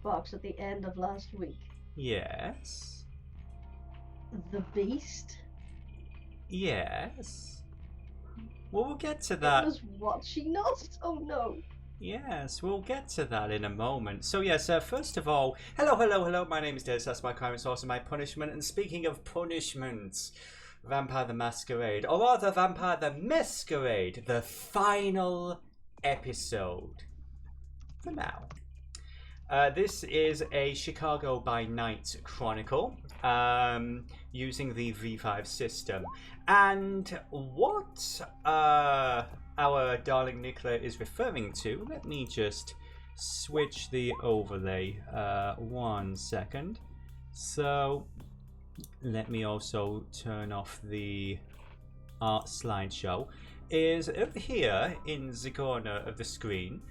box at the end of last week? Yes. The beast? Yes. Well, we'll get to It that. was what she not? Oh no. Yes, we'll get to that in a moment. So yes, first of all, hello. My name is Des. That's my crime source and my punishment. And speaking of punishments, Vampire the Masquerade, or rather Vampire the Messquerade, the final episode. For now. This is a Chicago by Night chronicle using the V5 system. And what our darling Nicola is referring to, let me just switch the overlay 1 second. So let me also turn off the art slideshow. Is over here in the corner of the screen.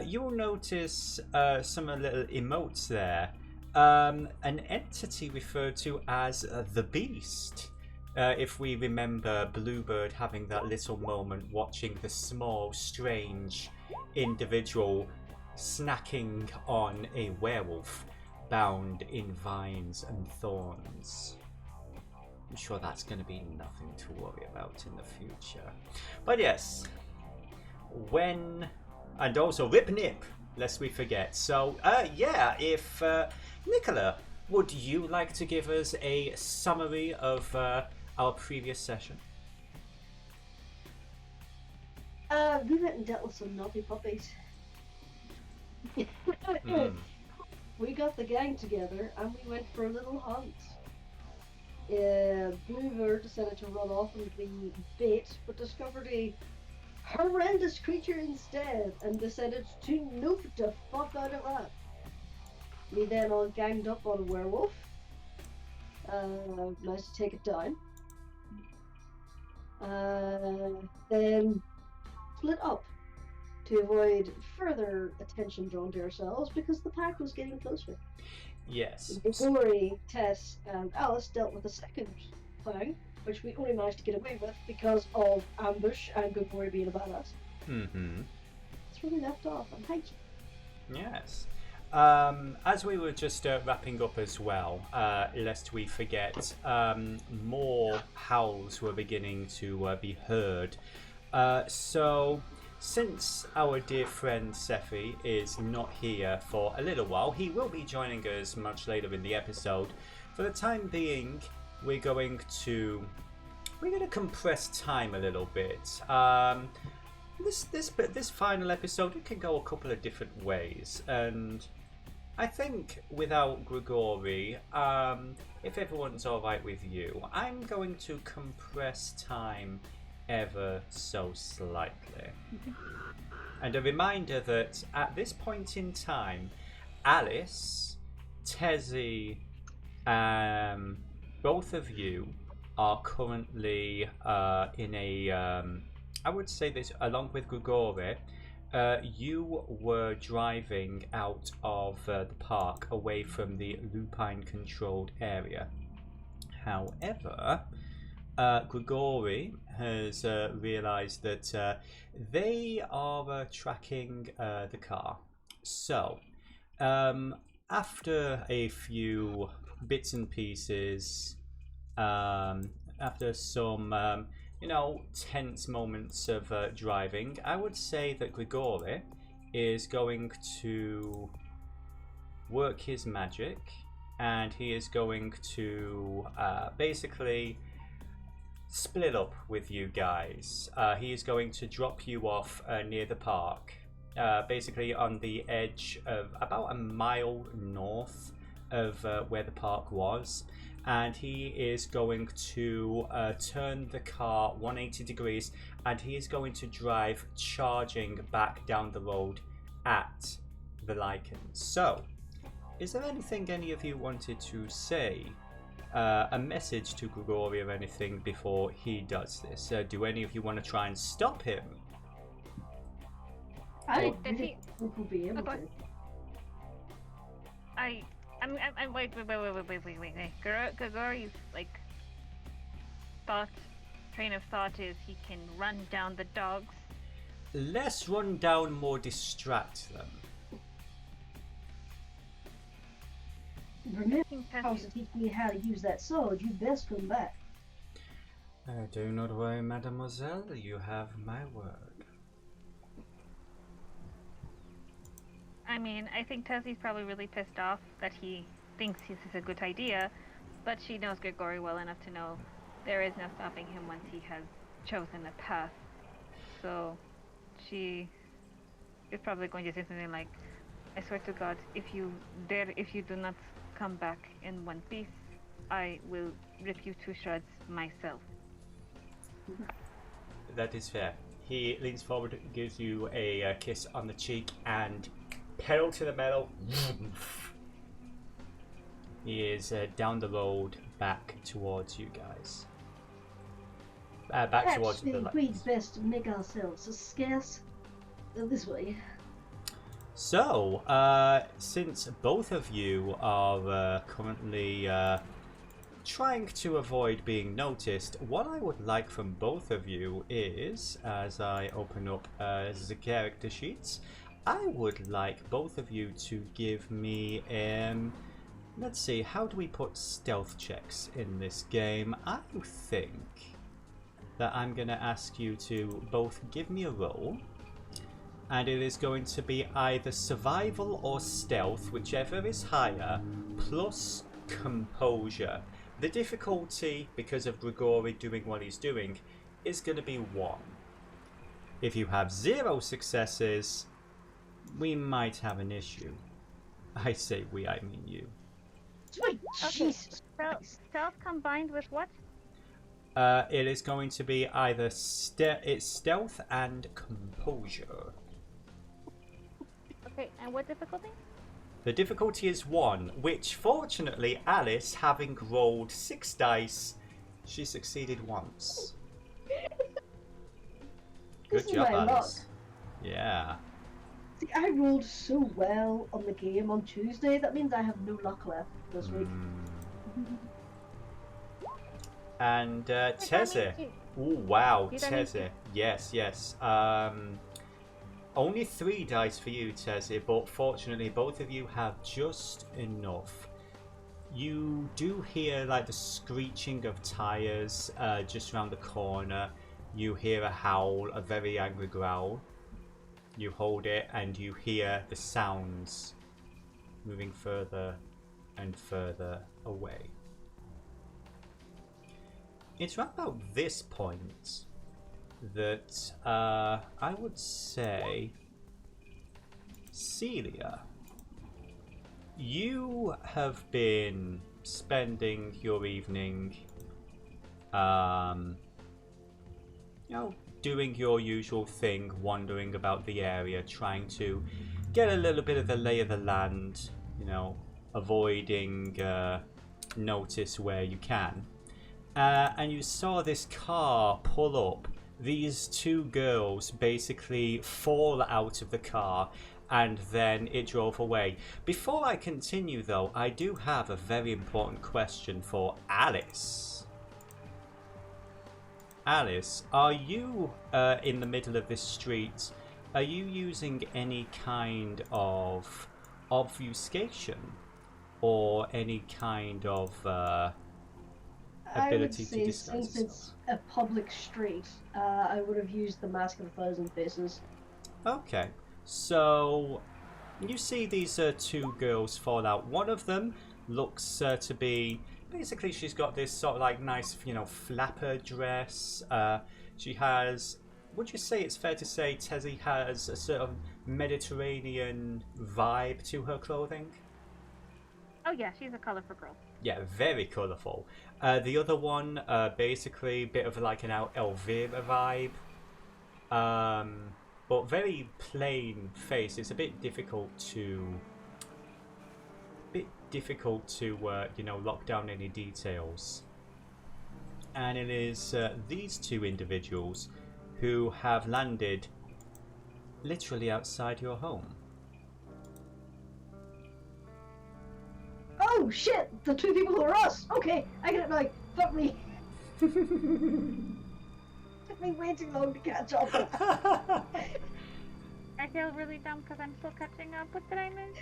You'll notice some little emotes there. An entity referred to as the Beast. If we remember Bluebird having that little moment watching the small, strange individual snacking on a werewolf bound in vines and thorns. I'm sure that's going to be nothing to worry about in the future. But yes, and also Rip Nip, lest we forget. So, if Nicola, would you like to give us a summary of our previous session? We went and dealt with some naughty puppies. We got the gang together and we went for a little hunt. Bluebird decided to run off and be bait, but discovered a horrendous creature instead and decided to nuke the fuck out of that. We then all ganged up on a werewolf. Managed to take it down. Then split up to avoid further attention drawn to ourselves because the pack was getting closer. Yes. Grigori, Tess, and Alice dealt with the second thing, which we only managed to get away with because of ambush and Grigori being a badass. Mm-hmm. That's where we left off, and thank you. Yes. As we were just wrapping up as well, lest we forget, more howls were beginning to be heard. So, since our dear friend Sephi is not here for a little while, he will be joining us much later in the episode. For the time being, we're going to compress time a little bit. This final episode, it can go a couple of different ways, and I think without Grigori, if everyone's alright with you, I'm going to compress time ever so slightly. And a reminder that at this point in time, Alice, Tezi, both of you are currently in a, I would say this, along with Grigori, you were driving out of the park away from the Lupine controlled area. However, Grigori has realized that they are tracking the car. So, after a few bits and pieces, after some tense moments of driving, I would say that Grigori is going to work his magic, and he is going to basically split up with you guys. He is going to drop you off near the park, basically on the edge of about a mile north of where the park was. And he is going to turn the car 180 degrees, and he is going to drive charging back down the road at the Lycans. So, is there anything any of you wanted to say? A message to Grigori or anything before he does this? Do any of you want to try and stop him? I think we'll be able to. I'm wait. Grigori's train of thought is he can run down the dogs. Less run down, more distract them. Remember think how to teach me how to use that sword. You best come back. Do not worry, mademoiselle. You have my word. I mean, I think Tezi's probably really pissed off that he thinks this is a good idea, but she knows Grigori well enough to know there is no stopping him once he has chosen a path. So she is probably going to say something like, I swear to God, if you do not come back in one piece, I will rip you to shreds myself. That is fair. He leans forward, gives you a kiss on the cheek, and pedal to the metal. He is down the road, back towards you guys. Back towards the light. We'd best to make ourselves scarce this way. So, since both of you are currently trying to avoid being noticed, what I would like from both of you is, as I open up the character sheets, I would like both of you to give me, let's see, how do we put stealth checks in this game? I think that I'm going to ask you to both give me a roll, and it is going to be either survival or stealth, whichever is higher, plus composure. The difficulty, because of Grigori doing what he's doing, is going to be 1. If you have 0 successes, we might have an issue. I say we, I mean you. Sweet Okay, Jesus. so stealth combined with what? It is going to be either it's stealth and composure. Okay, and what difficulty? The difficulty is 1, which fortunately Alice, having rolled 6 dice, she succeeded once. Good This job, is my Alice. luck. Yeah. See, I rolled so well on the game on Tuesday, that means I have no luck left this week. And Tezi. Oh wow, Tezi. Yes. Only 3 dice for you, Tezi, but fortunately both of you have just enough. You do hear like the screeching of tires just around the corner. You hear a howl, a very angry growl. You hold it and you hear the sounds moving further and further away. It's right about this point that I would say, Celia, you have been spending your evening, doing your usual thing, wandering about the area, trying to get a little bit of the lay of the land, avoiding notice where you can. And you saw this car pull up. These 2 girls basically fall out of the car, and then it drove away. Before I continue though, I do have a very important question for Alice. Alice, are you in the middle of this street? Are you using any kind of obfuscation or any kind of ability to disguise since it's a public street, I would have used the Mask of a Thousand Faces. Okay, so you see these 2 girls fall out. One of them looks to be, basically she's got this sort of like nice, flapper dress. She has, would you say it's fair to say Tezi has a sort of Mediterranean vibe to her clothing? Oh yeah, she's a colorful girl. Yeah, very colourful. The other one, basically a bit of like an Elvira vibe. But very plain face. It's a bit difficult to lock down any details. And it is these 2 individuals who have landed literally outside your home. Oh shit! The 2 people are us! Okay, I get it now. Fuck me. Took me way too long to catch up. I feel really dumb because I'm still catching up. What did I miss?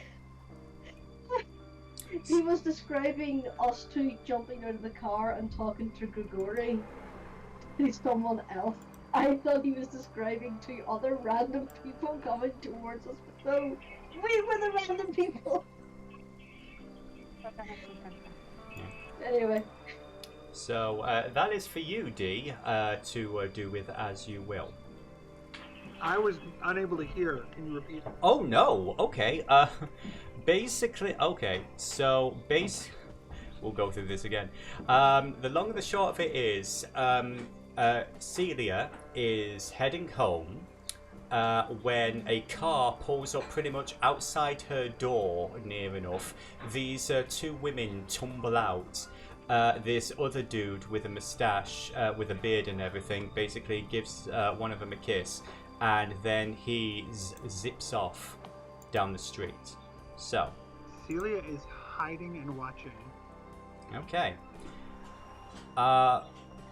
He was describing us two jumping out of the car and talking to Grigori, who's someone else. I thought he was describing two other random people coming towards us, but no, we were the random people. Anyway. So that is for you, D, to do with as you will. I was unable to hear. Can you repeat? Oh no. Okay. Basically, okay. So we'll go through this again. The long and the short of it is, Celia is heading home when a car pulls up pretty much outside her door, near enough. These two women tumble out. This other dude with a moustache, with a beard and everything, basically gives one of them a kiss, and then he zips off down the street. So Celia is hiding and watching. okay.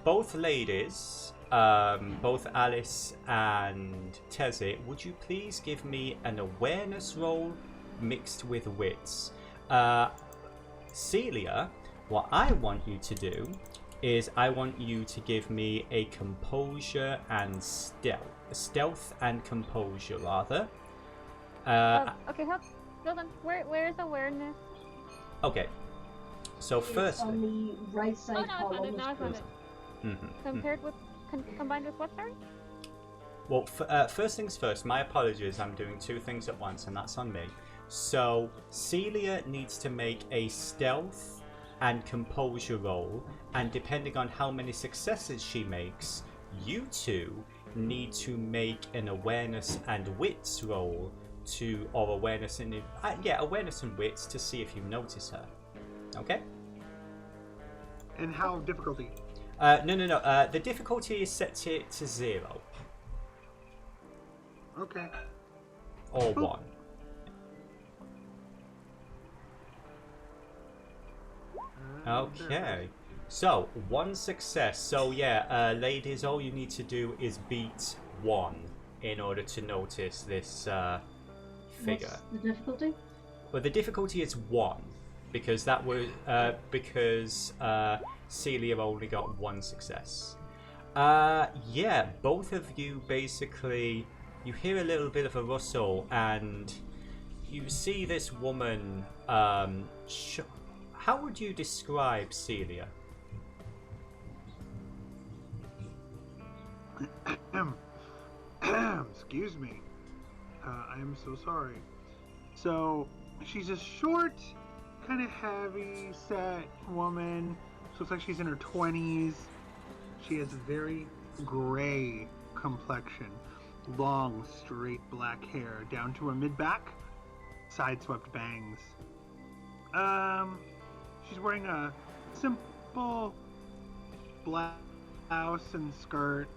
Both ladies, both Alice and Tezi, would you please give me an awareness roll mixed with wits? Celia, what I want you to do is I want you to give me a composure and stealth and composure rather. Okay, hold on. Where is awareness? Okay. So first, on the right side column. I found it. Compared with, combined with what, sorry? well, first things first. My apologies. I'm doing two things at once, and that's on me. So Celia needs to make a stealth and composure roll, and depending on how many successes she makes, you two need to make an awareness and wits roll or awareness and awareness and wits to see if you notice her. Okay. And how difficulty? No. The difficulty is set to 0 Okay. or 1. Okay. So 1 success. So yeah, ladies, all you need to do is beat 1 in order to notice this figure. What's the difficulty? Well, the difficulty is 1 because that was Celia only got 1 success. Yeah, both of you basically, you hear a little bit of a rustle and you see this woman. How would you describe Celia? Excuse me. I am so sorry. So, she's a short, kind of heavy set woman. So looks like she's in her 20s. She has a very gray complexion. Long, straight black hair down to her mid-back. Side-swept bangs. She's wearing a simple black blouse and skirt.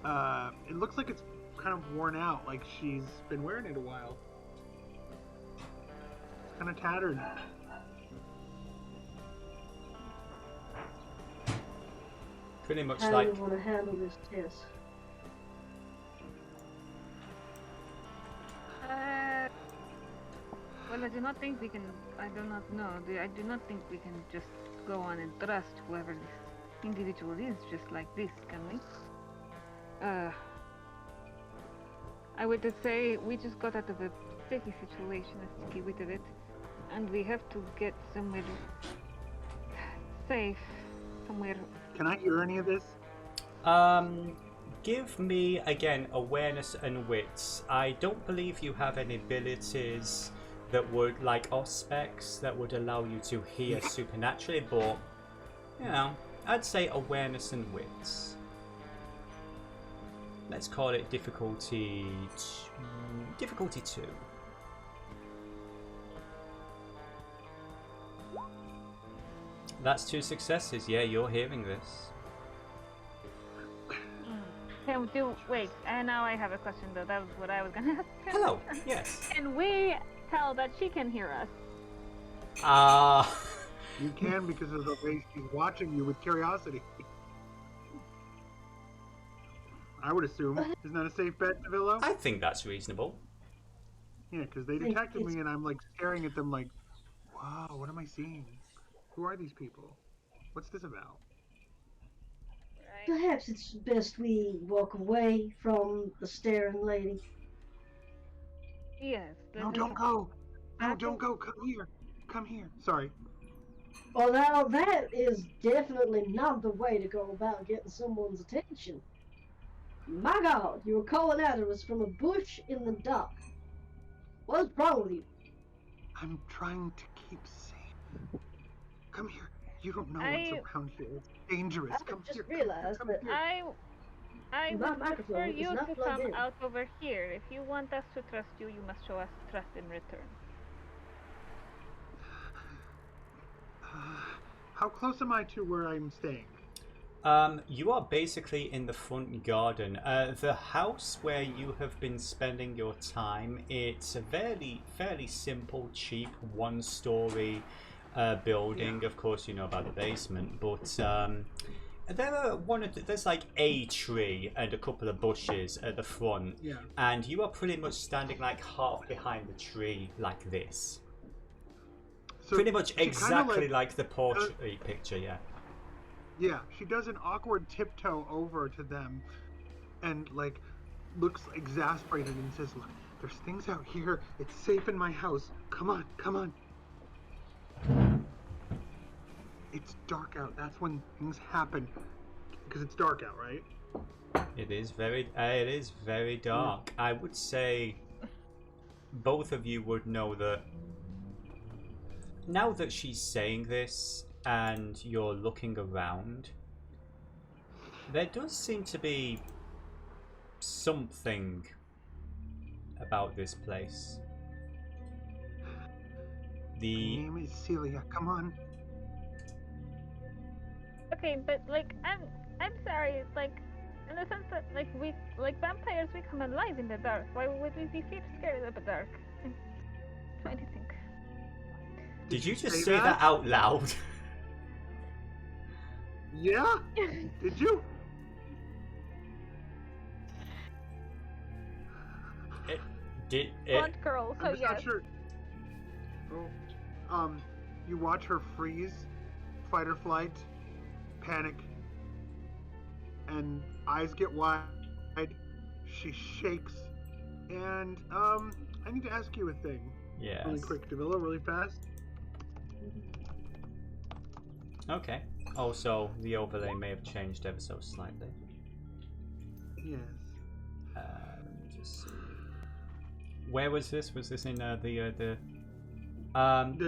It looks like it's kind of worn out, like she's been wearing it a while. It's kind of tattered. Pretty much How like. do you want to handle this test? Well, I do not think we can. I do not know. I do not think we can just go on and trust whoever this individual is just like this, can we? I would just say we just got out of a sticky situation, a sticky bit of it, and we have to get somewhere safe, somewhere. Can I hear any of this? Give me again awareness and wits. I don't believe you have any abilities that would, like specs that would allow you to hear supernaturally, but you know, I'd say awareness and wits. Let's call it difficulty 2. That's 2 successes. Yeah, you're hearing this. Wait, and now I have a question though. That was what I was gonna ask. Hello. Yes. Can we tell that she can hear us? You can because of the way she's watching you with curiosity. I would assume. Isn't that a safe bet, Navillo? I think that's reasonable. Yeah, because they detected me and I'm like staring at them like, wow, what am I I seeing? Who are these people? What's this about? Right. Perhaps it's best we walk away from the staring lady. Yes. No, This is don't go. No, I don't go. Come here. Come here. Sorry. Well, now that is definitely not the way to go about getting someone's attention. My God, you were calling out at us from a bush in the dark. What's wrong with you? I'm trying to keep safe. Come here. You don't know I- what's around here. It's dangerous. I Come just here. realized come that here. I My would prefer microphone is you not to plugged come in. out over here. If you want us to trust you, you must show us trust in return. How close am I to where I'm staying? You are basically in the front garden. The house where you have been spending your time, it's a fairly simple, cheap, one-story building. Yeah. Of course, you know about the basement, but there's like a tree and a couple of bushes at the front, Yeah. and you are pretty much standing like half behind the tree, like this. So Pretty much she kinda, exactly like the portrait picture, yeah. Yeah, she does an awkward tiptoe over to them and, like, looks exasperated and says, "Look, there's things out here. It's safe in my house. Come on, come on." It's dark out. That's when things happen. Because it's dark out, right? It is very dark. I would say both of you would know that now that she's saying this and you're looking around, there does seem to be something about this place. My The name is Celia. Come on. Okay, but like I'm sorry, like in the sense that like vampires we come alive in the dark. Why would we be scared of the dark? I'm trying to think. Did you just say say that out loud? Yeah? Did you? Blonde girl, so I'm just not yes. sure. Oh. You watch her freeze, fight or flight, panic, and eyes get wide. She shakes, and I need to ask you a thing. Yes. Really quick, Davila, really fast. Okay. Also, the overlay may have changed ever so slightly. Yes. Let me just see. Where was this? Was this in the The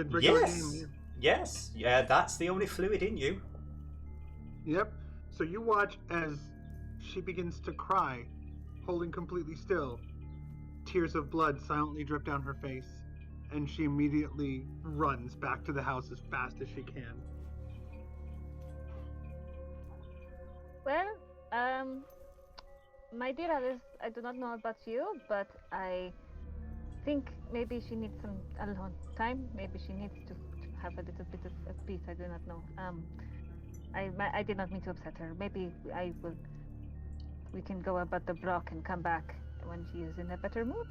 regular yes, game, yes, yeah. That's the only fluid in you. Yep. So you watch as she begins to cry, holding completely still. Tears of blood silently drip down her face, and she immediately runs back to the house as fast as she can. Well, my dear Alice, I do not know about you, but I think maybe she needs some alone time. Maybe she needs to have a little bit of peace. I do not know. I did not mean to upset her. Maybe we can go about the block and come back when she is in a better mood.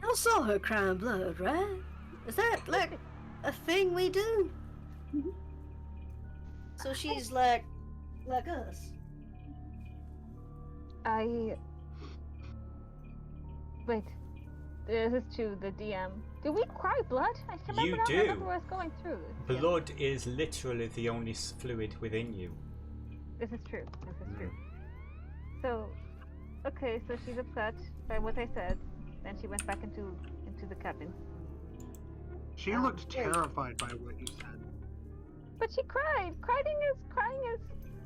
Y'all saw her crying blood, right? Is that like a thing we do? So she's like us. Wait. This is to the DM. Do we cry blood? I can't You remember. do. I remember what I was going through. Yeah. Blood is literally the only fluid within you. This is true. This is true. So, okay, so she's upset by what I said. Then she went back into the cabin. She looked terrified by what you said. But she cried. Crying is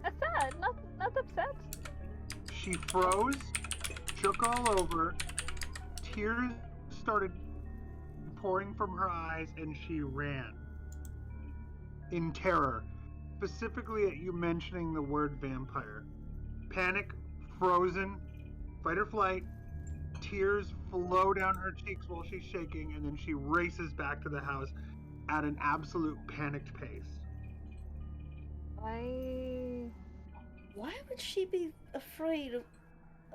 sad, not upset. She froze, shook all over, tears started pouring from her eyes, and she ran. In terror, specifically at you mentioning the word vampire. Panic, frozen, fight or flight, tears flow down her cheeks while she's shaking, and then she races back to the house at an absolute panicked pace. Why would she be afraid of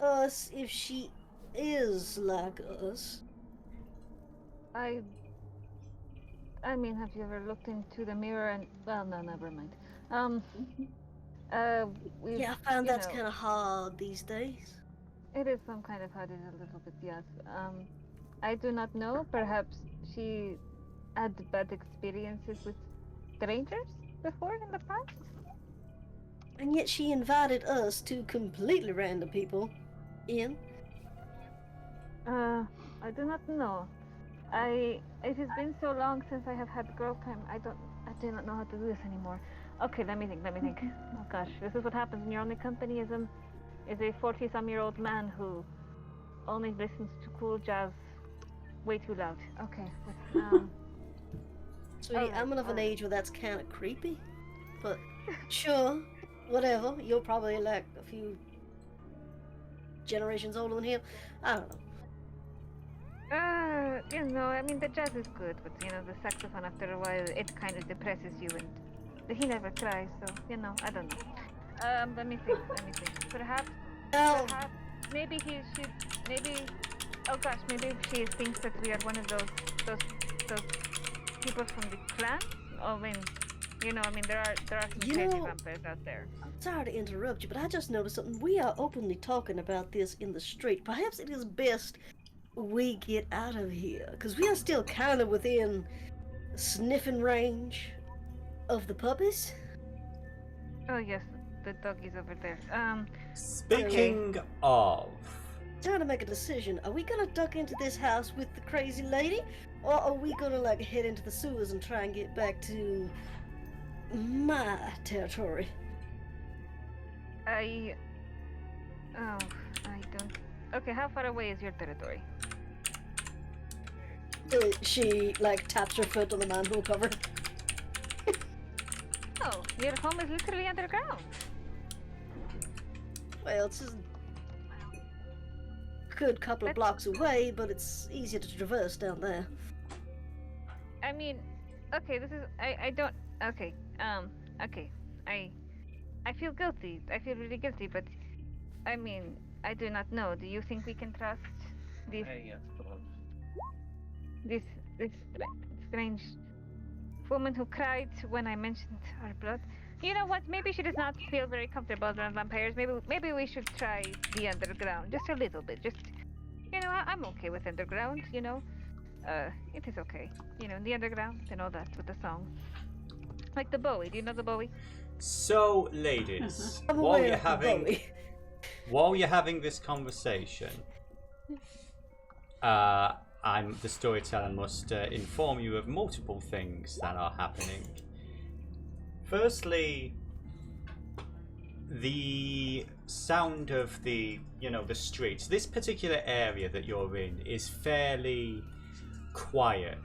us if she is like us? I mean, have you ever looked into the mirror and... Well, no, never mind. We've, Yeah, I found you that's know, kind of hard these days. It is some kind of hard, a little bit, yes. I do not know. Perhaps she had bad experiences with strangers before in the past? And yet she invited us, two completely random people, in. I do not know. It has been so long since I have had girl time. I do not know how to do this anymore. Okay, let me think. Oh gosh, this is what happens when your only company is a 40-some-year-old man who only listens to cool jazz way too loud. Okay, Sweetie, alright, I'm of an age where that's kind of creepy. But sure, whatever. You're probably like a few generations older than him. I don't know. You know, I mean, the jazz is good, but you know, the saxophone after a while, it kind of depresses you, and he never cries, so you know, I don't know. Let me think. Perhaps, maybe oh gosh, maybe she thinks that we are one of those people from the clan. I mean, you know, there are some crazy vampires out there. I'm sorry to interrupt you, but I just noticed something. We are openly talking about this in the street. Perhaps it is best we get out of here, because we are still kind of within sniffing range of the puppies. Oh yes, the doggies over there. Speaking of... Trying to make a decision. Are we gonna duck into this house with the crazy lady? Or are we gonna, like, head into the sewers and try and get back to my territory? I don't... Okay, how far away is your territory? She, like, taps her foot on the manhole cover. Oh, your home is literally underground. Well, it's just a good couple of blocks away, but it's easier to traverse down there. I mean, okay, this is... I don't... Okay, okay. I feel guilty. I feel really guilty, but... I mean, I do not know. Do you think we can trust this... This strange woman who cried when I mentioned our blood? You know what? Maybe she does not feel very comfortable around vampires. Maybe we should try the underground just a little bit. Just, you know, I'm okay with underground. You know, it is okay. You know, the underground and all that with the song, like the Bowie. Do you know the Bowie? So, ladies, I'm while aware you're of the having Bowie. while you're having this conversation, I'm the storyteller must inform you of multiple things that are happening. Firstly, the sound of the streets. This particular area that you're in is fairly quiet.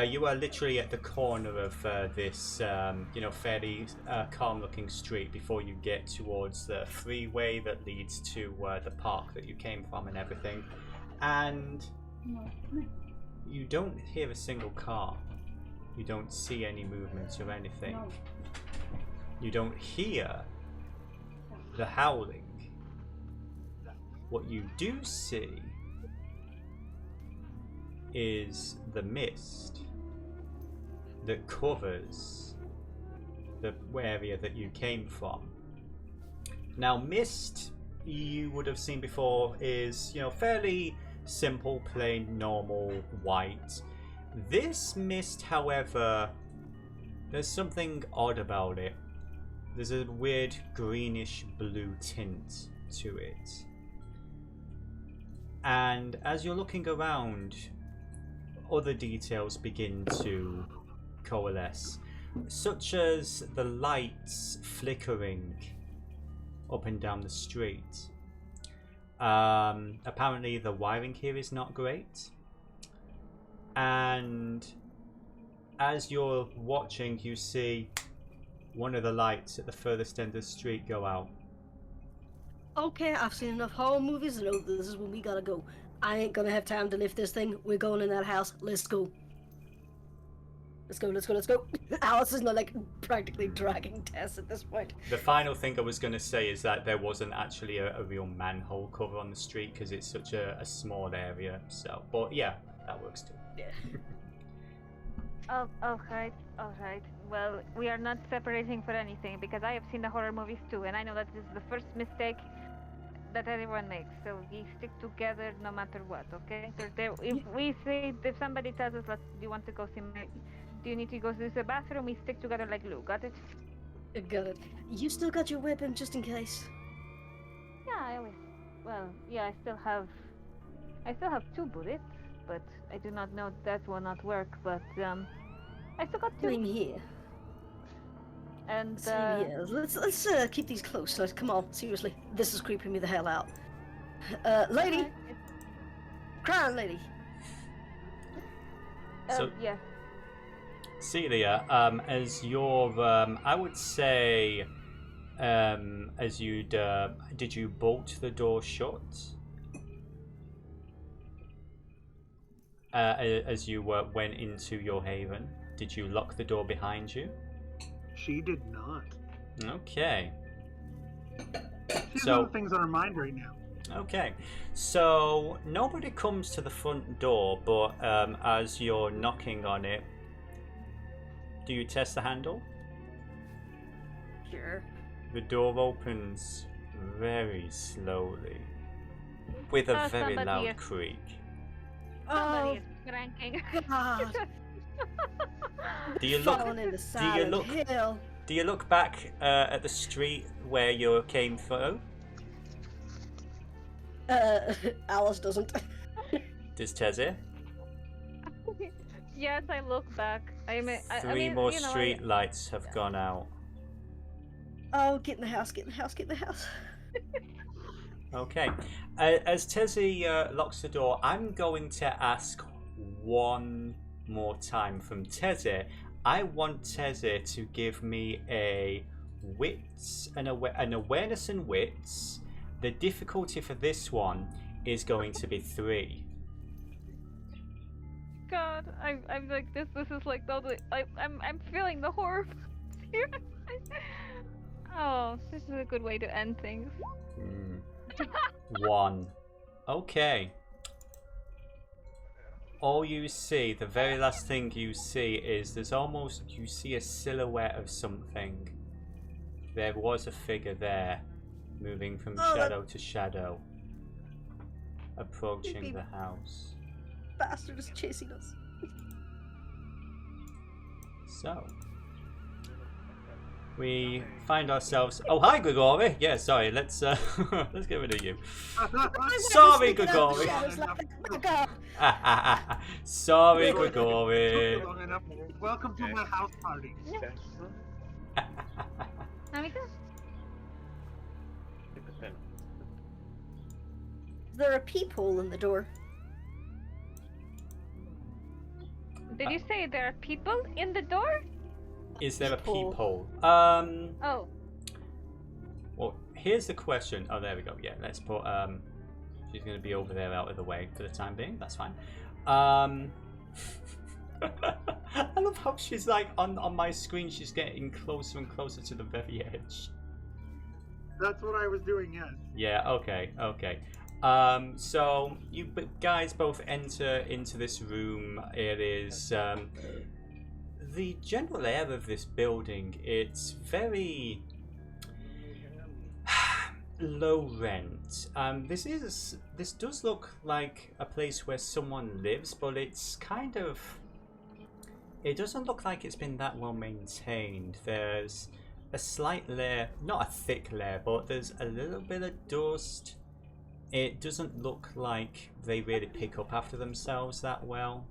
You are literally at the corner of this, fairly calm-looking street before you get towards the freeway that leads to the park that you came from and everything. And you don't hear a single car. You don't see any movement or anything. You don't hear the howling. What you do see is the mist that covers the area that you came from. Now, mist you would have seen before is, fairly simple, plain, normal, white. This mist, however, there's something odd about it. There's a weird greenish blue tint to it. And as you're looking around, other details begin to coalesce, such as the lights flickering up and down the street. Apparently the wiring here is not great, and as you're watching, you see one of the lights at the furthest end of the street go out. Okay, I've seen enough horror movies to know this is when we gotta go. I ain't gonna have time to lift this thing. We're going in that house. Let's go. Let's go. Alice is not, like, practically dragging Tess at this point. The final thing I was going to say is that there wasn't actually a real manhole cover on the street because it's such a small area. So, but yeah, that works too. Yeah. Oh, all right, all right. Well, we are not separating for anything because I have seen the horror movies too, and I know that this is the first mistake that everyone makes. So we stick together no matter what, okay? If somebody tells us, do you want to go see do you need to go to the bathroom? We stick together like glue. Got it? Got it. You still got your weapon just in case? Yeah, I always. Well, yeah, I still have 2 bullets, but I do not know that will not work. But I still got 2. Same here. And Same here. Let's keep these close. Come on, seriously. This is creeping me the hell out. Lady, crying lady. So- yes. Celia, as your, I would say, as you'd, did you bolt the door shut? As you went into your haven, did you lock the door behind you? She did not. Okay. She has So- other things on her mind right now. Okay, so nobody comes to the front door, but as you're knocking on it, do you test the handle? Sure. The door opens very slowly, with a very somebody loud is- creak. Somebody is cranking. God. Do you look? Falling into silent look- hill. Do you look back at the street where you came through? Alice doesn't. Does Tezi? Yes, I look back. Three more street lights have gone out. Oh, get in the house, get in the house, get in the house. Okay. As Tezi locks the door, I'm going to ask one more time from Tezi. I want Tezi to give me a wits, an awareness and wits. The difficulty for this one is going to be 3. God, I'm like this. This is like totally. I'm feeling the horror. Oh, this is a good way to end things. 1. Okay. All you see, the very last thing you see is you see a silhouette of something. There was a figure there, moving from shadow to shadow, approaching Creepy. the house. Bastard is chasing us. So, we find ourselves. Oh, hi, Grigori. Yeah, sorry. Let's let's get rid of you. Sorry, Grigori. Sorry, Grigori. Long enough. Welcome to my house party. Amiga? There are peephole in the door. Did you say there are people in the door? Is there a Peephole. peephole? Oh, Well, here's the question. Oh, there we go. Yeah, let's put. She's going to be over there, out of the way for the time being. That's fine. I love how she's like on my screen. She's getting closer and closer to the very edge. That's what I was doing, yes. Yeah. Okay. Okay. So you guys both enter into this room. It is the general air of this building. It's very low rent. This does look like a place where someone lives, but it's kind of. It doesn't look like it's been that well maintained. There's a slight layer, not a thick layer, but there's a little bit of dust. It doesn't look like they really pick up after themselves that well.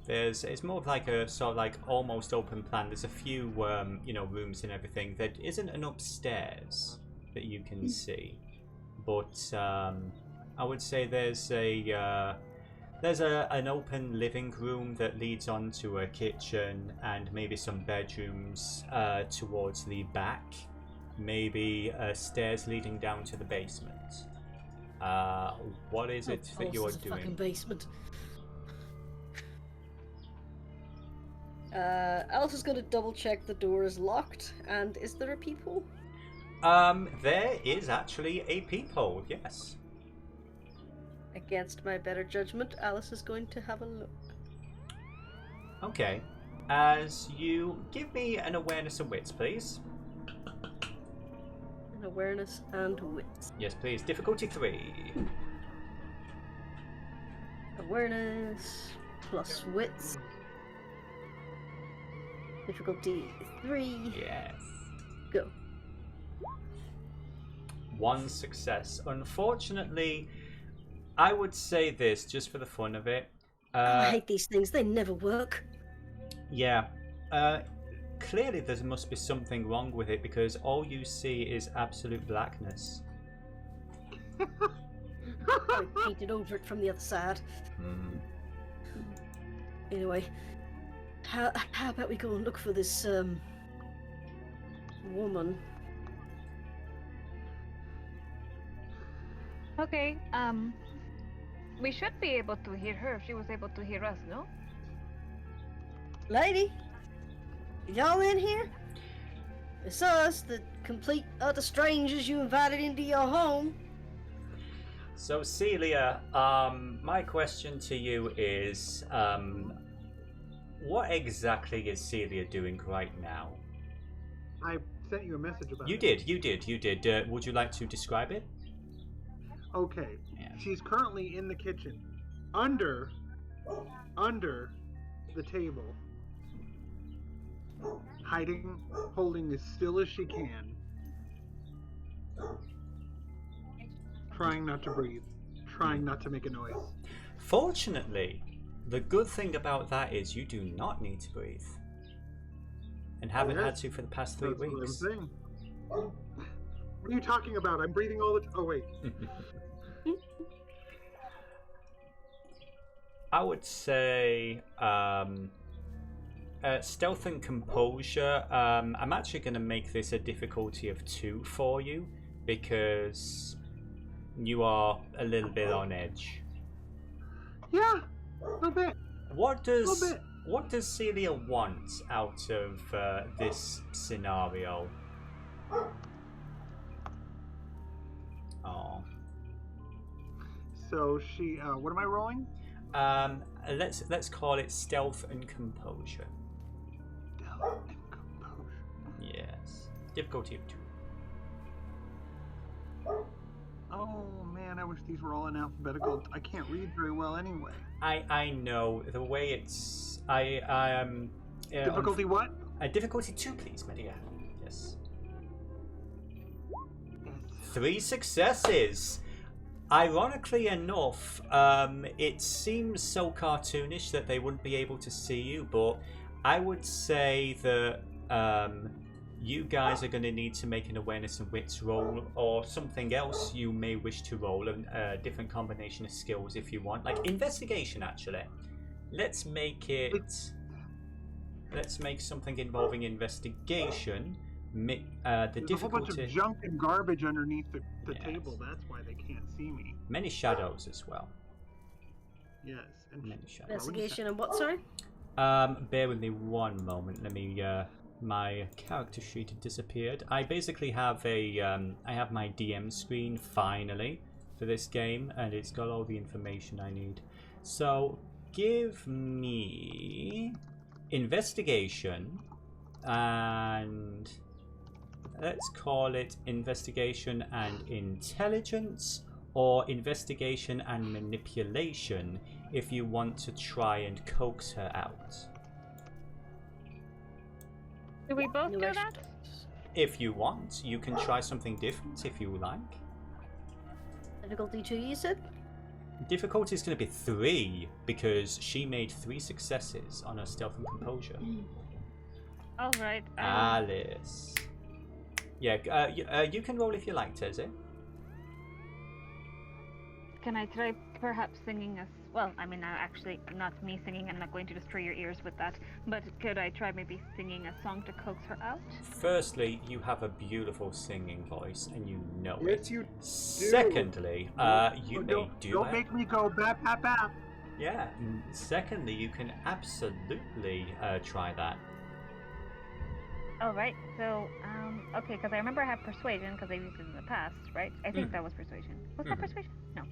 It's more of like a sort of like almost open plan. There's a few rooms and everything. There isn't an upstairs that you can see, but I would say there's an open living room that leads on to a kitchen and maybe some bedrooms towards the back. Maybe stairs leading down to the basement. What is it that you're Fucking doing? basement. Alice is going to double check the door is locked, and is there a peephole? There is actually a peephole, yes. Against my better judgment, Alice is going to have a look. Okay. As you give me an awareness and wits, please. An awareness and wits. Yes, please. Difficulty 3. Awareness plus wits. Difficulty 3. Yes. Go. 1 success. Unfortunately, I would say this just for the fun of it. I hate these things. They never work. Yeah. Clearly there must be something wrong with it because all you see is absolute blackness. I painted over it from the other side. Anyway, how about we go and look for this woman? Okay, we should be able to hear her if she was able to hear us, no? Lady, y'all in here? It's us, the complete utter strangers you invited into your home. So Celia, my question to you is, what exactly is Celia doing right now? I sent you a message about You it. did. Would you like to describe it? Okay. Yeah. She's currently in the kitchen. Under the table. Hiding, holding as still as she can. Trying not to breathe. Trying not to make a noise. Fortunately, the good thing about that is you do not need to breathe. And haven't had to for the past 3 That's what I'm weeks. saying. What are you talking about? I'm breathing all the time. Oh, wait. I would say stealth and composure. I'm actually going to make this a difficulty of 2 for you because you are a little bit on edge. Yeah, a little bit. What does Celia want out of this scenario? Oh. So she, what am I rolling? Let's call it stealth and composure. Stealth and composure. Yes. Difficulty of 2. Oh man, I wish these were all in alphabetical. I can't read very well anyway. I know the way it's Difficulty what? Difficulty 2, please, my dear. Yes. Yes. 3 successes. Ironically enough, it seems so cartoonish that they wouldn't be able to see you, but I would say that you guys are going to need to make an awareness and wits roll, or something else you may wish to roll, a different combination of skills if you want, like investigation. Actually, let's make something involving investigation. The There's a whole bunch difficulty. of junk and garbage underneath the Yes. table. That's why they can't see me. Many shadows as well. Yes. And Many shadows. Investigation and what, sorry? Bear with me one moment. Let me. My character sheet had disappeared. I basically have I have my DM screen finally for this game, and it's got all the information I need. So give me investigation, and let's call it investigation and intelligence, or investigation and manipulation if you want to try and coax her out. Do we both do that? If you want, you can try something different if you like. Difficulty 2, you said? Difficulty is going to be 3 because she made 3 successes on her stealth and composure. All right. Alice. Yeah, you can roll if you like, Tezi. Can I try perhaps singing us? Well, I mean, actually, not me singing. I'm not going to destroy your ears with that. But could I try maybe singing a song to coax her out? Firstly, you have a beautiful singing voice, and you know Yes, it. you do. Secondly, you may do Don't it. make me go bap bap bap. Yeah. Secondly, you can absolutely try that. All right. So, okay, because I remember I have persuasion because I've used it in the past, right? I think that was persuasion. Was that persuasion? No.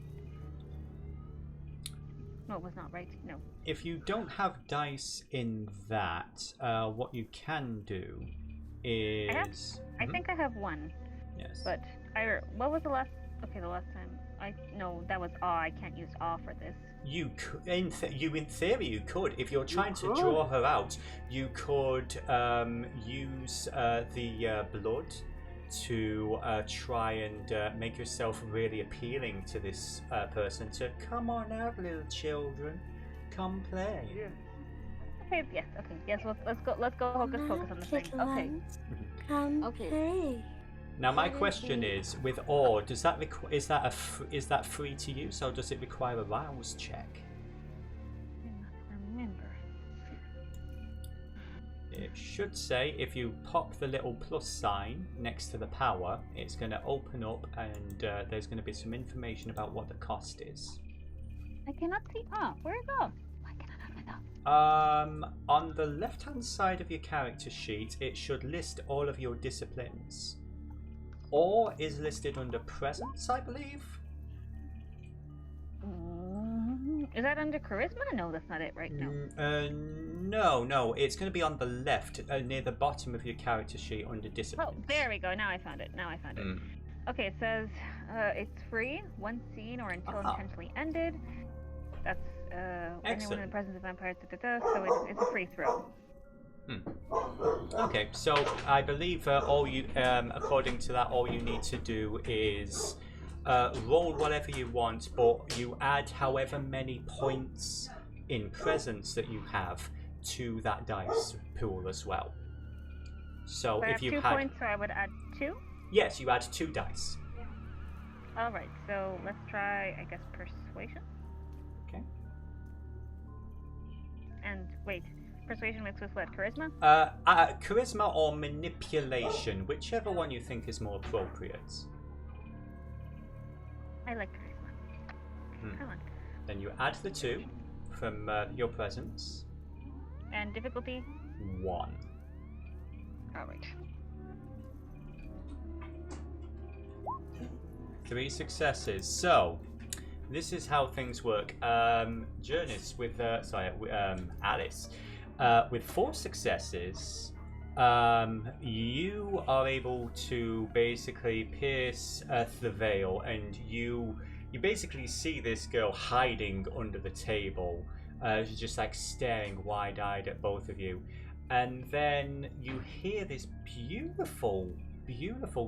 No, it was not right. No. If you don't have dice in that, what you can do is... I think I have one. Yes. But what was the last? Okay, the last time that was awe. I can't use awe for this. You could, in theory, you could. If you're trying to draw her out, you could use the blood to try and make yourself really appealing to this person. To come on out, little children, come play. Yeah. Okay. Yes. Okay. Yes. Let's go. Let's go. Focus on the thing. Okay. Come Okay. play. Now my question is, with awe, is that free to use, or does it require a rouse check? Remember. It should say if you pop the little plus sign next to the power, it's going to open up, and there's going to be some information about what the cost is. I cannot see. Where is awe? Why can I not find awe? On the left-hand side of your character sheet, it should list all of your disciplines. Or is listed under presence, I believe. Is that under charisma? No, that's not it right now. No, it's going to be on the left, near the bottom of your character sheet under discipline. Oh, there we go. Now I found it. Okay, it says it's free, one scene or until intentionally ended. That's anyone in the presence of vampires. So it's a free throw. Okay, so I believe according to that, all you need to do is roll whatever you want, but you add however many points in presence that you have to that dice pool as well. So I if have you 2 had points, so I would add 2. Yes, you add 2 dice. All right, so let's try, I guess, persuasion. Okay. And wait. Persuasion mixed with what? Charisma? Charisma or manipulation, whichever one you think is more appropriate. I like charisma. Come on. Then you add the 2 from your presence. And difficulty? 1. Alright. 3 successes. So, this is how things work. Journeys with Alice. With 4 successes, you are able to basically pierce the veil, and you basically see this girl hiding under the table. She's just like staring wide-eyed at both of you, and then you hear this beautiful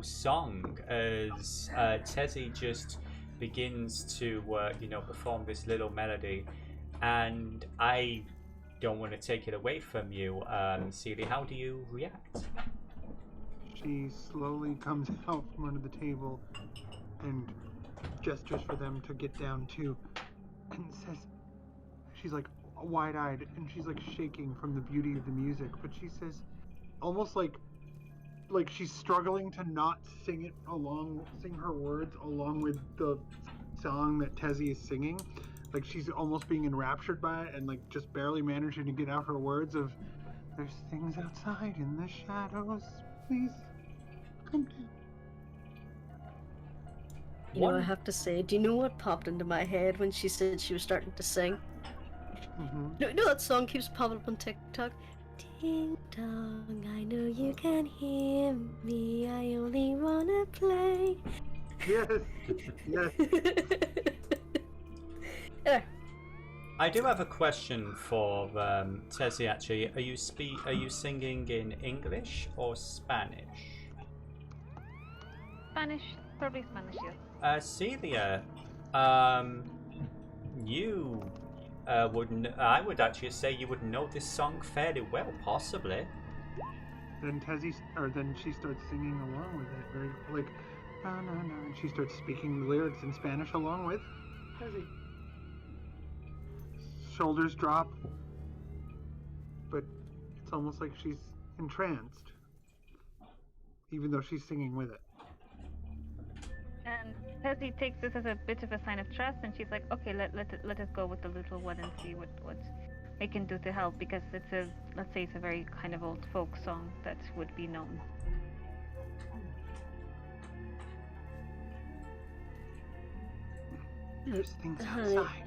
song as Tezi just begins to perform this little melody, and I don't want to take it away from you. Celia, how do you react? She slowly comes out from under the table and gestures for them to get down too, and says, she's like wide-eyed and she's like shaking from the beauty of the music, but she says, almost like she's struggling to not sing her words along with the song that Tezi is singing. Like she's almost being enraptured by it and like just barely managing to get out her words of, there's things outside in the shadows, please come down. You know, I have to say, do you know what popped into my head when she said she was starting to sing? Mm-hmm. No, that song keeps popping up on TikTok. Ding dong, I know you can hear me, I only wanna play. Yes. I do have a question for Tezi. Actually, are you singing in English or Spanish? Spanish, probably Spanish, yes. Celia, you I would actually say you would know this song fairly well, possibly. Then then she starts singing along with it, very like, na na na, and she starts speaking the lyrics in Spanish along with Tezi. Shoulders drop, but it's almost like she's entranced, even though she's singing with it. And Tezi takes this as a bit of a sign of trust, and she's like, okay, let us go with the little one and see what we can do to help, because let's say it's a very kind of old folk song that would be known. There's things outside.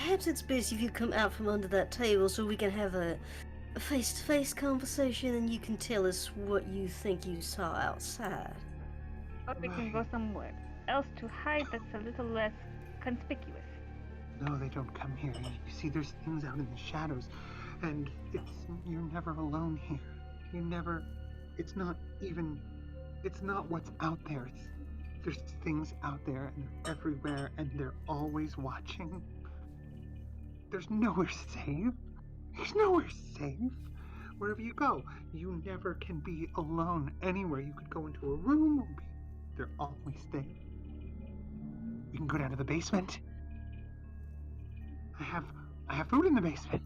perhaps it's best if you come out from under that table so we can have a face-to-face conversation and you can tell us what you think you saw outside. Or we can go somewhere else to hide that's a little less conspicuous. No, they don't come here. You see, there's things out in the shadows, and you're never alone here. It's not what's out there. There's things out there, and they're everywhere, and they're always watching. There's nowhere safe. Wherever you go, you never can be alone anywhere. You could go into a room, they're always there. We can go down to the basement. I have food in the basement.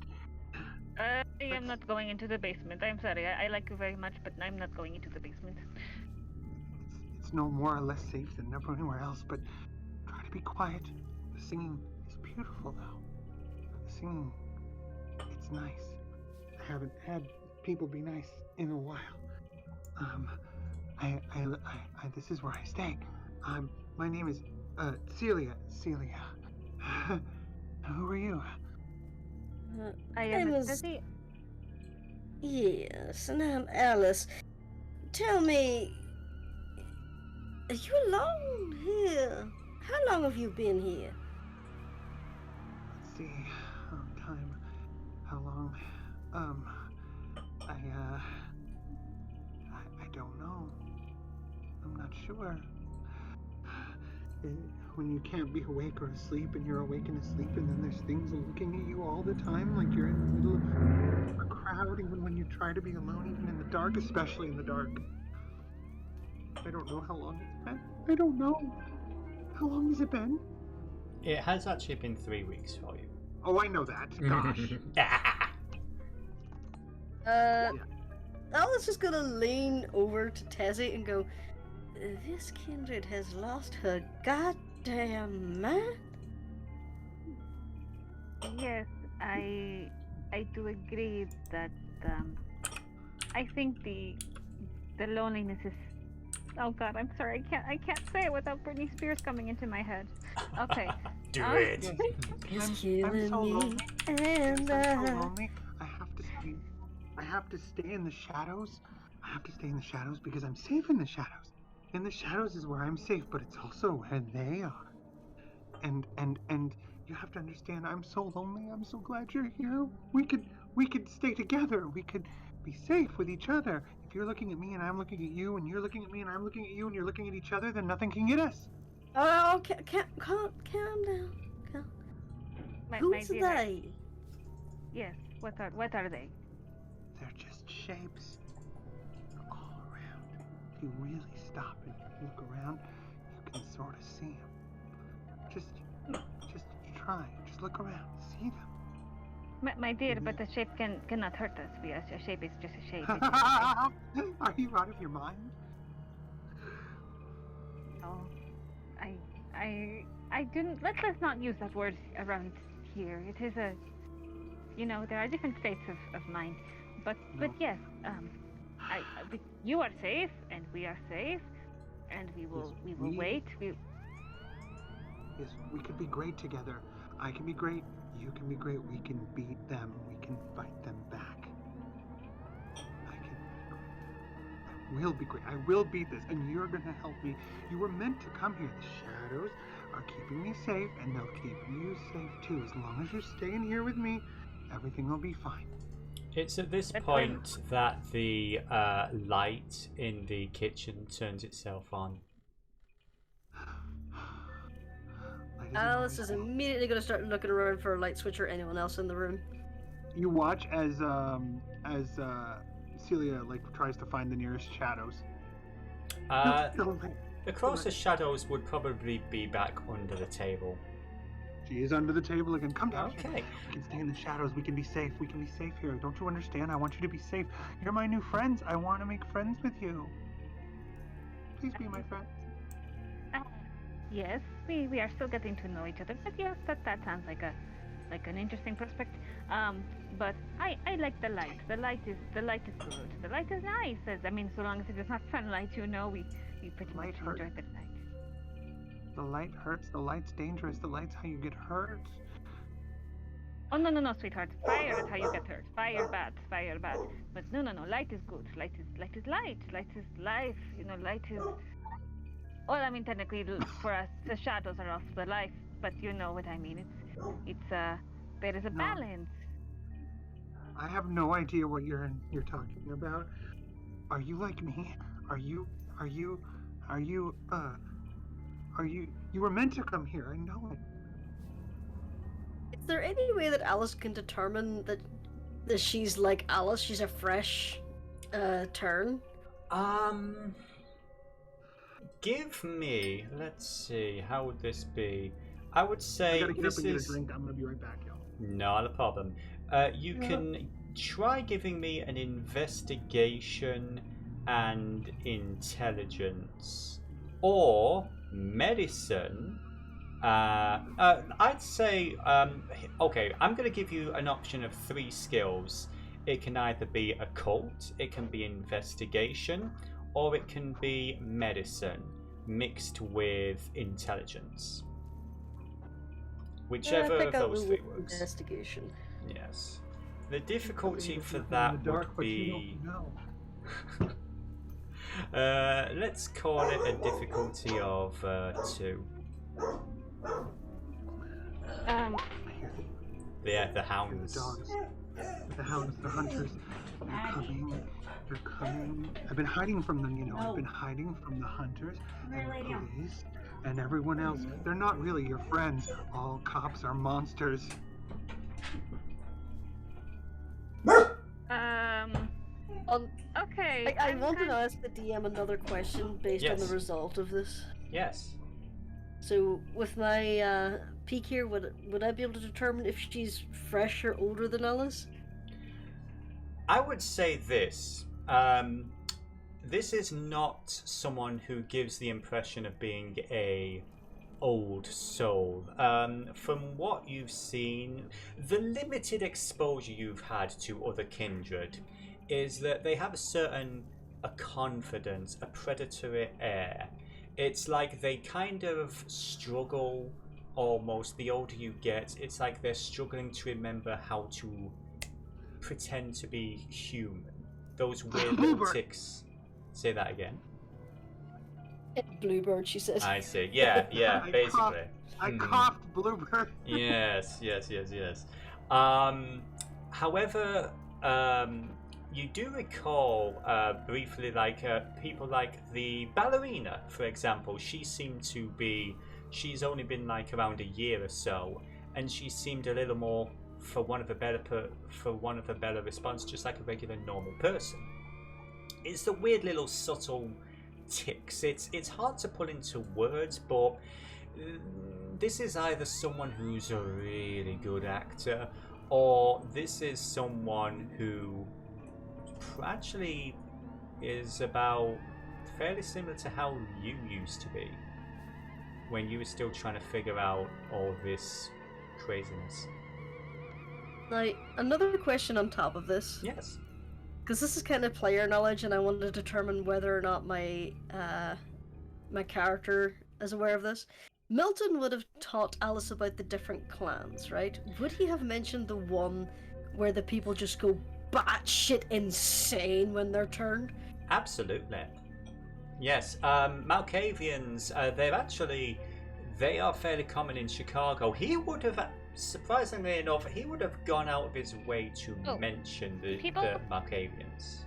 I am not going into the basement. I'm sorry. I like you very much, but I'm not going into the basement. It's no more or less safe than anywhere else, but try to be quiet. The singing is beautiful, though. The singing, it's nice. I haven't had people be nice in a while. This is where I stay. My name is, Celia. Who are you? I am Tezi. Yes, and I'm Alice. Tell me, are you alone here? How long have you been here? Let's see. Time. How long? I don't know. I'm not sure. When you can't be awake or asleep, and you're awake and asleep, and then there's things looking at you all the time, like you're in the middle of a crowd, even when you try to be alone, even in the dark, especially in the dark. I don't know how long it's been. I don't know. How long has it been? It has actually been 3 weeks for you. Oh, I know that. Gosh. Alice is gonna lean over to Tezi and go, this Kindred has lost her goddamn mind. Yes, I do agree that I think the loneliness is. Oh God, I'm sorry. I can't say it without Britney Spears coming into my head. Okay. Do it. It's killing so me, lonely. and I'm so lonely. I have to stay in the shadows. I have to stay in the shadows because I'm safe in the shadows. In the shadows is where I'm safe, but it's also where they are. And you have to understand, I'm so lonely. I'm so glad you're here. We could stay together. We could be safe with each other. If you're looking at me and I'm looking at you, and you're looking at me and I'm looking at you, and you're looking at each other, then nothing can get us. oh, calm down. Who's they? Yes. What are they? They're just shapes. They're all around. If you really stop and look around, you can sort of see them. Just try. Just look around. See them. My dear, but the shape cannot hurt us. A shape is just a shape. Are you out of your mind? No, I didn't. Let's not use that word around here. It is a, there are different states of mind. But yes, you are safe and we are safe, and we will wait. Yes, we could be great together. I can be great. You can be great. We can beat them. We can fight them back. I will be great. I will beat this, and you're gonna help me. You were meant to come here. The shadows are keeping me safe, and they'll keep you safe too. As long as you're staying here with me, everything will be fine. It's at this point that the light in the kitchen turns itself on. Alice is immediately going to start looking around for a light switch or anyone else in the room. You watch as Celia tries to find the nearest shadows. Across the shadows would probably be back under the table. She is under the table again. Come down. Okay. We can stay in the shadows. We can be safe. We can be safe here. Don't you understand? I want you to be safe. You're my new friends. I want to make friends with you. Please be my friend. Yes, we are still getting to know each other. But yes, that sounds like an interesting prospect. But I like the light. The light is good. The light is nice. So long as it is not sunlight, we pretty much enjoy the light. The light hurts. The light's dangerous. The light's how you get hurt. Oh no, sweetheart. Fire is how you get hurt. Fire bad, fire bad. But no. Light is good. Light is light. Light is life. You know, light is. Well, I mean, technically, for us, the shadows are off the life, but you know what I mean. It's there is a No. balance. I have no idea what you're talking about. Are you like me? You were meant to come here, I know it. Is there any way that Alice can determine that she's like Alice? She's a fresh turn. Give me. Let's see. How would this be? I would I say gotta get up this and get a is drink. I'm gonna be right back, y'all. not a problem. You can try giving me an investigation and intelligence, or medicine. I'd say, okay, I'm going to give you an option of 3 skills. It can either be occult, it can be investigation, or it can be medicine mixed with intelligence. Whichever of those 3 works. Investigation. Yes. The difficulty for that would be... let's call it a difficulty of 2. The hounds. The dogs. The hounds, the hunters. They're coming. I've been hiding from them, you know. I've been hiding from the hunters and the police and everyone else. They're not really your friends. All cops are monsters. Okay. I wanted to ask the DM another question based on the Yes. result of this. Yes. So, with my peek here, would I be able to determine if she's fresh or older than Alice? I would say this. This is not someone who gives the impression of being a old soul. From what you've seen, the limited exposure you've had to other kindred is that they have a confidence, a predatory air. It's like they kind of struggle almost. The older you get, it's like they're struggling to remember how to pretend to be human. Those weird little tics. Say that again. Bluebird, she says. I see. Yeah, basically. I coughed Bluebird. Yes. However, you do recall briefly, like people like the ballerina, for example. She's only been like around a year or so, and she seemed a little more, for one of a better response, just like a regular normal person. It's the weird little subtle tics. It's hard to put into words, but this is either someone who's a really good actor, or this is someone who actually is about fairly similar to how you used to be when you were still trying to figure out all this craziness. Now, another question on top of this. Yes. Because this is kind of player knowledge, and I want to determine whether or not my my character is aware of this. Milton would have taught Alice about the different clans, right? Would he have mentioned the one where the people just go batshit insane when they're turned? Absolutely. Yes. Malkavians, they are fairly common in Chicago. He would have, surprisingly enough, gone out of his way to mention the Malkavians.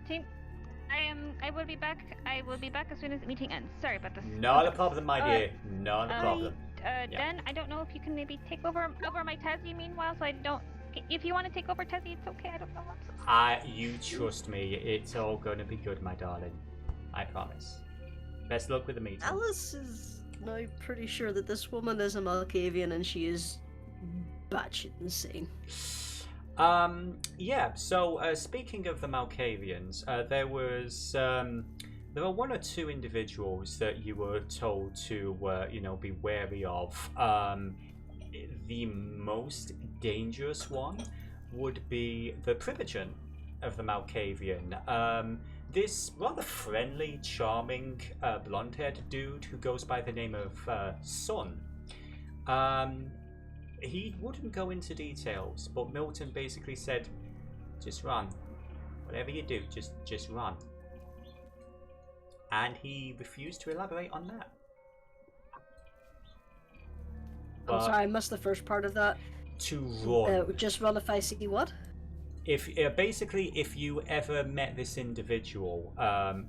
Team, I will be back. I will be back as soon as the meeting ends. Sorry about this. Not a problem, my dear. Not a problem. Den, I don't know if you can maybe take over my Tezi meanwhile, so I don't. If you want to take over Tezi, it's okay. I don't know. You trust me. It's all going to be good, my darling. I promise. Best luck with the meeting. Alice is now pretty sure that this woman is a Malkavian and she is batshit insane. So speaking of the Malkavians, there were 1 or 2 individuals that you were told to be wary of. The most dangerous one would be the Primogen of the Malkavian. This rather friendly, charming, blonde-haired dude who goes by the name of Sun. he wouldn't go into details, but Milton basically said, just run. Whatever you do, just run. And he refused to elaborate on that. I'm sorry, I missed the first part of that. To run. Just run if I see what? If basically, if you ever met this individual,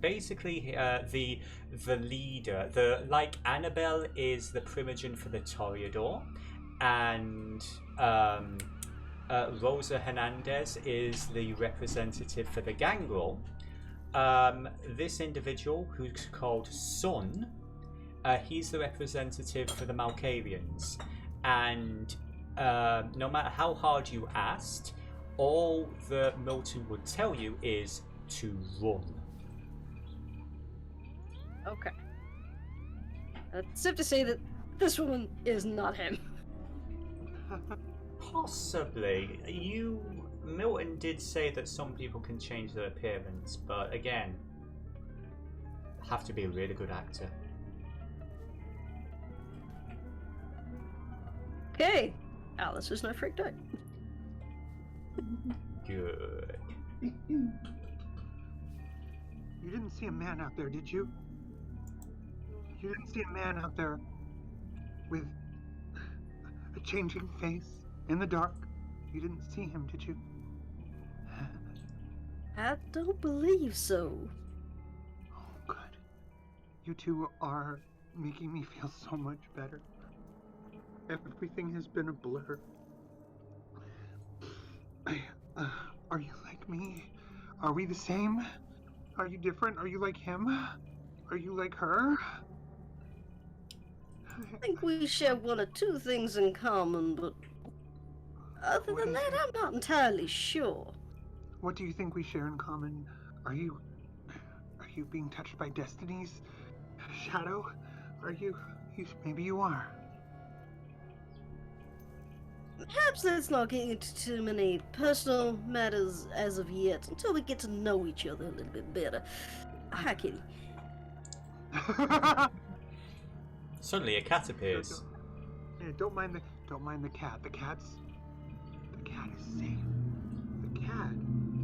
basically the leader, like Annabelle is the primogen for the Toreador, and Rosa Hernandez is the representative for the Gangrel. This individual, who's called Sun, he's the representative for the Malkavians, and no matter how hard you asked, all that Milton would tell you is to run. Okay. Safe to say that this woman is not him. Possibly. Milton did say that some people can change their appearance, but again, have to be a really good actor. Okay. Alice is now freaked out. Good. You didn't see a man out there, did you? You didn't see a man out there with a changing face in the dark? You didn't see him, did you? I don't believe so. Oh, good. You two are making me feel so much better. Everything has been a blur. Are you like me? Are we the same? Are you different? Are you like him? Are you like her? I think we share one or two things in common, but other than that, I'm not entirely sure. What do you think we share in common? Are you being touched by Destiny's shadow? Maybe you are. Perhaps let's not get into too many personal matters as of yet, until we get to know each other a little bit better. Hi, Kitty. Suddenly, a cat appears. Don't mind the cat. The cat is safe. The cat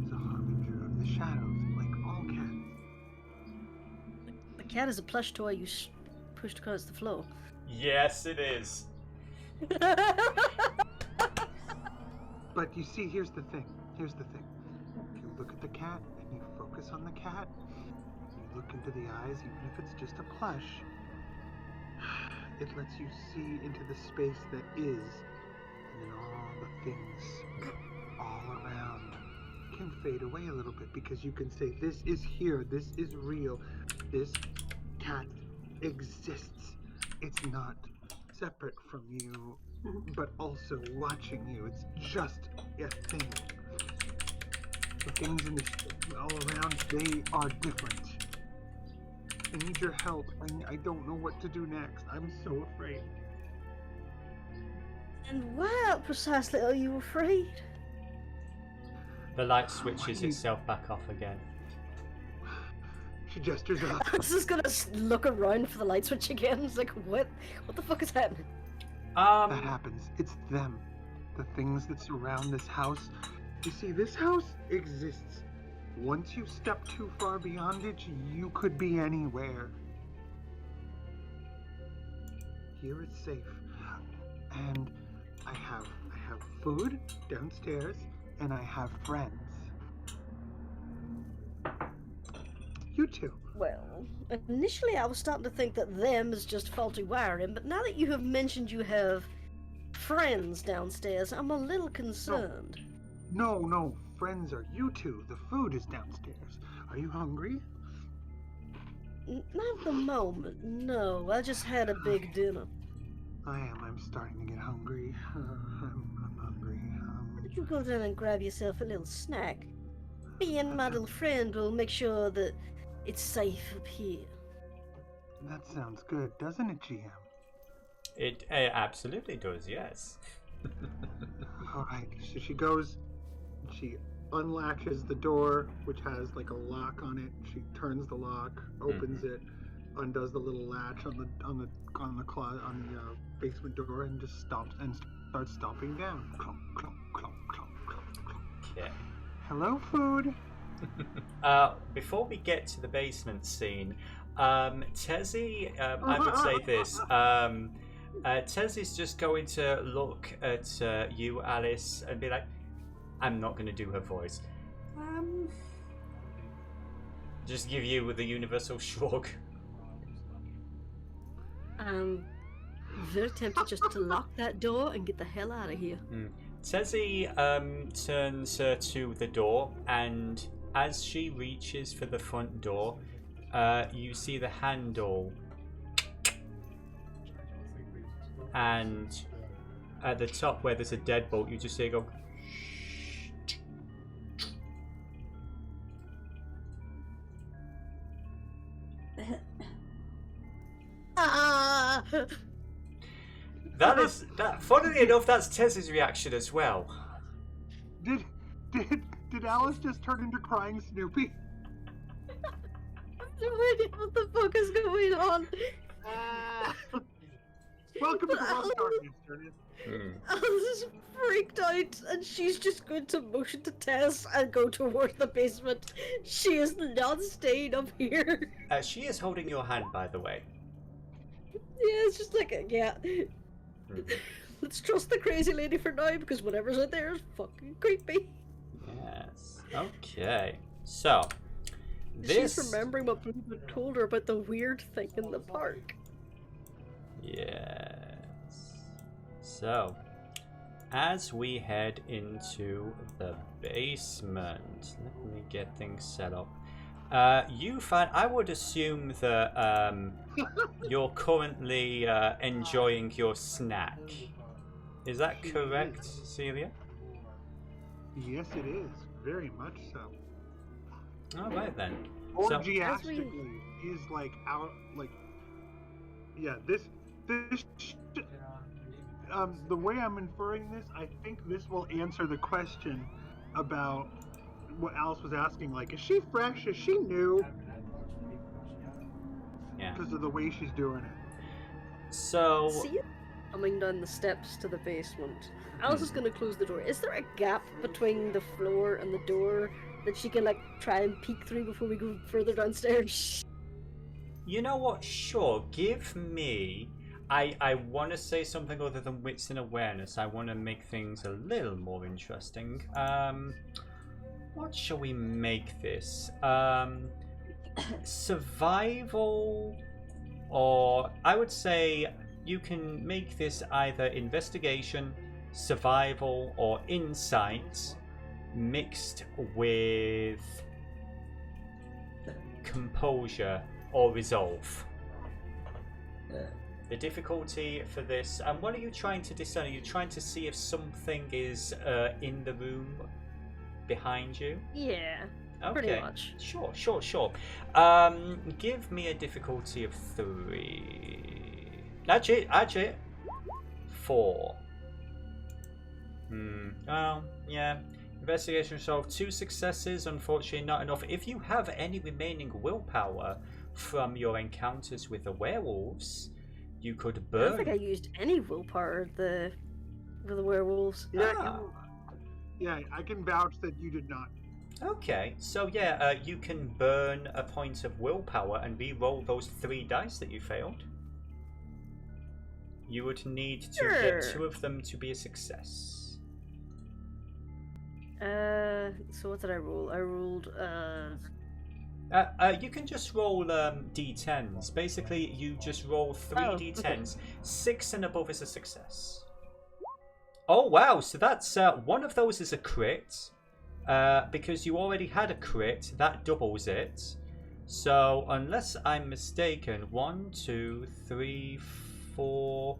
is a harbinger of the shadows, like all cats. The cat is a plush toy you pushed across the floor. Yes, it is. But you see, here's the thing. If you look at the cat and you focus on the cat, you look into the eyes, even if it's just a plush, it lets you see into the space that is, and then all the things all around can fade away a little bit, because you can say, this is here, this is real, this cat exists. It's not separate from you, but also watching you. It's just a thing. The things in this all around, they are different. I need your help. I don't know what to do next. I'm so afraid. And why precisely are you afraid? The light switches itself back off again. She gestures up. I was just gonna look around for the light switch again. It's like, what the fuck is happening? That happens. It's them. The things that surround this house. You see, this house exists. Once you step too far beyond it, you could be anywhere. Here it's safe. And I have food downstairs, and I have friends. You too. Well, initially I was starting to think that them is just faulty wiring, but now that you have mentioned you have friends downstairs, I'm a little concerned. No, friends are you two. The food is downstairs. Are you hungry? Not at the moment, no. I just had a big dinner. I am. I'm starting to get hungry. I'm hungry. Why don't you go down and grab yourself a little snack? Me and my little friend will make sure that it's safe up here. That sounds good, doesn't it, GM? It absolutely does, yes. Alright, so she goes, she unlatches the door, which has like a lock on it. She turns the lock, opens it, undoes the little latch on the basement door, and just stops and Start stomping down. Clunk, clunk, clunk, clunk, clunk, clunk. Okay. Hello, food. Before we get to the basement scene, Tezi, I would say this. Tezi's just going to look at you, Alice, and be like, I'm not going to do her voice. Just give you the universal shrug. Very tempted just to lock that door and get the hell out of here. Tezi turns to the door, and as she reaches for the front door, you see the handle, and at the top where there's a deadbolt, you just see it go. Ah! That. Funnily enough, that's Tez's reaction as well. Did Alice just turn into crying Snoopy? No idea what the fuck is going on. Welcome to the Lost Darkness, Journey. Alice is freaked out, and she's just going to motion to Tess and go towards the basement. She is not staying up here. She is holding your hand, by the way. Yeah, it's just like, yeah. Let's trust the crazy lady for now, because whatever's out there is fucking creepy. Yes. Okay. So, this. She's remembering what Bluebird told her about the weird thing in the park. Yes. So, as we head into the basement, let me get things set up. You find, I would assume that you're currently enjoying your snack. Is that correct, Celia? Yes, it is. Very much so. All right then. Orgiastically, he's like out, like, yeah. This. The way I'm inferring this, I think this will answer the question about what Alice was asking. Like, is she fresh? Is she new? Yeah. Because of the way she's doing it. So. See you coming down the steps to the basement. Alice is going to close the door. Is there a gap between the floor and the door that she can, like, try and peek through before we go further downstairs? You know what? Sure. Give me. I want to say something other than wits and awareness. I want to make things a little more interesting. What shall we make this? Survival, or I would say you can make this either investigation, survival, or insight mixed with composure or resolve. The difficulty for this, and what are you trying to discern? Are you trying to see if something is in the room behind you? Yeah, okay. pretty much. Sure. Give me a difficulty of 3. Actually, 4. Well, yeah. Investigation resolve, 2 successes, unfortunately not enough. If you have any remaining willpower from your encounters with the werewolves, you could burn. I don't think I used any willpower for the werewolves. Yeah, I can vouch that you did not. Okay, so yeah, you can burn a point of willpower and re-roll those 3 dice that you failed. You would need to get 2 of them to be a success. So what did I roll? I rolled, you can just roll d10s. Basically, you just roll 3 d10s. Okay. 6 and above is a success. Oh wow! So that's one of those is a crit. Because you already had a crit, that doubles it. So unless I'm mistaken, 1, 2, 3, 4.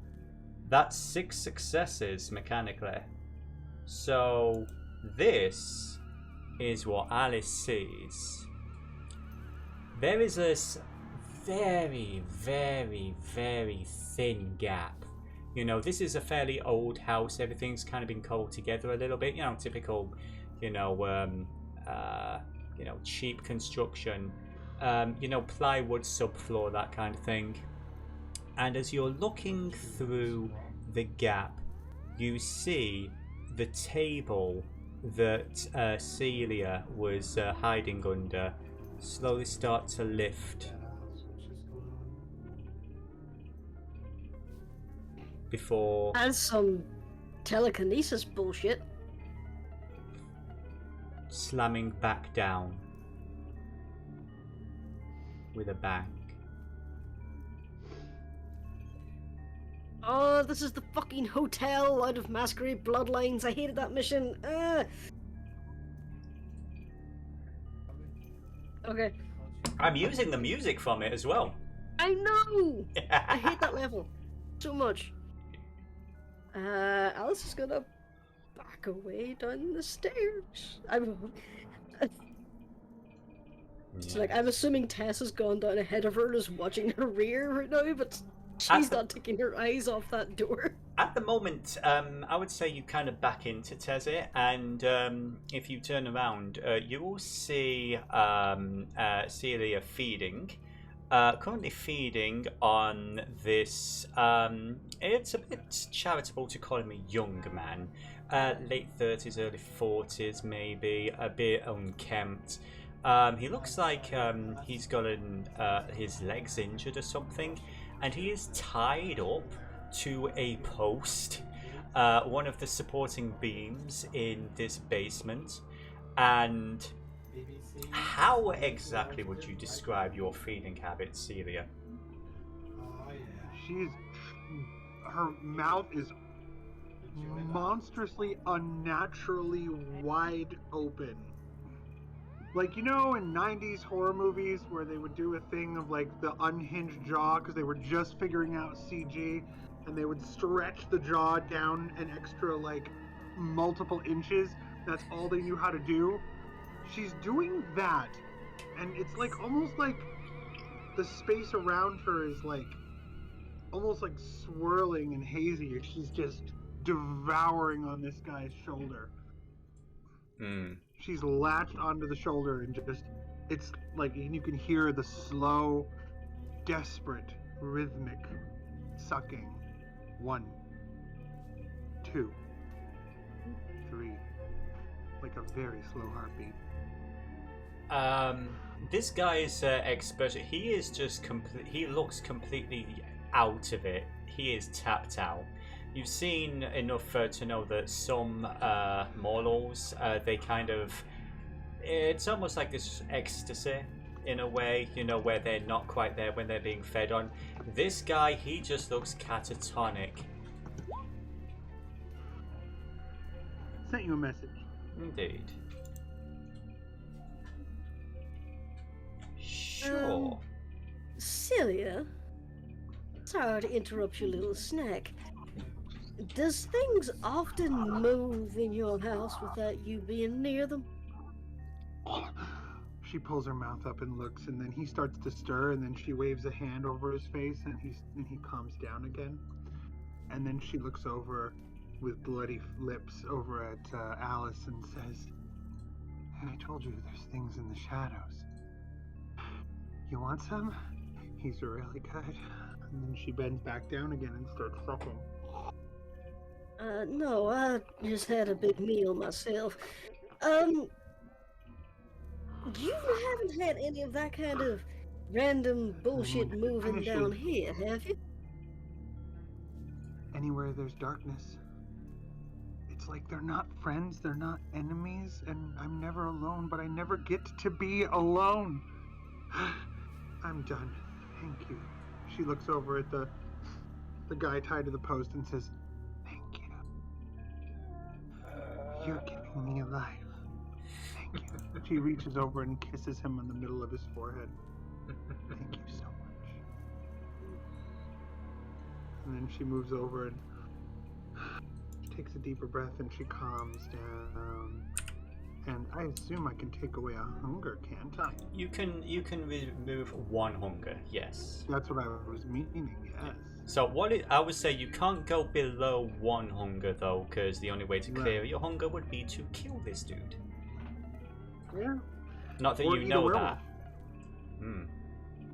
That's 6 successes mechanically. So this is what Alice sees. There is this very, very, very thin gap. You know, this is a fairly old house. Everything's kind of been cobbled together a little bit. You know, typical, cheap construction. Plywood subfloor, that kind of thing. And as you're looking through the gap, you see the table that Celia was hiding under slowly start to lift before And some telekinesis bullshit. slamming back down with a bang. Oh, this is the fucking hotel out of Masquerade Bloodlines. I hated that mission. Okay. I'm using the music from it as well. I know! I hate that level so much. Alice is gonna back away down the stairs. It's like, I'm assuming Tess has gone down ahead of her and is watching her rear right now, but she's not taking her eyes off that door. At the moment, I would say you kind of back into Tezi, and if you turn around, you will see Celia feeding. Currently feeding on this, it's a bit charitable to call him a young man. Late 30s, early 40s maybe, a bit unkempt. He looks like he's gotten his legs injured or something, and he is tied up to a post, one of the supporting beams in this basement. And how exactly would you describe your feeding habits, Celia? Her mouth is monstrously, unnaturally wide open. Like, you know, in 90s horror movies where they would do a thing of like the unhinged jaw because they were just figuring out CG, and they would stretch the jaw down an extra like multiple inches. That's all they knew how to do. She's doing that, and it's like almost like the space around her is like almost like swirling and hazy, and she's just devouring on this guy's shoulder. She's latched onto the shoulder and just, it's like you can hear the slow, desperate, rhythmic sucking. 1, 2, 3, like a very slow heartbeat. This guy's expert. He is just he looks completely out of it. He is tapped out. You've seen enough to know that some mortals, they kind of, it's almost like this ecstasy in a way, you know, where they're not quite there when they're being fed on. This guy, he just looks catatonic. Sent you a message. Indeed. Sure. Celia, sorry to interrupt your little snack. Does things often move in your house without you being near them? She pulls her mouth up and looks, and then he starts to stir, and then she waves a hand over his face, and he calms down again. And then she looks over with bloody lips over at Alice and says, "I told you there's things in the shadows. You want some? He's really good." And then she bends back down again and starts sucking. No, I just had a big meal myself. You haven't had any of that kind of random bullshit moving down here, have you? Anywhere there's darkness. It's like they're not friends, they're not enemies, and I'm never alone, but I never get to be alone. I'm done. Thank you. She looks over at the guy tied to the post and says, "Thank you. You're keeping me alive. Thank you." She reaches over and kisses him in the middle of his forehead. "Thank you so much." And then she moves over and she takes a deeper breath and she calms down. And I assume I can take away a hunger, can't I? You can remove 1 hunger, yes. That's what I was meaning, yes. So I would say you can't go below 1 hunger though, because the only way to clear your hunger would be to kill this dude. Yeah. Not that Or you eat a know werewolf. that.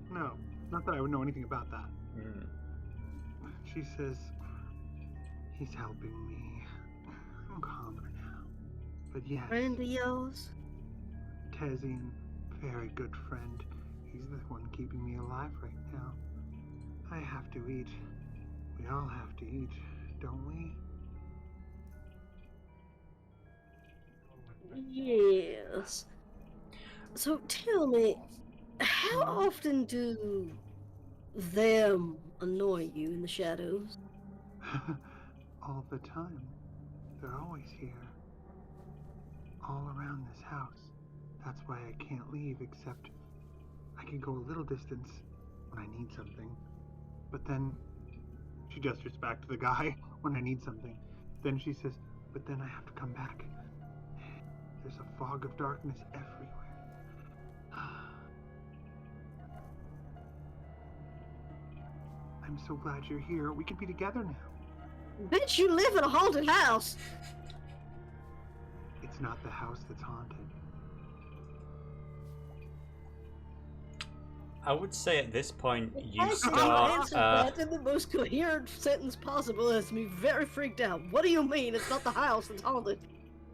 No, not that I would know anything about that. She says, "He's helping me. I'm calmer now. But yes, Friend of yours? Tezi, very good friend. He's the one keeping me alive right now. I have to eat. We all have to eat, don't we? Yes. So tell me, how often do them annoy you in the shadows? All the time. They're always here. All around this house. That's why I can't leave, except I can go a little distance when I need something. But then she gestures back to the guy when I need something. Then she says, but then I have to come back. There's a fog of darkness everywhere. I'm so glad you're here. We can be together now. Bitch, you live in a haunted house! It's not the house that's haunted. I would say at this point you I start. answered that in the most coherent sentence possible. It's me very freaked out. What do you mean it's not the house that's haunted?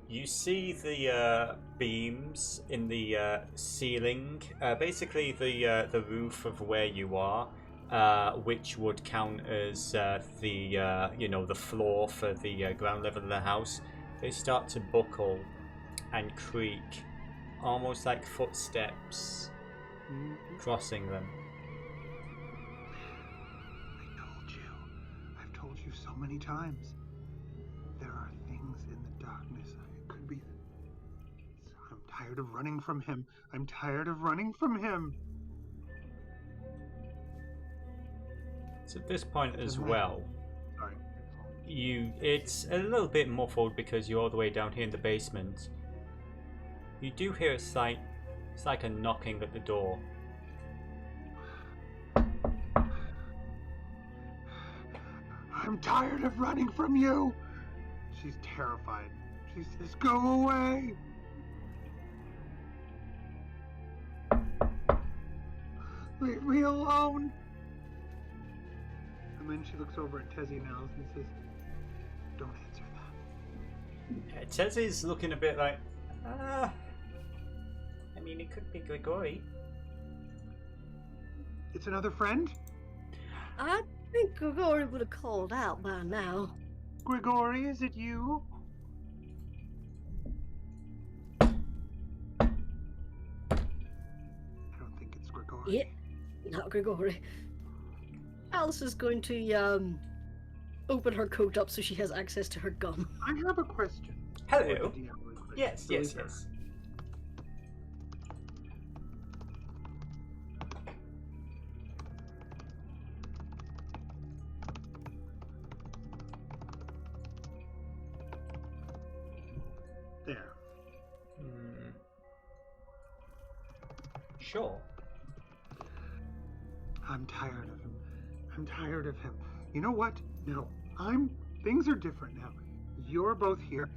You see the beams in the ceiling, basically the roof of where you are, which would count as the floor for the ground level of the house. They start to buckle and creak, almost like footsteps crossing them. I've told you so many times. There are things in the darkness. It could be. I'm tired of running from him. I'm tired of running from him. So at this point as Then well, Sorry. it's a little bit muffled because you're all the way down here in the basement. You do hear it's like a knocking at the door. I'm tired of running from you. She's terrified. She says, go away. Leave me alone. And then she looks over at Tezi and Alice and says, don't answer that. Tezi's looking a bit like, I mean, it could be Grigori. It's another friend? I think Grigori would have called out by now. Grigori, is it you? I don't think it's Grigori. Yeah, not Grigori. Alice is going to open her coat up so she has access to her gun. I have a question. Hello. For the DM really quick. Yes. There. Sure. I'm tired of him. I'm tired of him. You know what? No, things are different now. You're both here.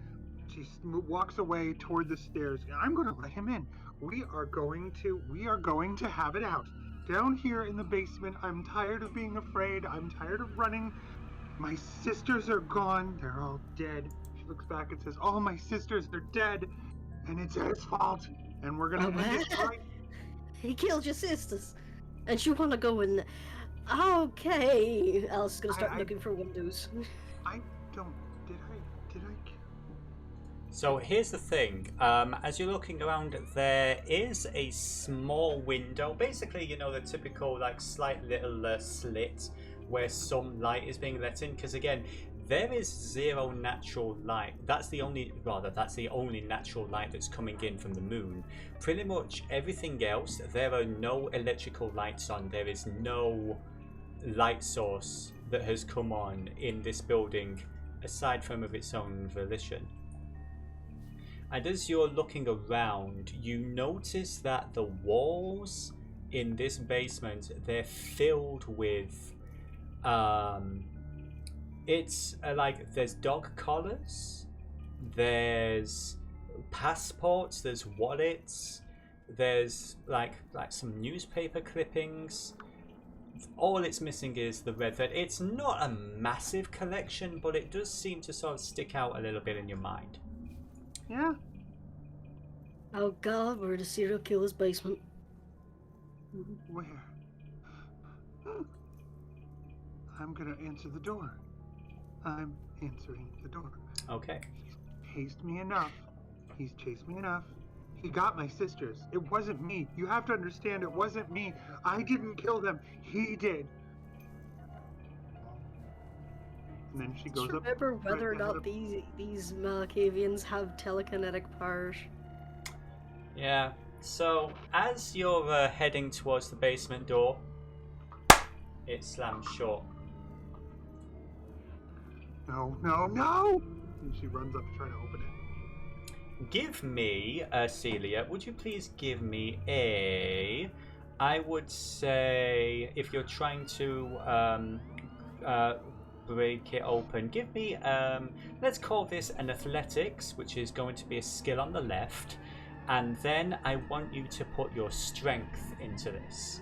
She walks away toward the stairs. I'm going to let him in. We are going to have it out. Down here in the basement, I'm tired of being afraid. I'm tired of running. My sisters are gone. They're all dead. She looks back and says, all my sisters are dead. And it's his fault. And we're going to end it right. He killed your sisters. And you want to go in... Okay. Alice is going to start looking for windows. I don't... Did I kill? So here's the thing. As you're looking around, there is a small window. Basically, the typical, slight little slit where some light is being let in. Because again, there is zero natural light. That's the only natural light that's coming in from the moon. Pretty much everything else, there are no electrical lights on. There is no light source that has come on in this building aside from of its own volition. And as you're looking around, you notice that the walls in this basement, they're filled with there's dog collars, there's passports, there's wallets, there's like some newspaper clippings, all it's missing is the red thread. It's not a massive collection, but it does seem to sort of stick out a little bit in your mind. Yeah. Oh god, we're in a serial killer's basement. Where? I'm gonna answer the door. I'm answering the door. Okay. He's chased me enough. He's chased me enough. He got my sisters. It wasn't me. You have to understand, it wasn't me. I didn't kill them. He did. And then she goes Just up. remember whether or right not up. these Malacavians have telekinetic powers. Yeah. So as you're heading towards the basement door, it slams shut. No, no, no! And she runs up to try to open it. Give me, Celia, would you please give me a, I would say, if you're trying to break it open, give me, let's call this an athletics, which is going to be a skill on the left, and then I want you to put your strength into this.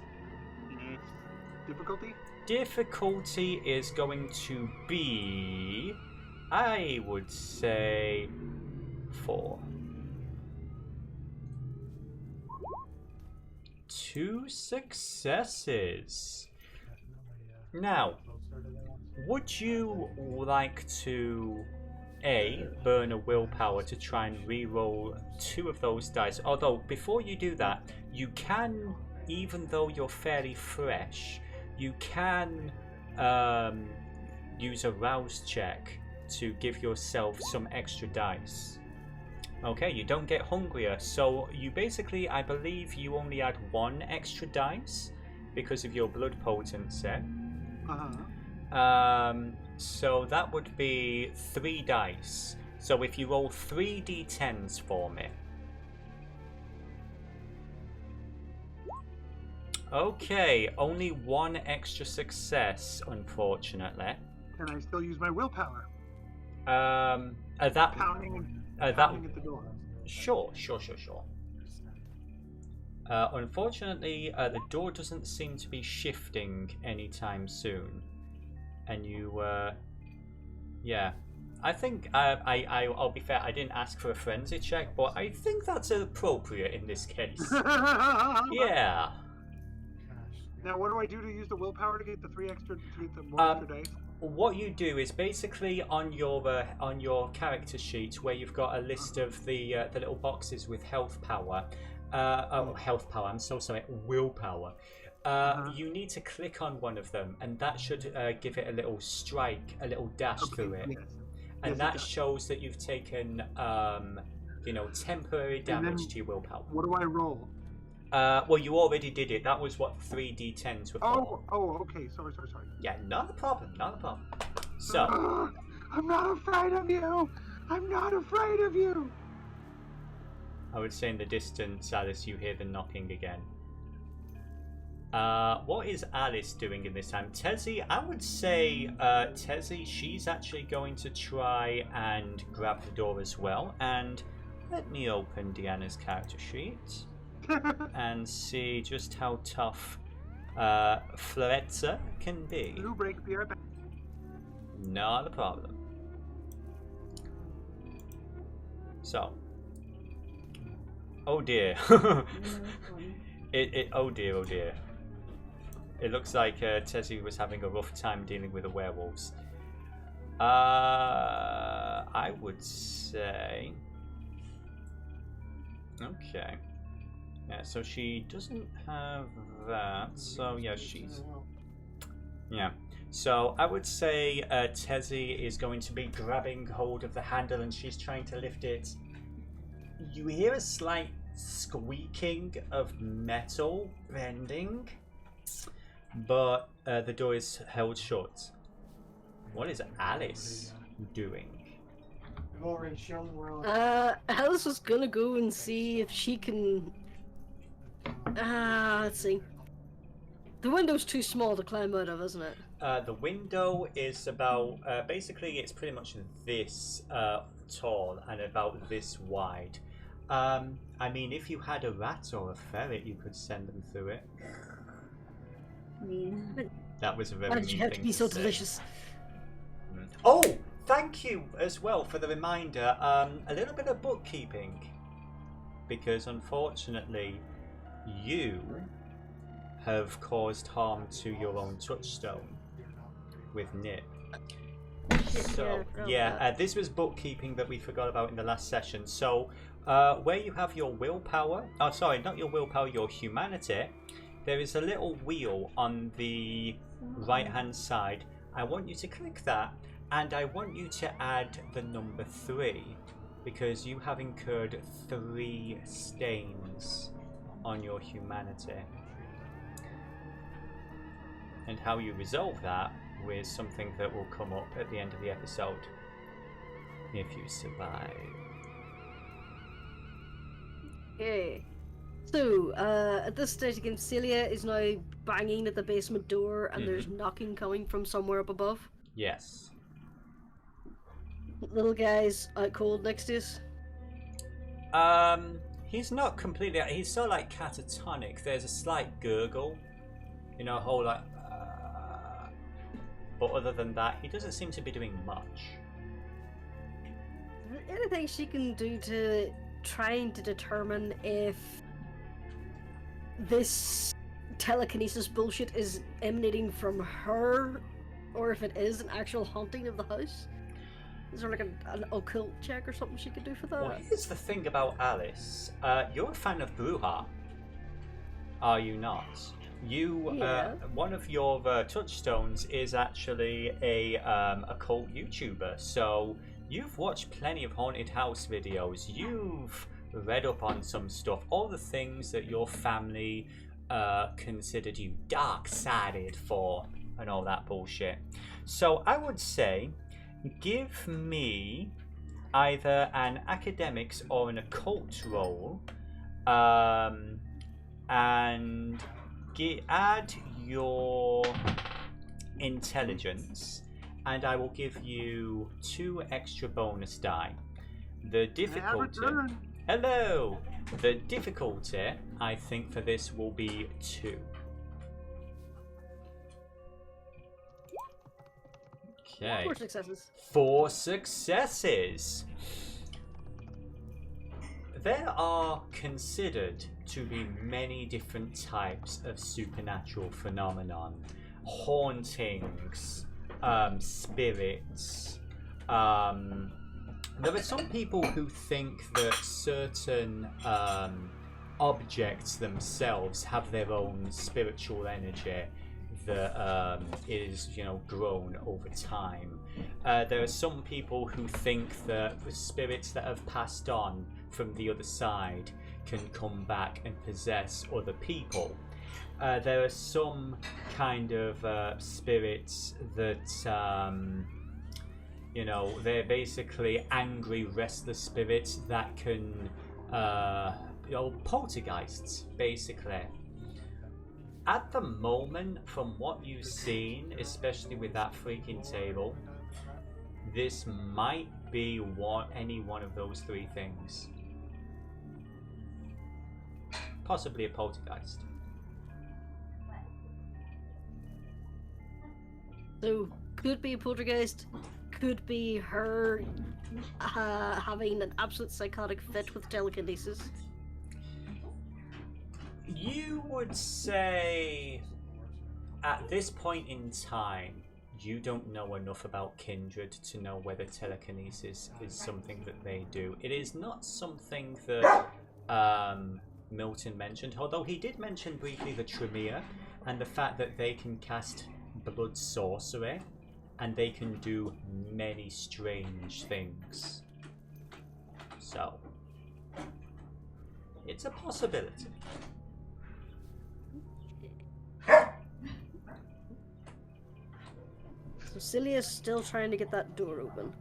Difficulty? Difficulty is going to be, I would say, 4. 2 successes. Now, would you like to A, burn a willpower to try and re-roll 2 of those dice? Although, before you do that, you can, even though you're fairly fresh, you can use a rouse check to give yourself some extra dice. Okay, you don't get hungrier, so you basically, I believe you only add 1 extra dice because of your blood potency. So that would be 3 dice. So if you roll 3 d10s for me. Okay, only 1 extra success, unfortunately. Can I still use my willpower? That Pounding that at the door. Sure. Unfortunately, the door doesn't seem to be shifting anytime soon, and you, yeah. I think I'll be fair. I didn't ask for a frenzy check, but I think that's appropriate in this case. Yeah. Now, what do I do to use the willpower to get the 3 extra dice? What you do is basically on your character sheet where you've got a list of the little boxes with health power. Health power. I'm so sorry. Willpower. You need to click on one of them, and that should give it a little strike, a little dash through it, yes. and Yes, that it does. shows that you've taken, temporary damage to your willpower. What do I roll? Well, you already did it. That was what 3 d10s were for. Oh, okay. Sorry. Yeah, not a problem. So. I'm not afraid of you. I'm not afraid of you. I would say in the distance, Alice, you hear the knocking again. What is Alice doing in this time? Tezi, I would say Tezi, she's actually going to try and grab the door as well. And let me open Deanna's character sheet and see just how tough Floretza can be. Blue break beer back. Not a problem. So. Oh dear. Oh dear. It looks like Tezi was having a rough time dealing with the werewolves. I would say... Okay. Yeah, so she doesn't have that. So yeah, she's... Yeah. So I would say Tezi is going to be grabbing hold of the handle and she's trying to lift it. You hear a slight squeaking of metal bending, but the door is held shut. What is Alice doing? Alice was gonna go and see if she can. Let's see. The window's too small to climb out of, isn't it? The window is about, basically it's pretty much this tall and about this wide. I mean, if you had a rat or a ferret, you could send them through it. That was a very Why did you have to thing be so say. delicious? Oh, thank you as well for the reminder. A little bit of bookkeeping, because unfortunately, you have caused harm to your own touchstone with Nip. So this was bookkeeping that we forgot about in the last session. So where you have your willpower, oh sorry, not your willpower, your humanity, there is a little wheel on the right hand side. I want you to click that, and I want you to add the number 3, because you have incurred 3 stains on your humanity. And how you resolve that with something that will come up at the end of the episode if you survive. Okay. So, at this stage again, Celia is now banging at the basement door, and there's knocking coming from somewhere up above. Yes. Little guy's out cold next to us. He's not completely. He's sort of like catatonic. There's a slight gurgle, you know, a whole like. But other than that, he doesn't seem to be doing much. Is there anything she can do to trying to determine if this telekinesis bullshit is emanating from her, or if it is an actual haunting of the house? Is there like an occult check or something she could do for that? Well, here's the thing about Alice. You're a fan of Bruja, are you not? You, one of your touchstones is actually a occult YouTuber, so you've watched plenty of haunted house videos. You've read up on some stuff, all the things that your family considered you dark-sided for, and all that bullshit. So I would say, give me either an academics or an occult roll, and add your intelligence, and I will give you 2 extra bonus die. The difficulty. Hello. The difficulty, I think, for this will be 2. Okay. 4 successes. 4 successes. There are considered to be many different types of supernatural phenomenon. Hauntings, spirits. There are some people who think that certain objects themselves have their own spiritual energy that is, you know, grown over time. There are some people who think that the spirits that have passed on from the other side can come back and possess other people. There are some kind of spirits that, you know, they're basically angry, restless spirits that can, you know, poltergeists, basically. At the moment, from what you've seen, especially with that freaking table, this might be any one of those 3 things. Possibly a poltergeist. So, could be a poltergeist, could be her having an absolute psychotic fit with telekinesis. You would say, at this point in time, you don't know enough about Kindred to know whether telekinesis is something that they do. It is not something that Milton mentioned, although he did mention briefly the Tremere and the fact that they can cast blood sorcery and they can do many strange things. So, it's a possibility. So Celia's still trying to get that door open.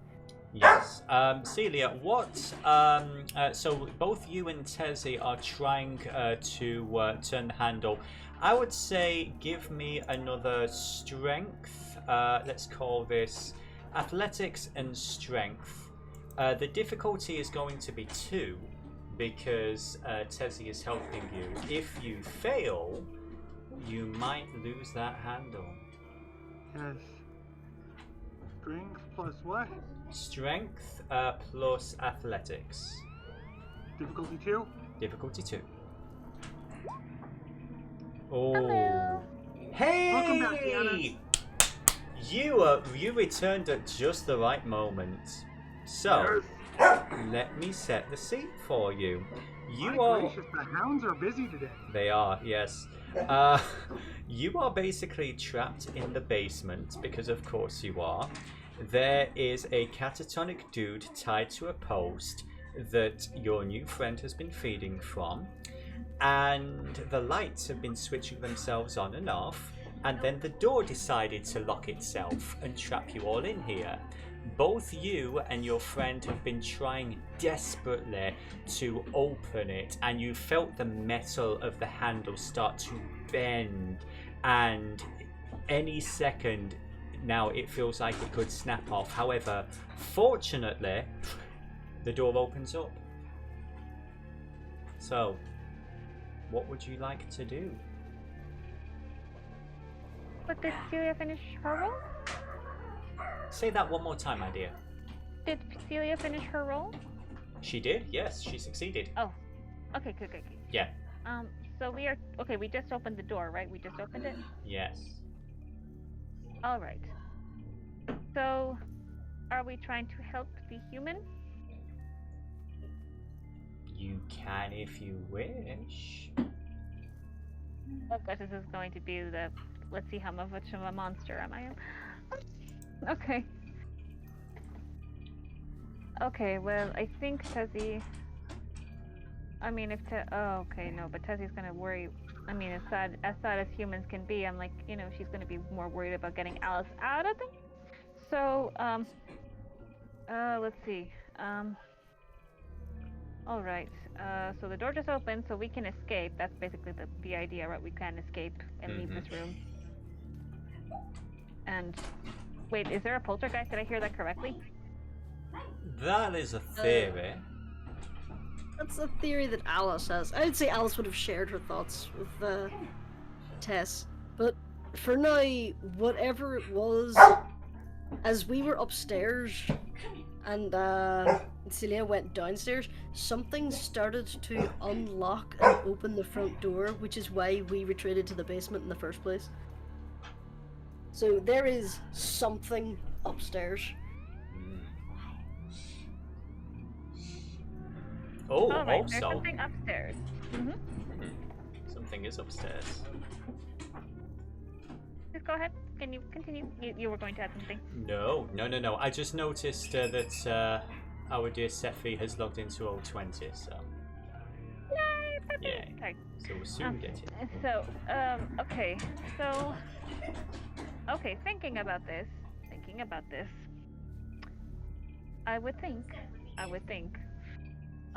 Yes. Celia, what... so both you and Tezi are trying to turn the handle. I would say give me another strength. Let's call this athletics and strength. The difficulty is going to be 2 because Tezi is helping you. If you fail, you might lose that handle. Yes. Strength plus what? Strength plus athletics. Difficulty 2? Difficulty 2. Oh. Hello. Hey! Welcome back, Anna. You returned at just the right moment. So, let me set the scene for you. My gracious, the hounds are busy today. They are, yes. You are basically trapped in the basement, because of course you are. There is a catatonic dude tied to a post that your new friend has been feeding from. And the lights have been switching themselves on and off. And then the door decided to lock itself and trap you all in here. Both you and your friend have been trying desperately to open it, and you felt the metal of the handle start to bend, and any second now it feels like it could snap off. However, fortunately, the door opens up. So, what would you like to do? But did Celia finish her roll? Say that one more time, my dear. Did Celia finish her roll? She did, yes, she succeeded. Oh, okay, good. Yeah. So we are okay. We just opened the door, right? We just opened it. Yes. All right. So, are we trying to help the human? You can if you wish. Oh gosh, this is going to be the. Let's see how much of a monster am I. Okay. Okay, well, I think Tezi... I mean, oh, okay, no, but Tezi's gonna worry... I mean, as sad as humans can be, I'm like, you know, she's gonna be more worried about getting Alice out of them. So, let's see. Alright, so the door just opened, so we can escape. That's basically the idea, right? We can escape and leave this room. And... Wait, is there a poltergeist? Did I hear that correctly? That is a theory. That's a theory that Alice has. I'd say Alice would have shared her thoughts with Tess. But for now, whatever it was, as we were upstairs and Celia went downstairs, something started to unlock and open the front door, which is why we retreated to the basement in the first place. So there is something upstairs. Oh, All right, also. there's something upstairs. Something is upstairs. Just go ahead. Can you continue? You were going to add something. No. I just noticed that our dear Sephi has logged into Roll20, so. Yay! Perfect. Yeah. Sorry. So we'll soon get it. So, okay. So, okay, thinking about this, I would think.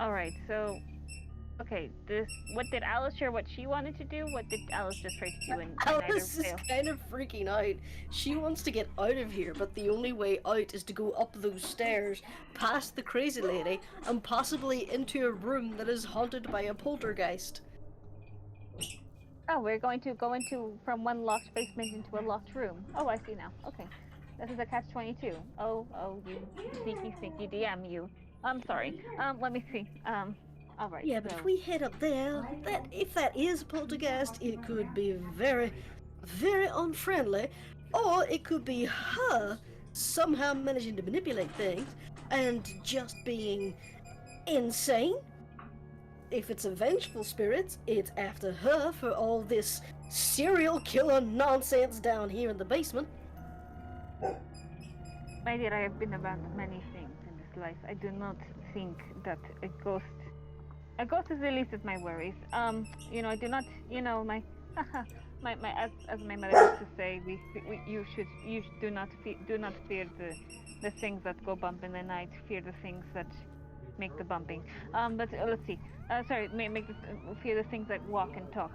Alright, so, okay, what did Alice share what she wanted to do? What did Alice just try to do and neither Alice is fail? kind of freaking out. She wants to get out of here, but the only way out is to go up those stairs, past the crazy lady, and possibly into a room that is haunted by a poltergeist. Oh, we're going to go from one locked basement into a locked room. Oh, I see now. Okay. This is a catch-22. Oh, you sneaky DM, you. I'm sorry. Let me see. Alright. Yeah, but if we head up there, if that is a poltergeist, it could be very, very unfriendly, or it could be her somehow managing to manipulate things and just being insane. If it's a vengeful spirit, it's after her for all this serial killer nonsense down here in the basement. My dear, I have been about many things in this life. I do not think that a ghost is the least of my worries. You know, I do not, you know, my as my mother used to say, you do not fear the things that go bump in the night. Fear the things that make the bumping. But let's see. Sorry, fear the things that walk and talk.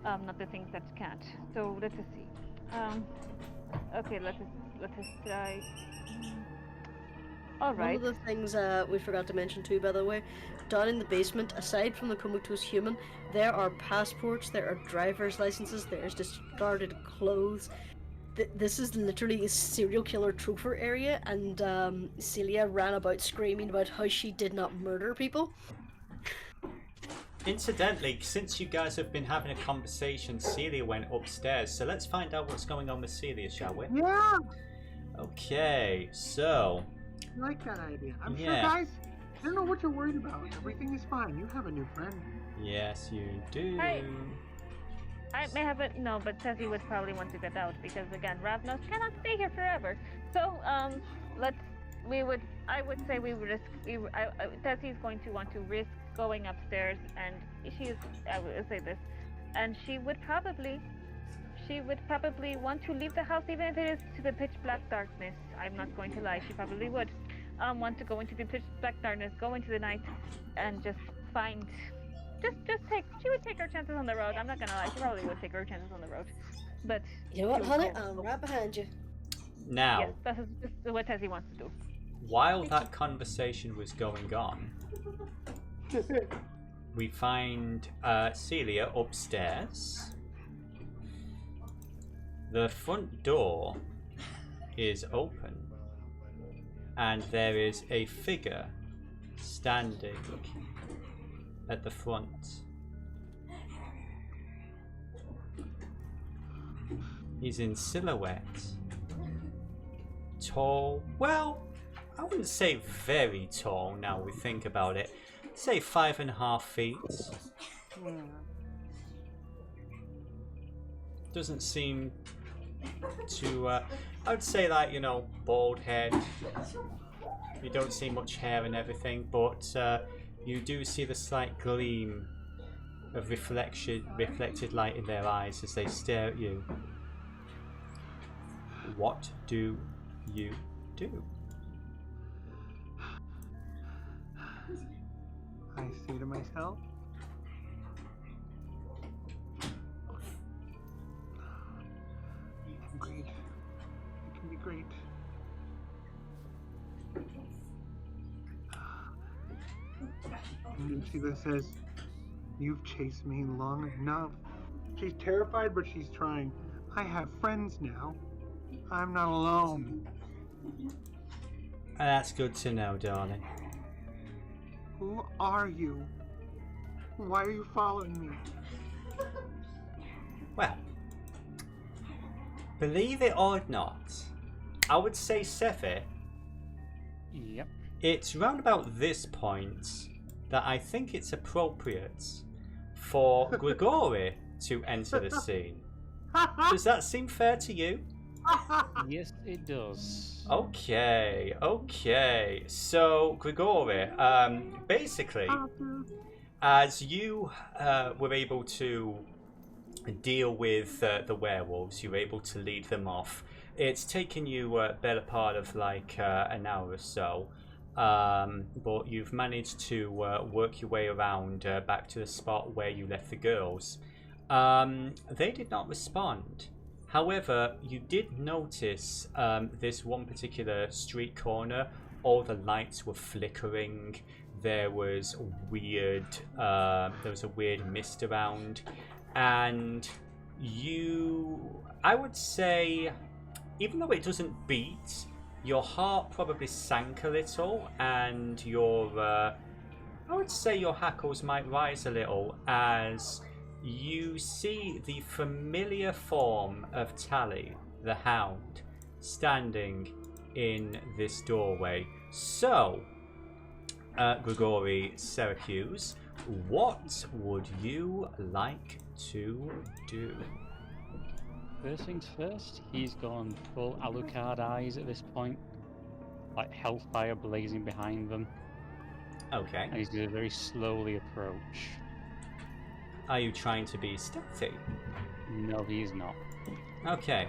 Not the things that can't. So let us see. Okay, let us try. All One right. of the things we forgot to mention too, by the way, down in the basement, aside from the comatose human, there are passports, there are driver's licenses, there's discarded clothes. This is literally a serial killer trophy area, and Celia ran about screaming about how she did not murder people. Incidentally, since you guys have been having a conversation, Celia went upstairs, so let's find out what's going on with Celia, shall we? Yeah, Okay, so I like that idea. I'm sure, Yeah. guys, I don't know what you're worried about. Everything is fine. You have a new friend. yes, you do. I may have it. No, but Tezi would probably want to get out because again, Ravnos cannot stay here forever. So I would say we risk. Tezi is going to want to risk going upstairs, and I would say this, and she would probably want to leave the house even if it is to the pitch black darkness. I'm not going to lie, she probably would want to go into the pitch black darkness, go into the night, and just find. She would take her chances on the road. I'm not gonna lie, she probably would take her chances on the road. But You know what, she would honey? go- I'm right behind you. Now, Yes, that is just what Tezi wants to do. while that conversation was going on, we find Celia upstairs. The front door is open, and there is a figure standing at the front. He's in silhouette. Tall. Well, I wouldn't say very tall now we think about it. Say 5.5 feet. Doesn't seem to, I would say like, you know, bald head. You don't see much hair and everything, but you do see the slight gleam of reflected light in their eyes as they stare at you. What do you do? I say to myself, I'm great. It can be great. And then Sheila says, "You've chased me long enough." She's terrified, but she's trying. I have friends now. I'm not alone. That's good to know, darling. Who are you? Why are you following me? Well, believe it or not, I would say, Sefi, Yep. it's round about this point that I think it's appropriate for Grigori to enter the scene. Does that seem fair to you? Yes, it does. Okay. So, Grigori, basically, as you were able to deal with the werewolves, you were able to lead them off. It's taken you a better part of like an hour or so, but you've managed to work your way around back to the spot where you left the girls. They did not respond. However, you did notice this one particular street corner. All the lights were flickering. There was a weird mist around, and I would say, even though it doesn't beat, your heart probably sank a little, and I would say your hackles might rise a little as you see the familiar form of Tally, the hound, standing in this doorway. So, Grigori Syracuse, what would you like to do? First things first, he's gone full Alucard eyes at this point. Like hellfire blazing behind them. Okay. And he's going to very slowly approach. Are you trying to be stealthy? No, he's not. Okay.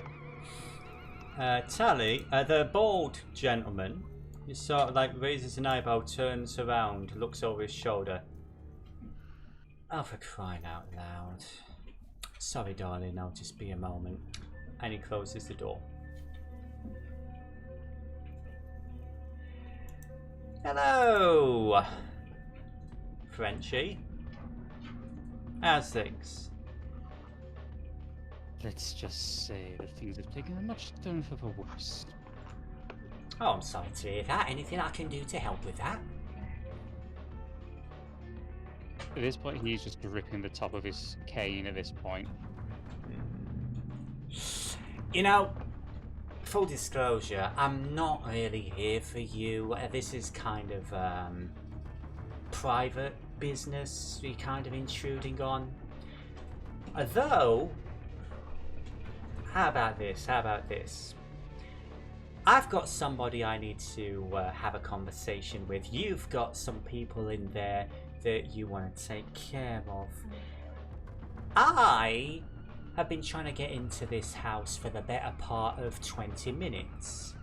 Tally, the bald gentleman, he sort of like raises an eyebrow, turns around, looks over his shoulder. Oh, for crying out loud. Sorry, darling, I'll just be a moment. And he closes the door. Hello, Frenchie. How's things? Let's just say that things have taken a much turn for the worse. Oh, I'm sorry to hear that. Anything I can do to help with that? At this point, he's just gripping the top of his cane at this point. You know, full disclosure, I'm not really here for you. This is kind of private business we're kind of intruding on. Although, how about this? I've got somebody I need to have a conversation with. You've got some people in there that you want to take care of. I have been trying to get into this house for the better part of 20 minutes.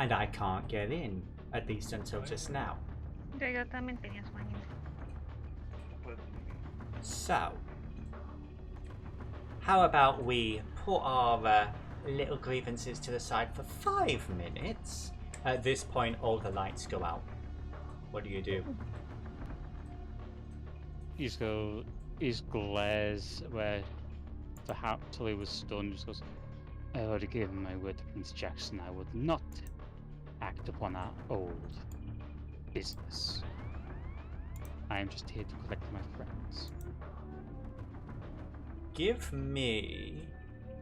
And I can't get in, at least until just now. Yo también tenía sueño. So, how about we put our little grievances to the side for 5 minutes? At this point, all the lights go out. What do you do? His glares where till he was stunned, just goes, I already gave him my word to Prince Jackson I would not act upon our old business. I am just here to collect my friends. Give me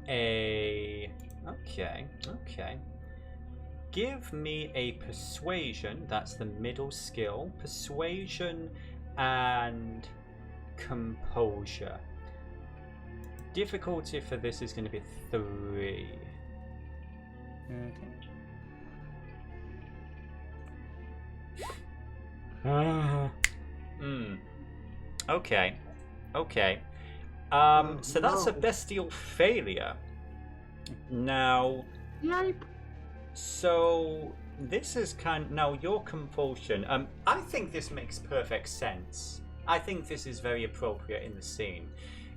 a... Okay. Give me a persuasion, that's the middle skill. Persuasion and composure. Difficulty for this is going to be 3. Okay. Okay. So that's a bestial failure. Now, Yipe. so this is now your compulsion. I think this makes perfect sense. I think this is very appropriate in the scene.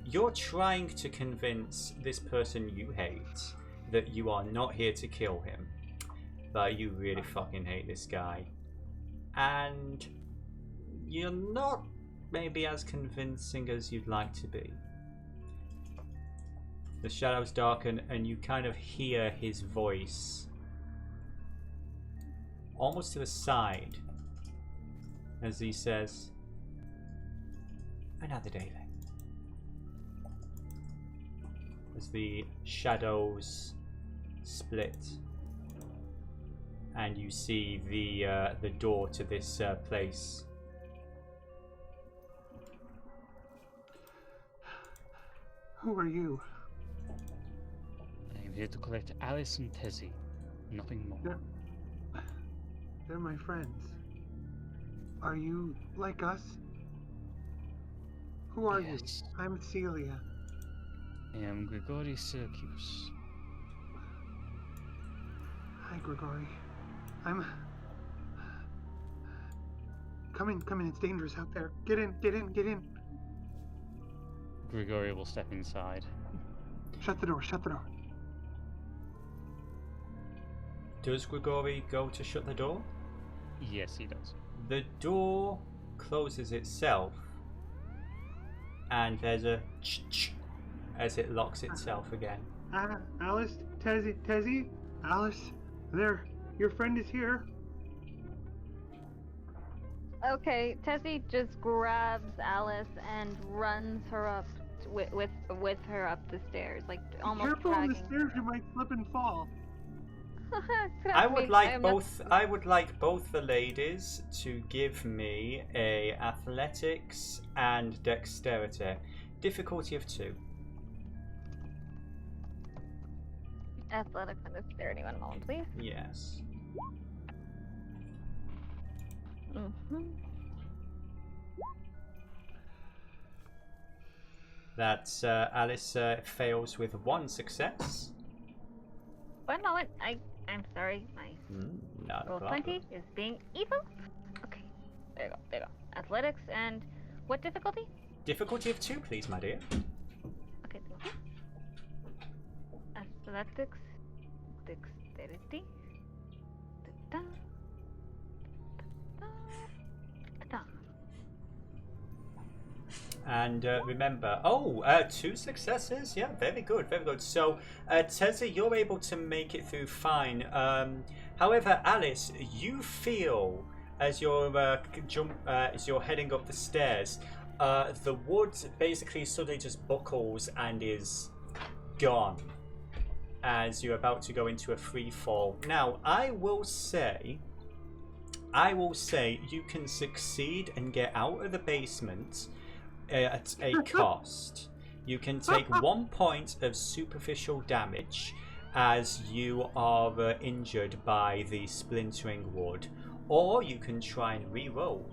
You're trying to convince this person you hate that you are not here to kill him, but you really fucking hate this guy. And you're not maybe as convincing as you'd like to be. The shadows darken and you kind of hear his voice almost to the side as he says, another day then. As the shadows split and you see the door to this place. Who are you? I am here to collect Alice and Tezi, nothing more. They're my friends. Are you like us? Who are you? I'm Celia. I am Grigori Circus. Hi, Grigori. I'm... Come in, it's dangerous out there. Get in. Grigori will step inside. Shut the door. Does Grigori go to shut the door? Yes, he does. The door closes itself and there's a ch-ch as it locks itself again. Alice, Tezi, Alice, there, your friend is here. Okay, Tezi just grabs Alice and runs her up with her up the stairs, like almost Careful on the dragging stairs, her you up. might slip and fall. I would like both the ladies to give me a athletics and dexterity. Difficulty of 2. Athletics and dexterity, one moment, please. Yes. That's Alice fails with 1 success. 1 moment, I'm sorry, my Not a roll problem. 20 is being evil. Okay, there you go. Athletics and what difficulty? Difficulty of 2, please, my dear. Okay, thank you. Athletics, dexterity. Da-da. And remember, 2 successes. Yeah, very good, very good. So, Tezi, you're able to make it through fine. However, Alice, you feel as you're as you're heading up the stairs, the wood basically suddenly just buckles and is gone as you're about to go into a free fall. Now, I will say you can succeed and get out of the basement at a cost. You can take 1 point of superficial damage as you are injured by the splintering wood, or you can try and re-roll.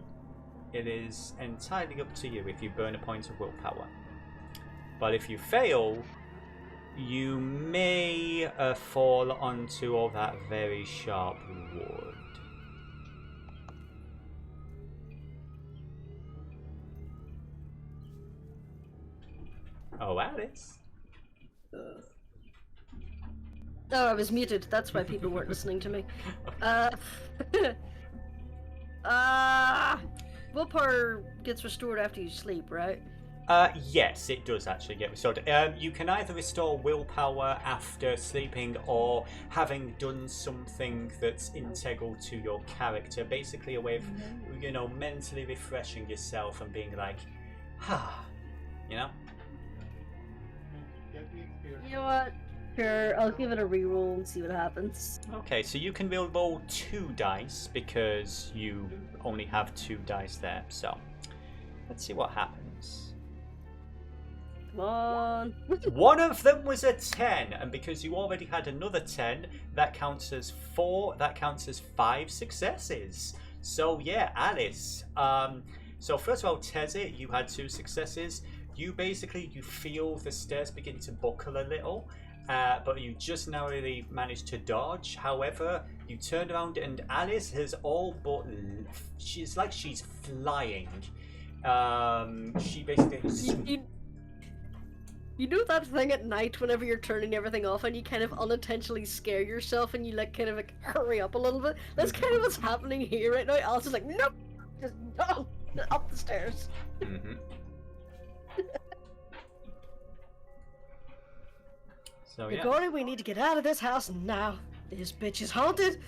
It is entirely up to you if you burn a point of willpower. But if you fail, you may fall onto all that very sharp wood. Oh, Alice. Oh, I was muted. That's why people weren't listening to me. Willpower gets restored after you sleep, right? Yes, it does actually get restored. You can either restore willpower after sleeping or having done something that's integral to your character. Basically a way of, mentally refreshing yourself and being like, you know? You know what? Sure, I'll give it a reroll and see what happens. Okay, so you can roll 2 dice because you only have 2 dice there. So, let's see what happens. Come on. One of them was a 10, and because you already had another 10, that counts as 4. That counts as 5 successes. So yeah, Alice. So first of all, Tezi, you had 2 successes. You feel the stairs begin to buckle a little, but you just narrowly managed to dodge. However, you turn around and Alice has all but she's flying. She basically. You know that thing at night whenever you're turning everything off and you kind of unintentionally scare yourself and you hurry up a little bit? That's kind of what's happening here right now. Alice is like, nope, just no, up the stairs. Mm-hmm. So yeah. Grigori, we need to get out of this house now. This bitch is haunted.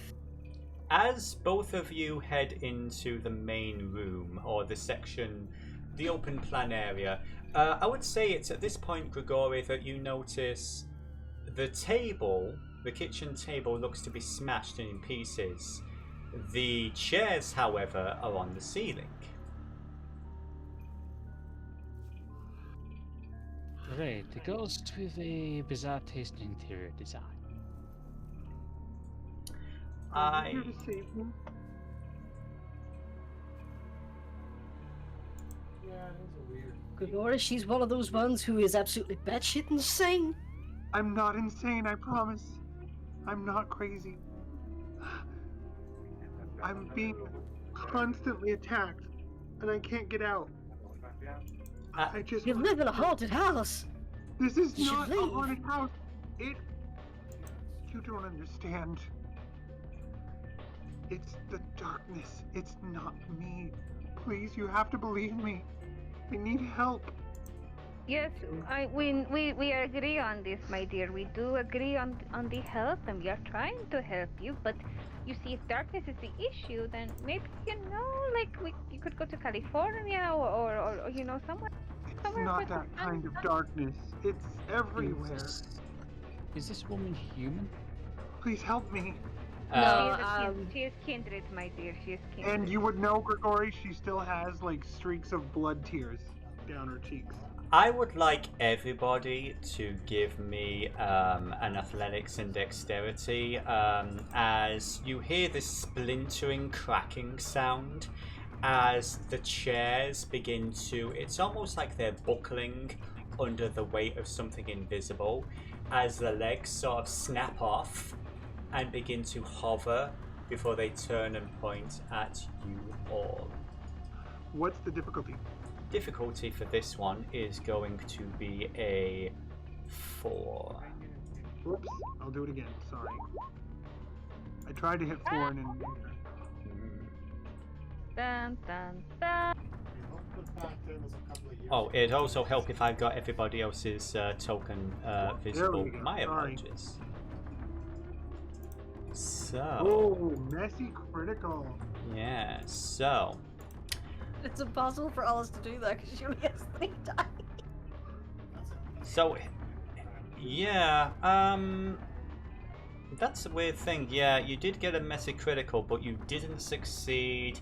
As both of you head into the main room, or the section, the open plan area, I would say it's at this point, Grigori, that you notice the table, the kitchen table, looks to be smashed in pieces. The chairs, however, are on the ceiling. Great, it goes with a bizarre taste in interior design. Here to save me. Grigori, she's one of those ones who is absolutely batshit insane. I'm not insane, I promise. I'm not crazy. I'm being constantly attacked, and I can't get out. I just... You live in a haunted house. This is You should not a leave. haunted house. You don't understand. It's the darkness. It's not me. Please, you have to believe me. I need help. Yes, we agree on this, my dear. We do agree on the help, and we are trying to help you. But you see, if darkness is the issue, then maybe you could go to California or somewhere. It's not that kind of darkness. It's everywhere. Is this woman human? Please help me. She is kindred, my dear. She is kindred. And you would know, Grigori, she still has streaks of blood tears down her cheeks. I would like everybody to give me an athletics and dexterity as you hear this splintering, cracking sound as the chairs begin to... It's almost like they're buckling under the weight of something invisible as the legs sort of snap off and begin to hover before they turn and point at you all. What's the difficulty? Difficulty for this one is going to be a 4. Oops, I'll do it again, sorry. I tried to hit 4 and then... Dun, dun, dun. Oh, it'd also help if I got everybody else's token visible. we go. My Sorry. apologies. So, Oh, messy critical. yeah, so. It's impossible for Alice to do that because she only has 3 dice. So, yeah, that's a weird thing. Yeah, you did get a messy critical, but you didn't succeed.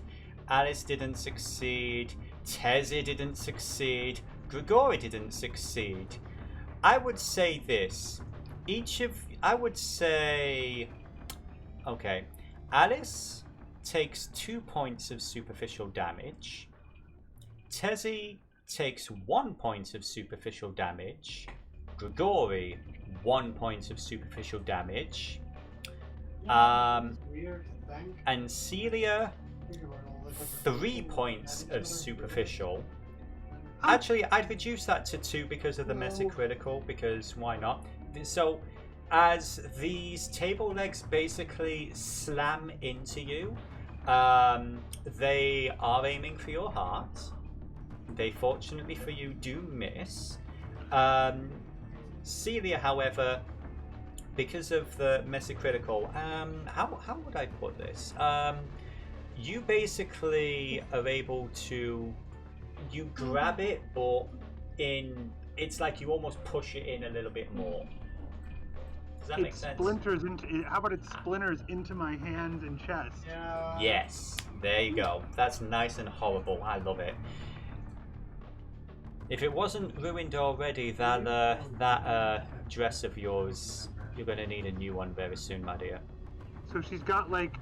Alice didn't succeed. Tezi didn't succeed. Grigori didn't succeed. I would say this. I would say, okay, Alice takes 2 points of superficial damage. Tezi takes 1 point of superficial damage. Grigori, 1 point of superficial damage. And Celia, 3 points of superficial. Actually, I'd reduce that to 2 because of the messy critical, because why not? So, as these table legs basically slam into you, they are aiming for your heart. They, fortunately for you, do miss. Celia, however, because of the messy critical, how would I put this? You basically are able to, you grab it, but it's like you almost push it in a little bit more. Does that make sense? Splinters into. How about it splinters into my hands and chest? Yes, there you go. That's nice and horrible. I love it. If it wasn't ruined already, that dress of yours, you're gonna need a new one very soon, my dear. So she's got like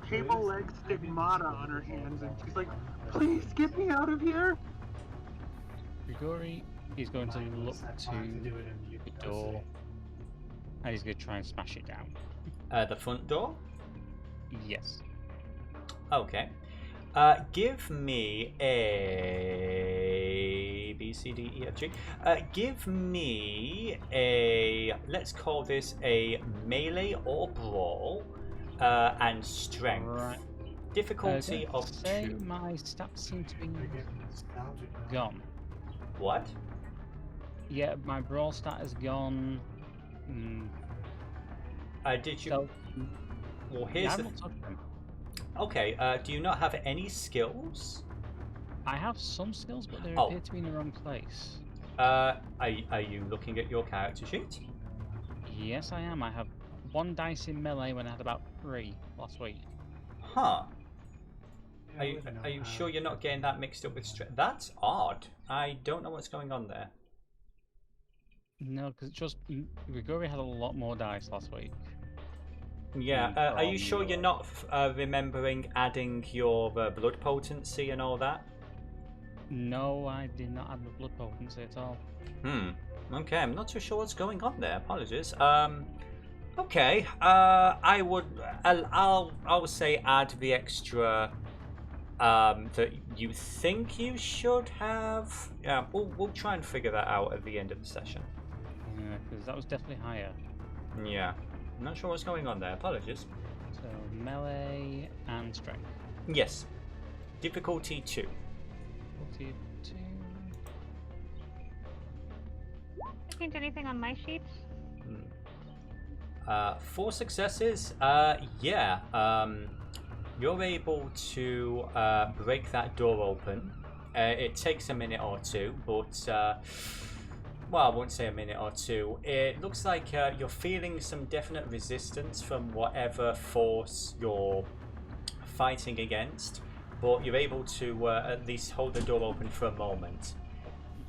table leg stigmata on her hands, and she's like, "Please get me out of here." Grigori is going to look to the door, and he's going to try and smash it down. The front door? Yes. Okay. Give me a B, C, D, E, F, G. Give me a, let's call this a melee or brawl, and strength. Right. Difficulty of say 2. my stats seem to be gone. What? Yeah, my brawl stat is gone. Did you? So, Well, yeah, here's I've the. not touched them. Okay. Do you not have any skills? I have some skills, but they Oh. appear to be in the wrong place. Are you looking at your character sheet? Yes, I am. I have 1 dice in melee when I had about 3 last week. Huh. Are you sure you're not getting that mixed up with strength? That's odd. I don't know what's going on there. No, because it's just Grigori had a lot more dice last week. Yeah. Are you sure you're not remembering adding your blood potency and all that? No, I did not have the blood potency at all. Okay, I'm not too sure what's going on there. Apologies. Okay. I'll say add the extra that you think you should have. Yeah, we'll try and figure that out at the end of the session. Yeah, because that was definitely higher. Yeah. I'm not sure what's going on there. Apologies. So melee and strength. Yes. Difficulty 2. Difficulty 2. I change anything on my sheet? 4 successes. Yeah. You're able to break that door open. It takes a minute or 2, but well, I won't say a minute or 2. It looks like you're feeling some definite resistance from whatever force you're fighting against, but you're able to at least hold the door open for a moment.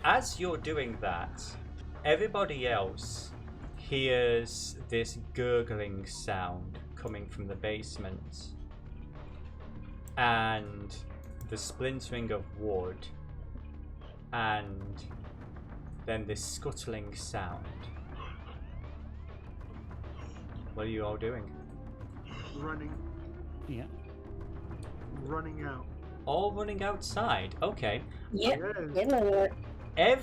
As you're doing that, everybody else hears this gurgling sound coming from the basement, and the splintering of wood, and then this scuttling sound. What are you all doing? Running. Yeah. Running out. All running outside. Okay. Yep. Yes.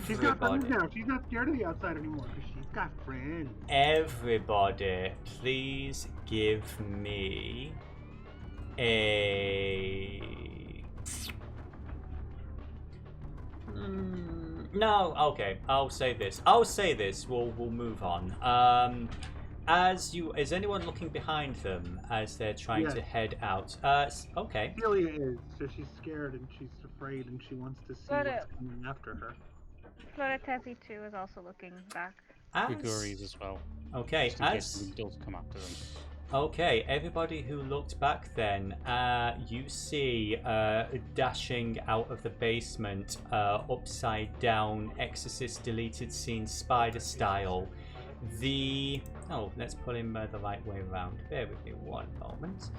She's got friends Everybody. now. She's not scared of the outside anymore because she's got friends. Everybody, please give me a No, okay. I'll say this. We'll move on. Is anyone looking behind them as they're trying to Yes. head out? Okay. Celia is, so she's scared and she's afraid and she wants to see But, what's coming after her. Flora Tezi too is also looking back. Grigori's as well. Okay. Just in case something does come after them. Okay, everybody who looked back then, you see dashing out of the basement, upside down, Exorcist deleted scene spider style. Let's put him the right way around. Bear with me one moment.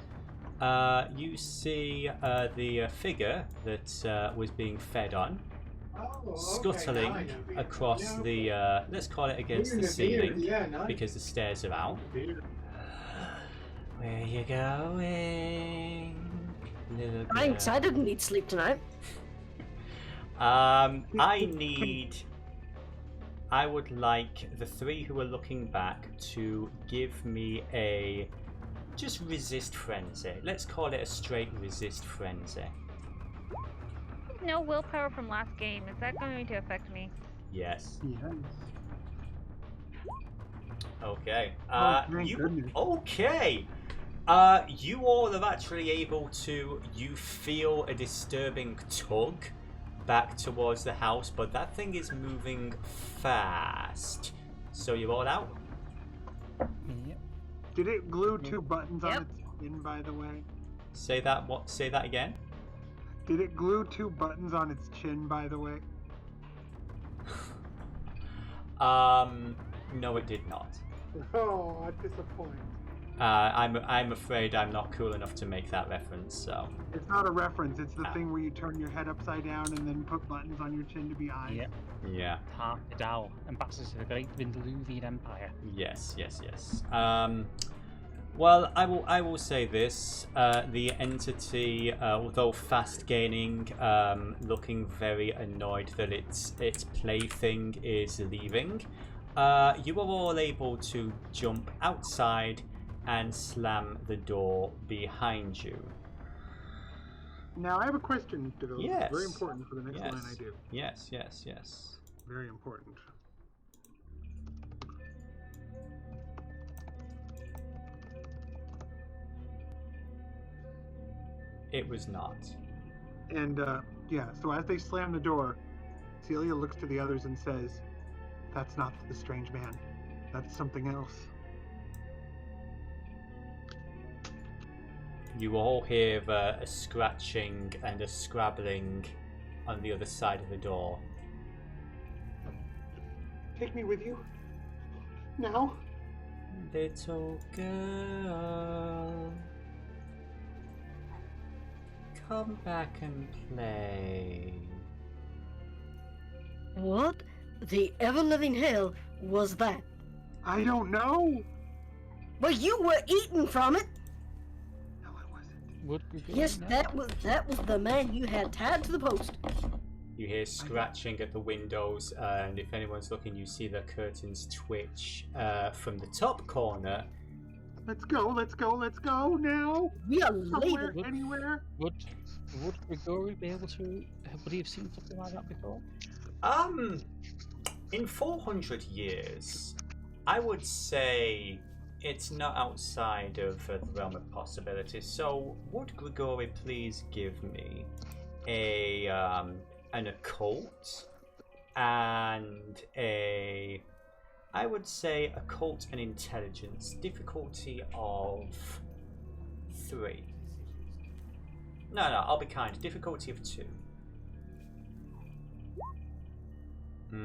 You see the figure that was being fed on, scuttling across the, let's call it against the ceiling, because the stairs are out. Where you going, little girl? Thanks, I didn't need sleep tonight. I would like the three who are looking back to give me a just resist frenzy. Let's call it a straight resist frenzy. No willpower from last game. Is that going to affect me? Yes. Yes. Okay. Thank goodness. Okay. You all are actually able to. You feel a disturbing tug back towards the house, but that thing is moving fast. So you're all out. Yep. Did it glue 2 buttons on its chin, by the way? Say that. What? Say that again. Did it glue 2 buttons on its chin, by the way? No, it did not. Oh, disappointing. I'm afraid I'm not cool enough to make that reference. So It's not a reference. It's the thing where you turn your head upside down and then put buttons on your chin to be eyes. Yep. yeah. Hark the Dow, ambassador to the great Vindiluvian Empire. Yes. Well, I will say this: the entity, although fast gaining, looking very annoyed that its plaything is leaving. You are all able to jump outside and slam the door behind you. Now, I have a question to go. Yes. Very important for the next line I do. Yes. Very important. It was not. And, so as they slam the door, Celia looks to the others and says, "That's not the strange man. That's something else." You all hear a scratching and a scrabbling on the other side of the door. Take me with you. Now? Little girl, come back and play. What the ever-living hell was that? I don't know. Well, you were eating from it. No, I wasn't. Would we be Yes, now? that was the man you had tied to the post. You hear scratching at the windows, and if anyone's looking, you see the curtains twitch from the top corner. Let's go now. We are Somewhere, leaving. anywhere. Would Grigori be able to? Would he have seen something like that before? In 400 years, I would say it's not outside of the realm of possibilities. So, would Grigori please give me an occult and I would say occult and intelligence, difficulty of 3. No, I'll be kind. Difficulty of 2.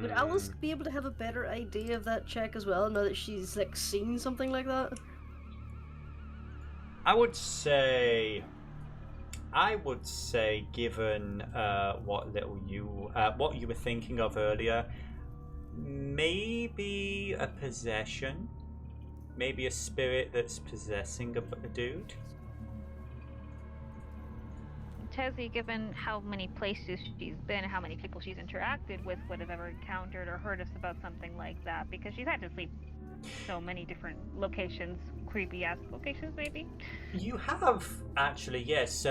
Would Alice be able to have a better idea of that check as well, now that she's like seen something like that? I would say, given what you were thinking of earlier, maybe a possession, maybe a spirit that's possessing a dude. Tezi, given how many places she's been and how many people she's interacted with, would have ever encountered or heard us about something like that, because she's had to sleep so many different locations, creepy ass locations maybe. You have actually, yes.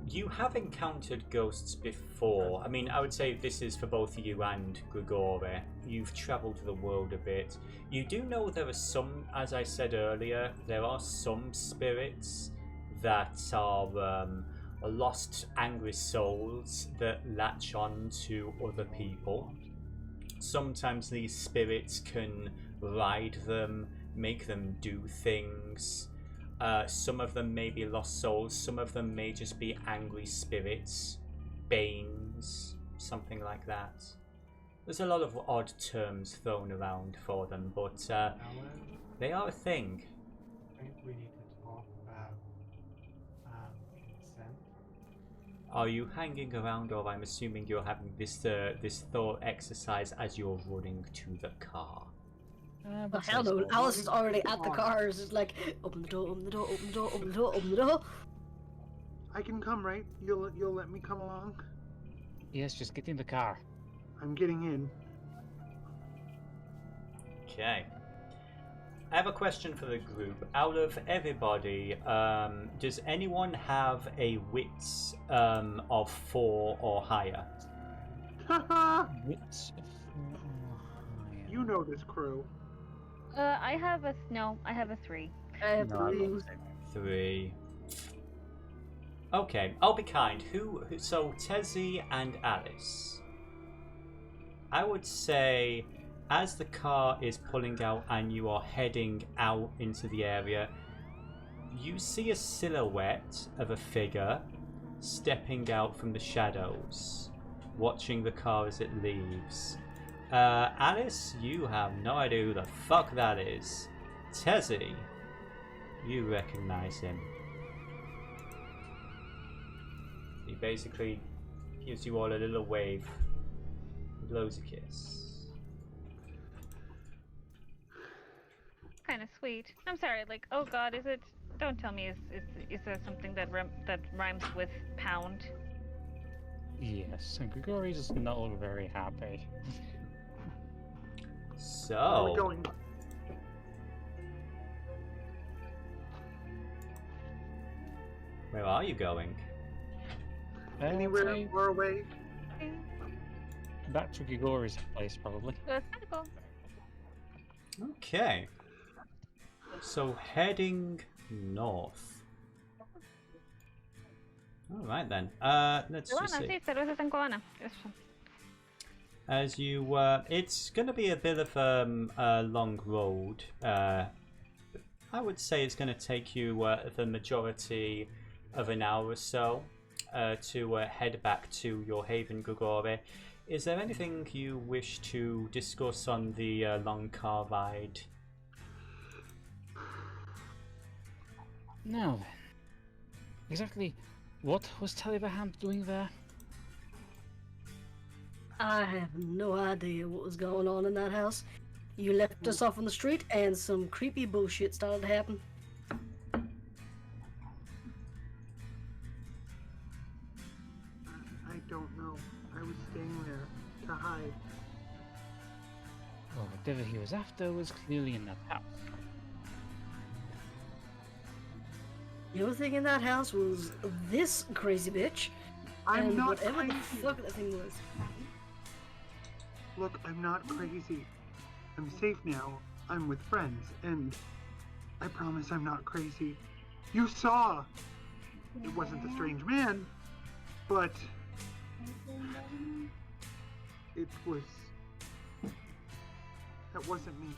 You have encountered ghosts before. I mean, I would say this is for both you and Grigori. You've travelled the world a bit. You do know there are some, as I said earlier, there are some spirits that are lost, angry souls that latch on to other people. Sometimes these spirits can ride them, make them do things. Some of them may be lost souls, some of them may just be angry spirits, banes, something like that. There's a lot of odd terms thrown around for them, but they are a thing. I think we need to talk about consent. Are you hanging around, or I'm assuming you're having this thought exercise as you're running to the car? Oh, hell no, Alice is already at the car. It's just like, open the door, open the door, open the door, open the door, open the door. I can come, right? You'll let me come along? Yes, just get in the car. I'm getting in. Okay. I have a question for the group. Out of everybody, does anyone have a wits of 4 or higher? Wits of 4 or higher. You know this crew. I have a 3. I have No, I'm blue. 3. Okay, I'll be kind. Who? So Tezi and Alice. I would say, as the car is pulling out and you are heading out into the area, you see a silhouette of a figure stepping out from the shadows, watching the car as it leaves. Alice, you have no idea who the fuck that is. Tezi, you recognize him. He basically gives you all a little wave, blows a kiss. Kind of sweet. I'm sorry. Like, oh God, is it? Don't tell me. Is there something that rhymes with pound? Yes, and Grigori does not look very happy. Where are we So, going? where are you going? Anywhere Say far away? back to Grigori's place, probably. That's kind of cool. Okay. So heading north. All right then. Let's just Luana, see. sí, cervezas en Coana. Eso. As you, it's going to be a bit of a long road. I would say it's going to take you the majority of an hour or so to head back to your haven, Grigori. Is there anything you wish to discuss on the long car ride? Now then, exactly what was Talibaham doing there? I have no idea what was going on in that house. You left us off on the street and some creepy bullshit started to happen. I don't know. I was staying there to hide. Well, whatever he was after was clearly in that house. The only thing in that house was this crazy bitch I'm and not whatever the crazy. fuck that thing was. Look, I'm not crazy. I'm safe now. I'm with friends, and I promise I'm not crazy. You saw! It wasn't the strange man, but it was... That wasn't me.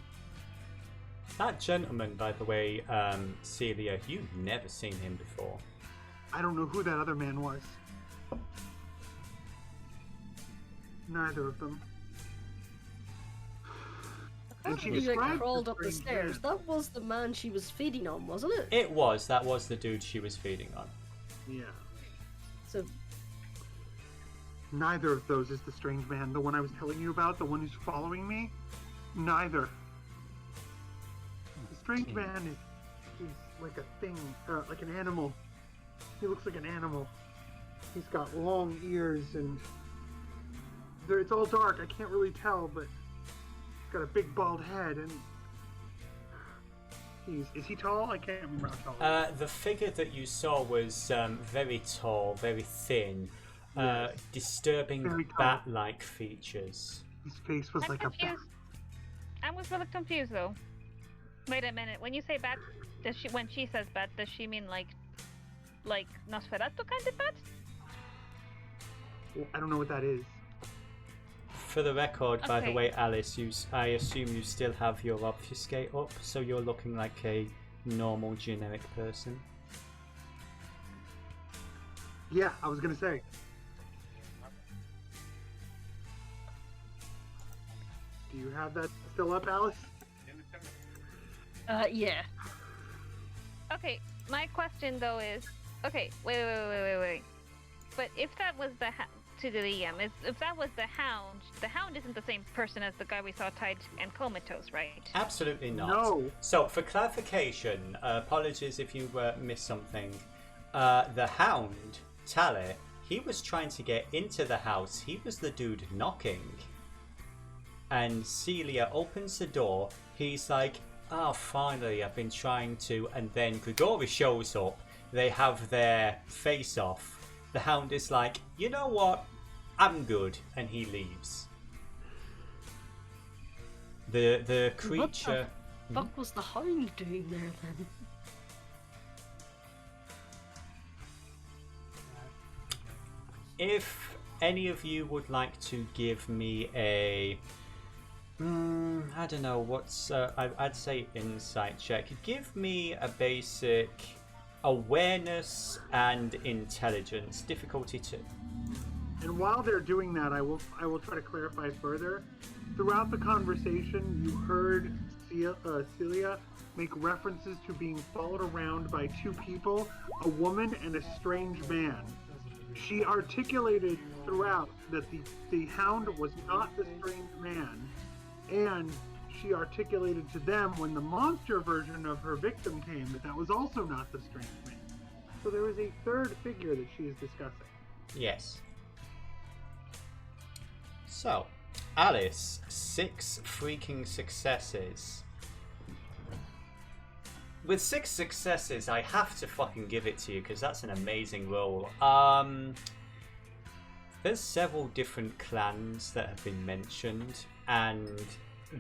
That gentleman, by the way, Celia, you've never seen him before. I don't know who that other man was. Neither of them. And she He like described crawled up the strange stairs. man. That was the man she was feeding on, wasn't it? That was the dude she was feeding on. Yeah. So Neither of those is the strange man. The one I was telling you about, the one who's following me? Neither. The strange Okay. man he's like a thing, like an animal. He looks like an animal. He's got long ears and it's all dark. I can't really tell, but he's got a big bald head and Is he tall? I can't remember how tall. The figure that you saw was very tall, very thin, Yes. disturbing Very tall. bat-like features. His face was I'm like confused. I was really confused though. Wait a minute. When you say bat, when she says bat, does she mean like Nosferatu kind of bat? I don't know what that is. For the record, by the Okay. way, Alice, I assume you still have your obfuscate up, so you're looking like a normal generic person. Yeah, I was gonna say. Do you have that still up, Alice? Yeah. Okay, my question though is, okay, wait. But if that was to the DM, if that was the Hound isn't the same person as the guy we saw tied and comatose, right? Absolutely not. No. So, for clarification, apologies if you missed something. The Hound, Tally, he was trying to get into the house. He was the dude knocking. And Celia opens the door. He's like, oh, finally, I've been trying to. And then Grigori shows up. They have their face off. The Hound is like, you know what? I'm good. And he leaves. The creature... What the fuck was the Hound doing there then? If any of you would like to give me a... I don't know, what's... I'd say insight check. Give me a basic awareness and intelligence. Difficulty 2. And while they're doing that, I will try to clarify further. Throughout the conversation, you heard Celia make references to being followed around by two people, a woman and a strange man. She articulated throughout that the Hound was not the strange man, and she articulated to them when the monster version of her victim came that was also not the strange man. So there is a third figure that she is discussing. Yes. So, Alice, 6 freaking successes. With 6 successes, I have to fucking give it to you because that's an amazing roll. There's several different clans that have been mentioned, and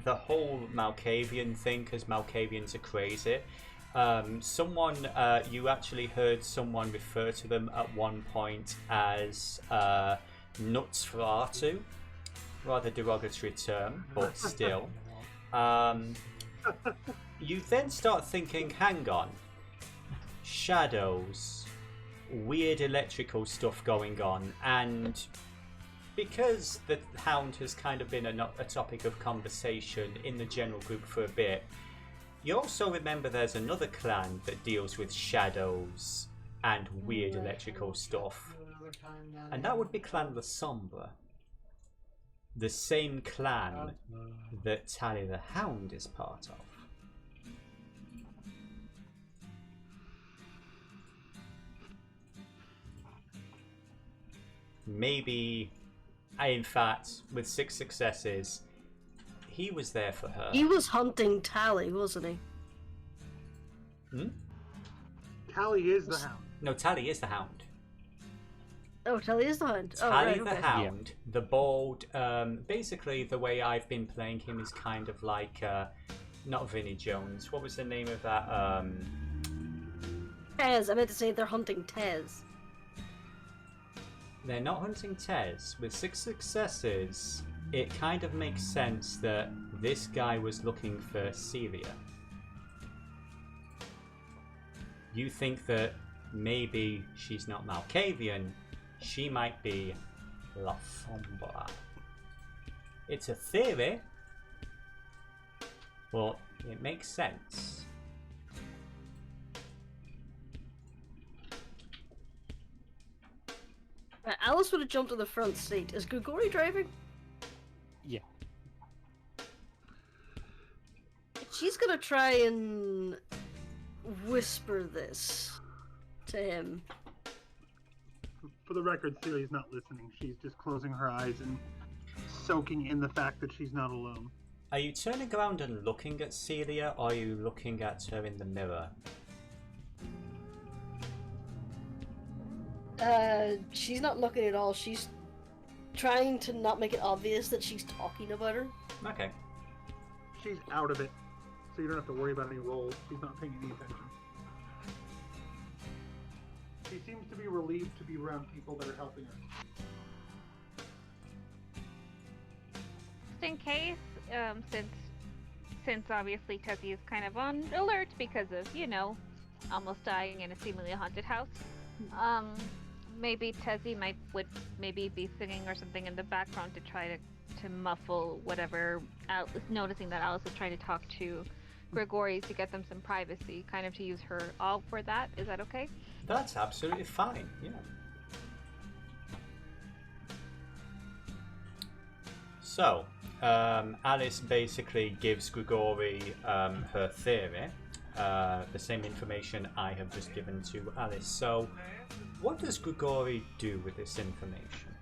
the whole Malkavian thing, because Malkavians are crazy. You actually heard someone refer to them at one point as Nutsferatu. Rather derogatory term, but still. You then start thinking, hang on, shadows, weird electrical stuff going on, and because the Hound has kind of been a topic of conversation in the general group for a bit, you also remember there's another clan that deals with shadows and weird electrical stuff, and that would be Clan La Sombra. The same clan that Tally the Hound is part of. Maybe, in fact, with 6 successes, he was there for her. He was hunting Tally, wasn't he? Tally is the Hound. No, Tally is the Hound. Oh, Tally is the Hound. Oh, Tally right, the okay. Hound, the bald, basically the way I've been playing him is kind of like, not Vinnie Jones, what was the name of that, Tez, I meant to say they're hunting Tez. They're not hunting Tez. With 6 successes, it kind of makes sense that this guy was looking for Celia. You think that maybe she's not Malkavian, she might be La Sombra. It's a theory, but it makes sense. Alice would have jumped to the front seat. Is Grigori driving? Yeah. She's gonna try and whisper this to him. For the record, Celia's not listening. She's just closing her eyes and soaking in the fact that she's not alone. Are you turning around and looking at Celia, or are you looking at her in the mirror? She's not looking at all. She's trying to not make it obvious that she's talking about her. Okay. She's out of it, so you don't have to worry about any rolls. She's not paying any attention. She seems to be relieved to be around people that are helping her. Just in case, since obviously Tezi is kind of on alert because of, almost dying in a seemingly haunted house, maybe Tezi would maybe be singing or something in the background to try to muffle whatever, noticing that Alice is trying to talk to Grigori to get them some privacy, kind of to use her all for that. Is that okay? That's absolutely fine, yeah. So, Alice basically gives Grigori her theory, the same information I have just given to Alice. So, what does Grigori do with this information?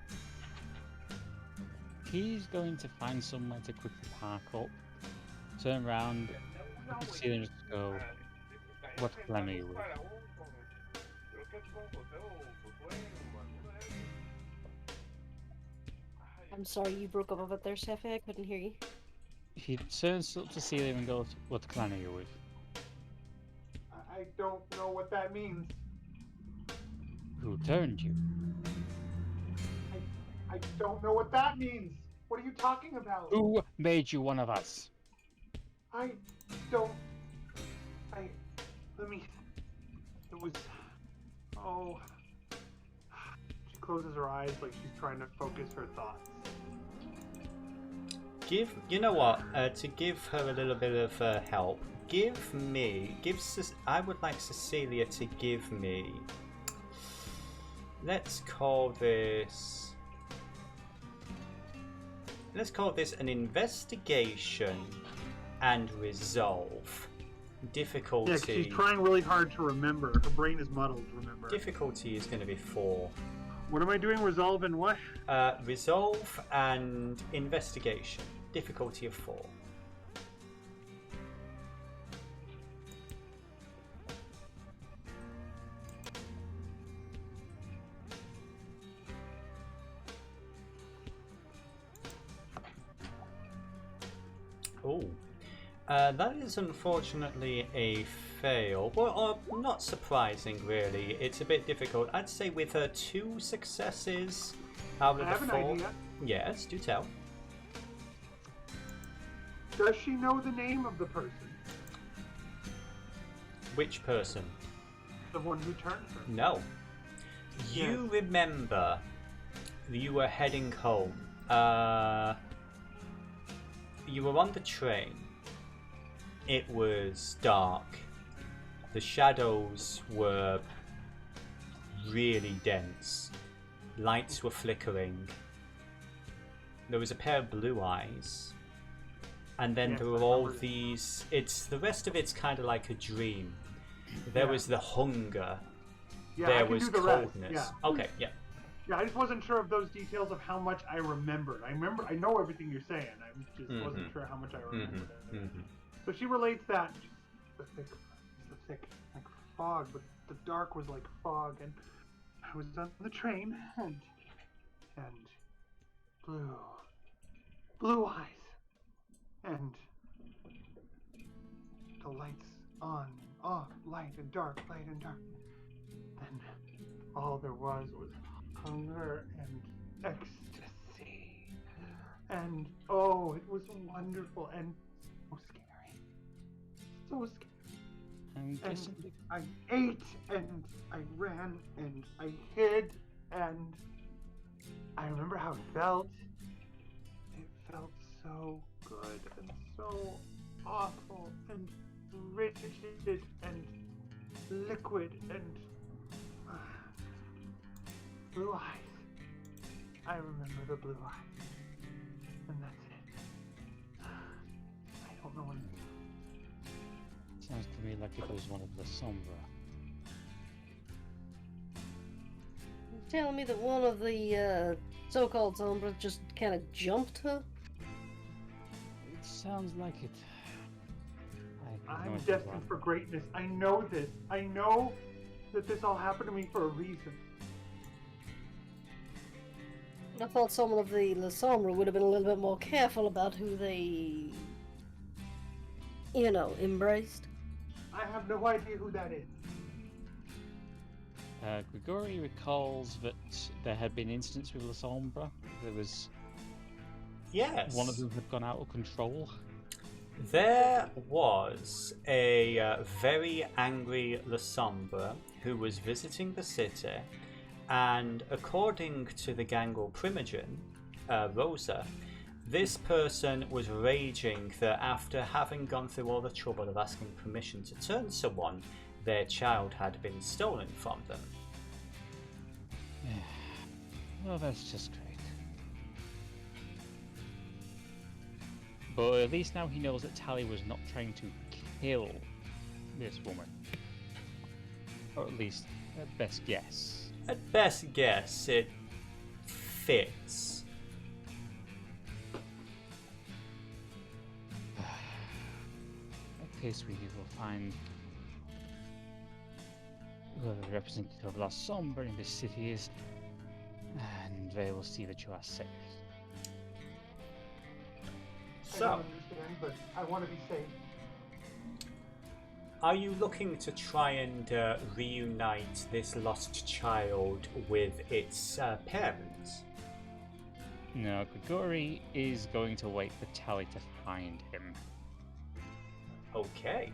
He's going to find somewhere to quickly park up, turn around, look at Celia and just go, "What plan are you with?" I'm sorry, you broke up a bit there, Sefe. I couldn't hear you. He turns up to Celia and goes, "What clan are you with?" I don't know what that means. Who turned you? I don't know what that means. What are you talking about? Who made you one of us? I don't... Let me... It was... Oh... She closes her eyes like she's trying to focus her thoughts. You know what, to give her a little bit of help, I would like Cecilia to give me, let's call this an investigation and resolve. Difficulty. Yeah, she's trying really hard to remember. Her brain is muddled, remember. Difficulty is going to be 4. What am I doing? Resolve and what? Resolve and investigation. Difficulty of 4. Oh, that is unfortunately a fail. Well, not surprising, really. It's a bit difficult. I'd say with her 2 successes out of I have the an 4. idea. Yes, do tell. Does she know the name of the person? Which person? The one who turned her? No. You remember you were heading home. You were on the train. It was dark. The shadows were really dense. Lights were flickering. There was a pair of blue eyes. And then there were all these... the rest of it's kind of like a dream. There was the hunger. There was coldness. Yeah. Okay, yeah. Yeah, I just wasn't sure of those details of how much I remembered. I know everything you're saying. I just wasn't sure how much I remembered. So she relates that. The thick, like fog, but the dark was like fog, and I was on the train, and blue eyes, and the lights on, off, light and dark, and all there was hunger and ecstasy, and oh, it was wonderful and so scary. I'm guessing I ate and I ran and I hid, and I remember how it felt. It felt so good and so awful and rigid and liquid and blue eyes. I remember the blue eyes. And that's it. I don't know what it is. sounds to me like it was one of the Sombra. You're telling me that one of the so-called Sombras just kind of jumped her? Sounds like it. I'm destined for greatness. I know this. I know that this all happened to me for a reason. I thought someone of the La Sombra would have been a little bit more careful about who they, embraced. I have no idea who that is. Grigori recalls that there had been incidents with La Sombra. There was... Yes. One of them had gone out of control. There was a very angry La Sombra who was visiting the city, and according to the Gangrel Primogen, Rosa, this person was raging that after having gone through all the trouble of asking permission to turn someone, their child had been stolen from them. Well, that's just great. But at least now he knows that Tally was not trying to kill this woman. Or at least, at best guess. At best guess, it fits. In case we will find whoever the representative of La Sombra in this city is, and they will see that you are safe. I don't understand, but I want to be safe. Are you looking to try and reunite this lost child with its parents? No, Grigori is going to wait for Tally to find him. Okay.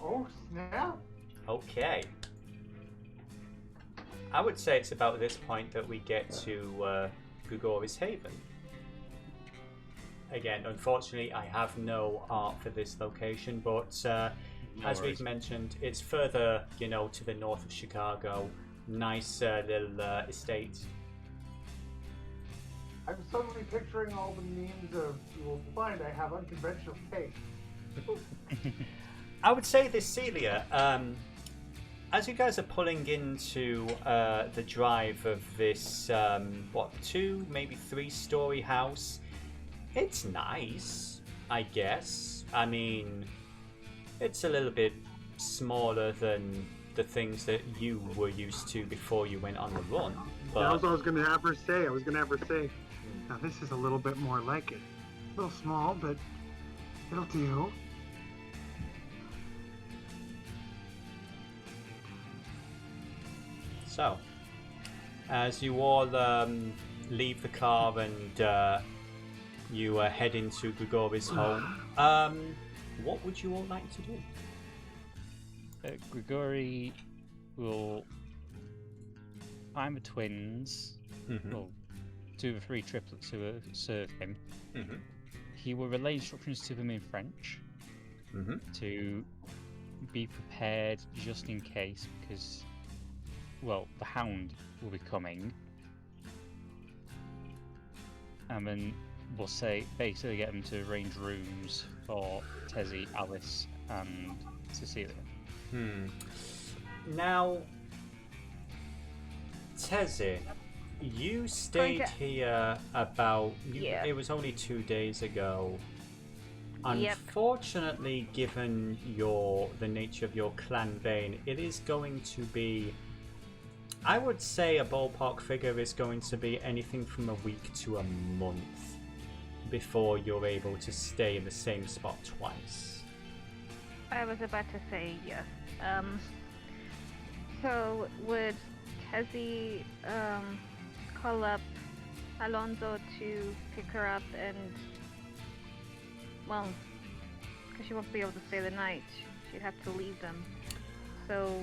Oh, snap! Okay. I would say it's about this point that we get to Grigori's Haven. Again, unfortunately, I have no art for this location, but as we've mentioned, it's further, to the north of Chicago. Nice little estate. I'm suddenly picturing all the memes of, you will find I have unconventional taste. I would say this, Celia, as you guys are pulling into the drive of this, 2, maybe 3-story house, it's nice, I guess. I mean, it's a little bit smaller than the things that you were used to before you went on the run. But... That was what I was going to have her say. Now this is a little bit more like it. A little small, but it'll do. So, as you all leave the car and you head into Grigori's home, what would you all like to do? Grigori will find the twins, well, 2 of the 3 triplets who serve him. He will relay instructions to them in French to be prepared just in case, because, well, the Hound will be coming. And then we'll basically get them to arrange rooms for Tezi, Alice, and Cecilia. Now, Tezi, you stayed here about... It was only 2 days ago. Unfortunately, given the nature of your clan bane, it is going to be... I would say a ballpark figure is going to be anything from a week to a month before you're able to stay in the same spot twice. I was about to say yes. So would Tezi call up Alonso to pick her up and, well, because she won't be able to stay the night, she'd have to leave them. So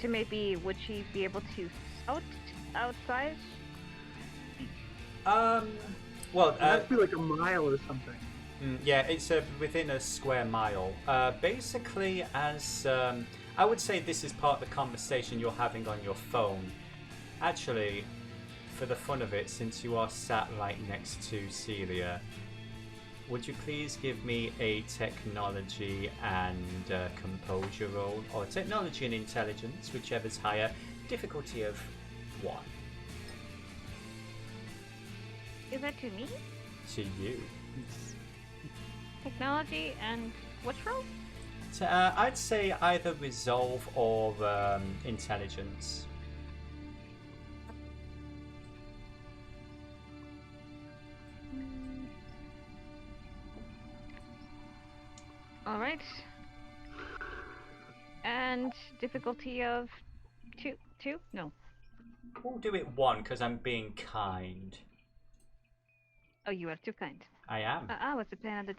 to maybe, would she be able to scout outside? Well, it has to be like a mile or something. Yeah, it's within a square mile. Basically, as I would say, this is part of the conversation you're having on your phone. Actually, for the fun of it, since you are sat right next to Celia, would you please give me a technology and composure roll, or technology and intelligence, whichever's higher, difficulty of 1. Is that to me? To you. technology, and which roll? I'd say either resolve or intelligence. All right. And difficulty of two? No. We'll do it 1 because I'm being kind. Oh, you are too kind. I am. I was depending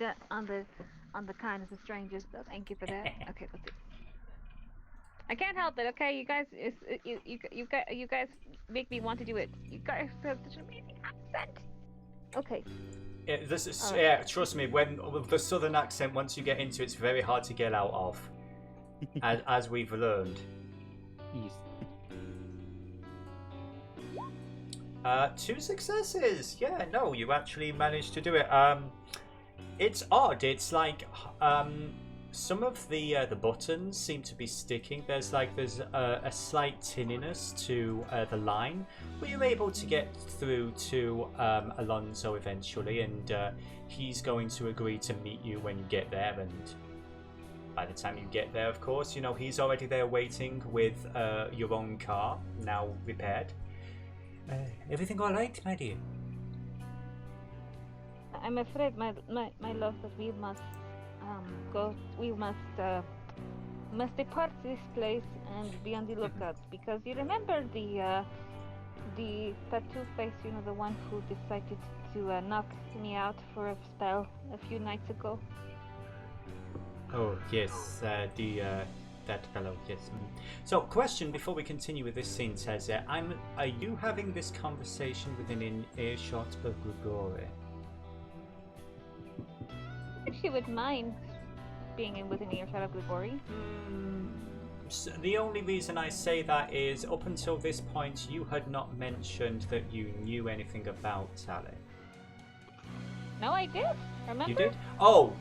on the kindness of strangers, so thank you for that. Okay, let's see. I can't help it. Okay, you guys, you guys make me want to do it. You guys have such an amazing accent. Okay. Yeah, this is All right. yeah. Trust me, when with the southern accent, once you get into it, it's very hard to get out of, as we've learned. Yes. 2 successes. Yeah, no, you actually managed to do it. It's odd. It's like some of the buttons seem to be sticking. There's a slight tinniness to the line. Were you able to get through to Alonso eventually? And he's going to agree to meet you when you get there. And by the time you get there, of course, you know he's already there waiting with your own car now repaired. Everything all right, my dear? I'm afraid, my love, that we must go. We must depart this place and be on the lookout, because you remember the tattoo face, you know, the one who decided to knock me out for a spell a few nights ago. Oh yes, that fellow. Yes. So, question before we continue with this scene, Tezi. Are you having this conversation within an earshot of Grigori? If she would mind being within earshot of Grigori. So the only reason I say that is, up until this point, you had not mentioned that you knew anything about Sally. No, I did. Remember? You did? Oh,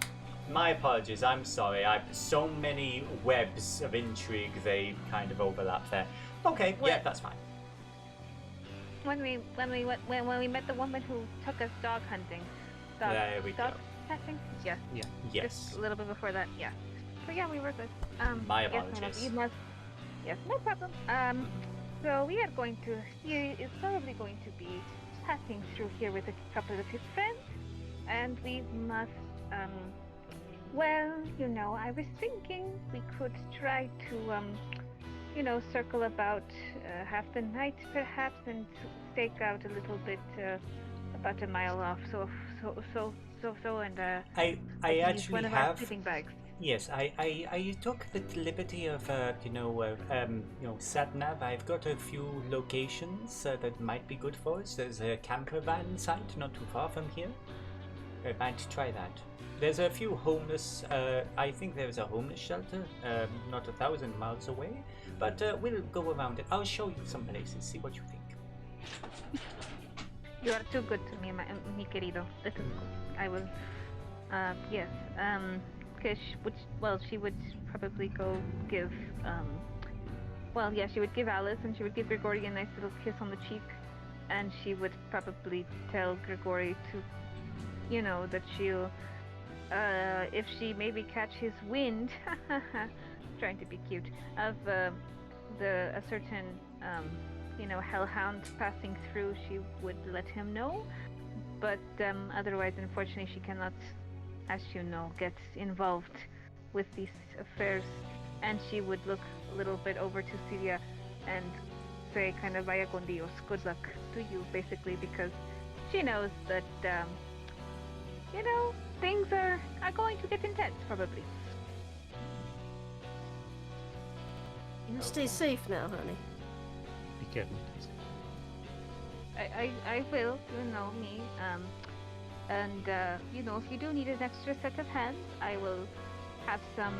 my apologies. I'm sorry. So many webs of intrigue. They kind of overlap there. Okay, yeah, that's fine. When we met the woman who took us dog hunting. There we go. Testing? Yes. Yeah. Yes. Just a little bit before that, yeah. So yeah, we were good. My yes, apologies. You must. Yes, no problem. So we are going to. He is probably going to be passing through here with a couple of his friends, and we must. Well, you know, I was thinking we could try to, you know, circle about half the night perhaps, and stake out a little bit, about a mile off. And I actually one of our sleeping bags. Yes, I took the liberty of sat nav. I've got a few locations that might be good for us. There's a camper van site not too far from here. I might try that. There's a few homeless. I think there's a homeless shelter, not 1,000 miles away. But we'll go around it. I'll show you some places. See what you think. You are too good to me, mi querido. This is good. I will. Yes. Because she would probably go give. She would give Alice, and she would give Grigori a nice little kiss on the cheek, and she would probably tell Grigori to, you know, that she'll. If she maybe catch his wind, trying to be cute, of a certain hellhound passing through, she would let him know. But otherwise, unfortunately, she cannot, as you know, get involved with these affairs. And she would look a little bit over to Celia and say, kind of, vaya con Dios, good luck to you, basically, because she knows that, things are going to get intense, probably. You stay safe now, honey. Be careful. I will, you know me. If you do need an extra set of hands, I will have some,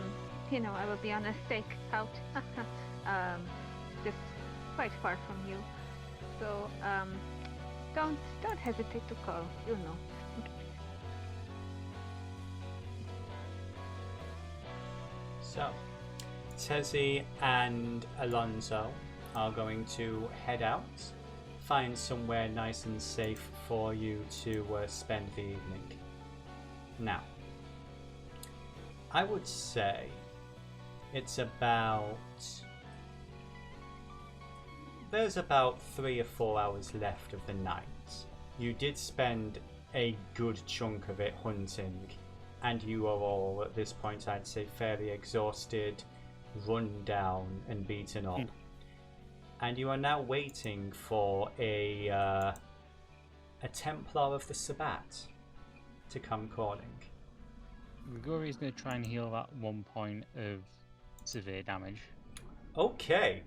I will be on a stake out, just quite far from you. So, don't hesitate to call, you know. So, Tezi and Alonso are going to head out, find somewhere nice and safe for you to spend the evening. Now, I would say it's about... There's about 3 or 4 hours left of the night. You did spend a good chunk of it hunting, and you are all, at this point, I'd say, fairly exhausted, run down, and beaten up. And you are now waiting for a Templar of the Sabbat to come calling. Grigori is going to try and heal that 1 point of severe damage. Okay,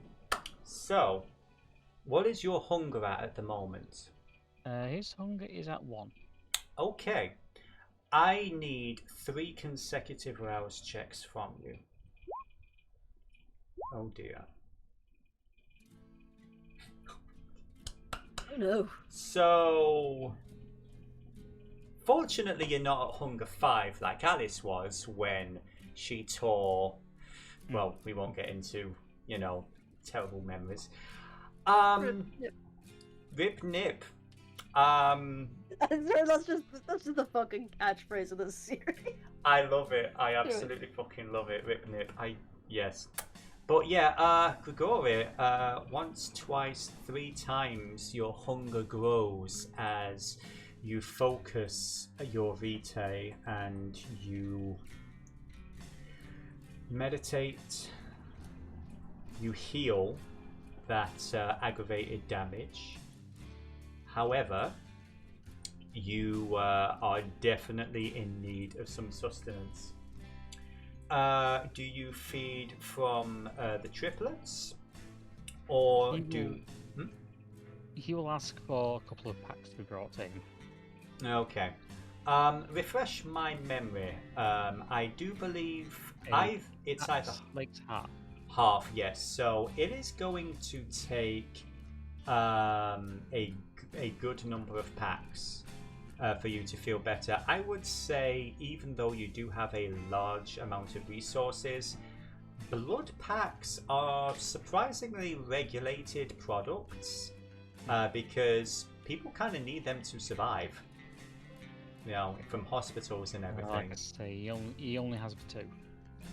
so what is your hunger at the moment? His hunger is at 1. Okay, I need 3 consecutive rouse checks from you. Oh dear. Oh no. So, fortunately, you're not at hunger 5 like Alice was when she tore. Well, we won't get into, you know, terrible memories. Rip nip. That's just the fucking catchphrase of this series. I love it. I absolutely fucking love it. Rip nip. Yes. But yeah, Grigori, once, twice, 3 times your hunger grows as you focus your vitae and you meditate, you heal that aggravated damage. However, you are definitely in need of some sustenance. Do you feed from the triplets, or He will ask for a couple of packs to be brought in. Okay. Refresh my memory. I do believe it's either like half. Yes. So it is going to take a good number of packs for you to feel better. I would say, even though you do have a large amount of resources, blood packs are surprisingly regulated products because people kind of need them to survive. You know, from hospitals and everything. Like I say, he only has 2.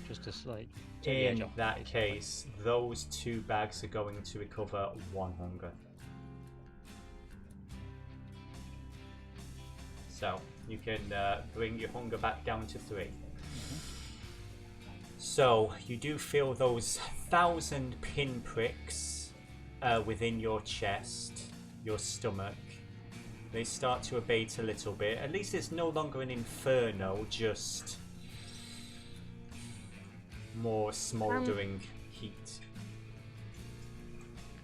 Just to like. In that case, those 2 bags are going to recover 1 hunger. So you can bring your hunger back down to 3. So you do feel those 1,000 pinpricks within your chest, your stomach. They start to abate a little bit. At least it's no longer an inferno, just more smouldering heat.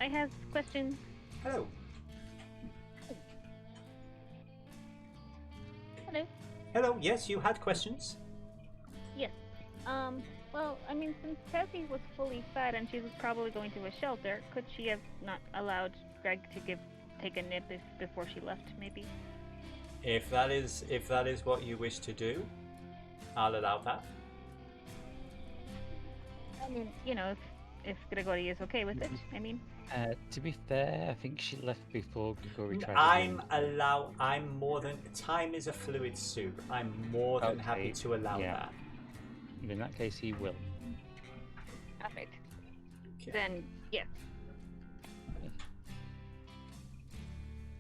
I have questions. Hello. Hello. Hello, yes, you had questions? Yes. Well, I mean, since Tezi was fully fed and she was probably going to a shelter, could she have not allowed Greg to take a nip before she left, maybe? If that is what you wish to do, I'll allow that. I mean, you know, if Grigori is okay with it, I mean. To be fair, I think she left before Grigori tried I'm more than... Time is a fluid soup. I'm more than happy to allow that. In that case, he will. Perfect. Okay. Then, yes.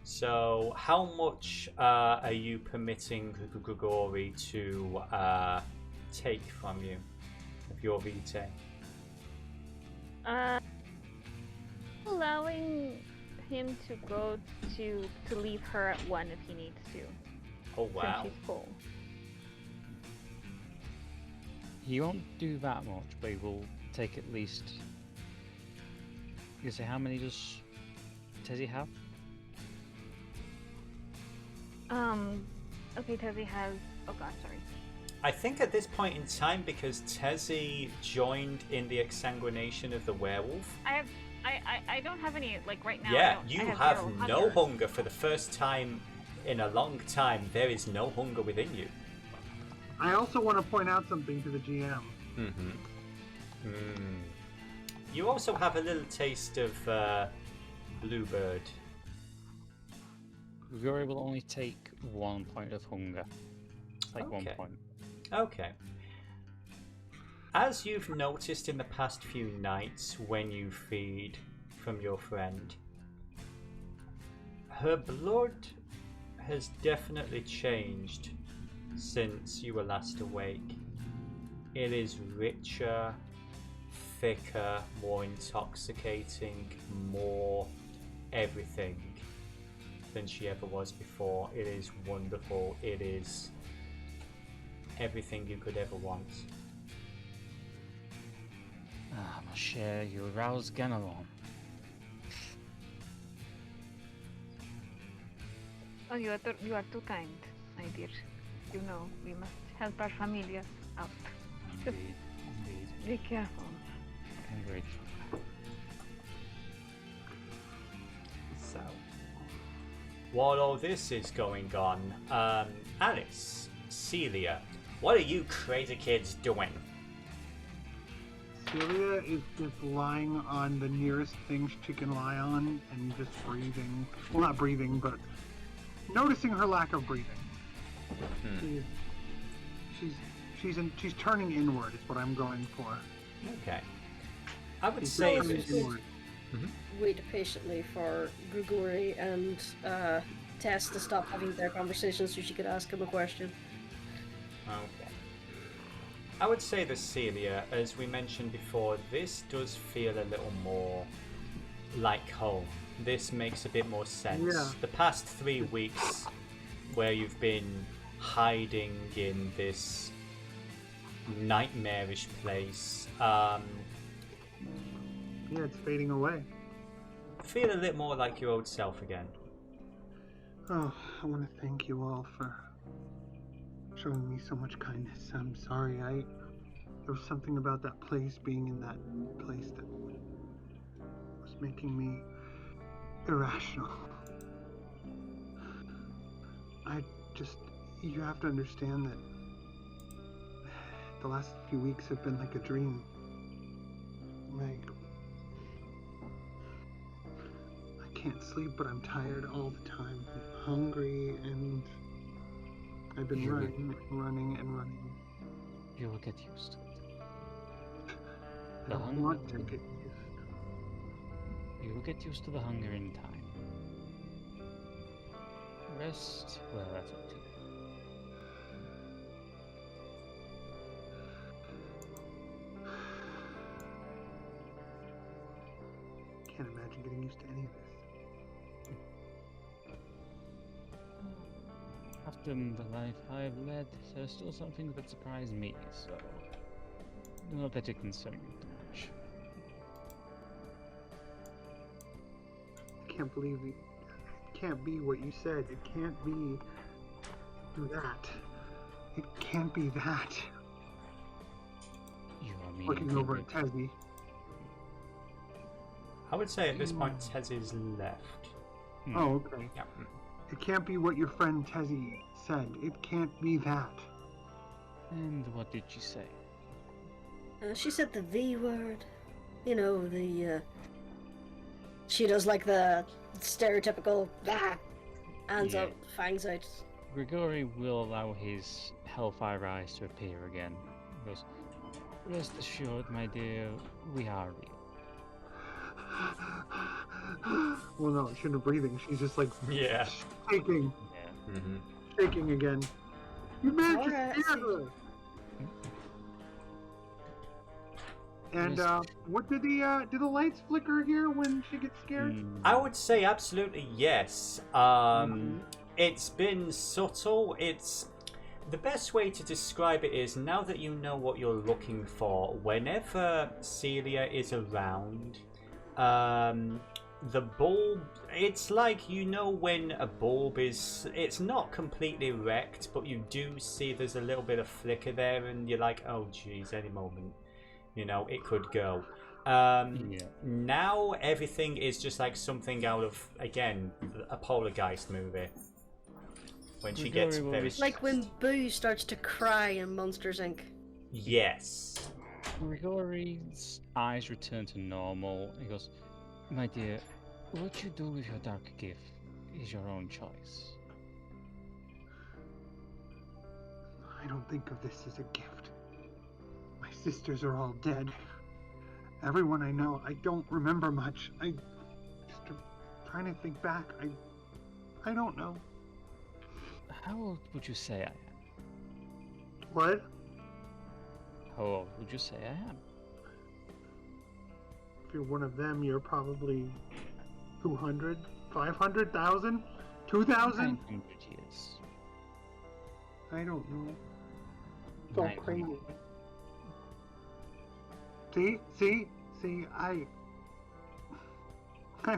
So, how much are you permitting Grigori to take from you of your vitae? Allowing him to go to leave her at 1 if he needs to. Oh wow! Since she's full. He won't do that much, but he will take at least. You say, how many does Tezi have? Okay, Tezi has. Oh god, sorry. I think at this point in time, because Tezi joined in the exsanguination of the werewolf. I don't have any, like, right now. Yeah, I you have have no hunger for the first time in a long time. There is no hunger within you. I also want to point out something to the GM. You also have a little taste of Bluebird. Grigori will only take 1 point of hunger. Like 1 point. Okay. as you've noticed in the past few nights when you feed from your friend, her blood has definitely changed since you were last awake. It is richer, thicker, more intoxicating, more everything than she ever was before. It is wonderful. It is everything you could ever want. Ah, ma chère, you arouse Ganelon. Oh, you are too kind, my dear. You know, we must help our familia out. Indeed, indeed. Be careful. I'm grateful. So, while all this is going on, Alice, Celia, what are you crazy kids doing? Celia is just lying on the nearest thing she can lie on and just breathing. Well, not breathing, but noticing her lack of breathing. She's turning inward is what I'm going for. Okay. I would She's say turning this. inward. Wait patiently for Grigori and Tess to stop having their conversation so she could ask him a question. Okay. I would say that Celia, as we mentioned before, this does feel a little more like home. This makes a bit more sense. Yeah. The past 3 weeks where you've been hiding in this nightmarish place, Yeah, it's fading away. feel a little more like your old self again. Oh, I want to thank you all for showing me so much kindness. I'm sorry, there was something about that place, being in that place, that was making me irrational. You have to understand that the last few weeks have been like a dream. I can't sleep, but I'm tired all the time. I'm hungry, and I've been running. You will get used to it. I don't want to get used. You will get used to the hunger in time. Rest, well, that's up to you. Can't imagine getting used to any of this. After the life I've led, there's still something that surprised me, so do not let it concern you too much. I can't believe it can't be what you said. It can't be that. It can't be that. You are meaning Looking over at Kindred. Tezi. I would say at this point Tezzy's left. Oh, okay. Yeah. It can't be what your friend Tezi said. It can't be that. And what did she say? She said the V word. You know, she does like the stereotypical hands up, fangs out. Grigori will allow his hellfire eyes to appear again. He goes, rest assured, my dear, we are real. Well, no, she's not breathing. She's just like Yeah. shaking, Yeah. Mm-hmm. shaking again. You managed Alright, to scare her. And what did the lights flicker here when she gets scared? I would say absolutely yes. It's been subtle. It's the best way to describe it is now that you know what you're looking for. Whenever Celia is around, the bulb. It's like you know when a bulb is. It's not completely wrecked, but you do see there's a little bit of flicker there, and you're like, oh geez, any moment. You know, it could go. Now everything is just like something out of, again, a Poltergeist movie. When she gets very... Like when Boo starts to cry in Monsters, Inc. Yes. Grigori's eyes return to normal. He goes, my dear, what you do with your dark gift is your own choice. I don't think of this as a gift. My sisters are all dead. Everyone I know, I don't remember much. I just trying to think back. I don't know. How old would you say I am? What? How old would you say I am? If you're one of them, you're probably 200, 500,000, 2,000? 900 years. I don't know. It's all 900. crazy. See, I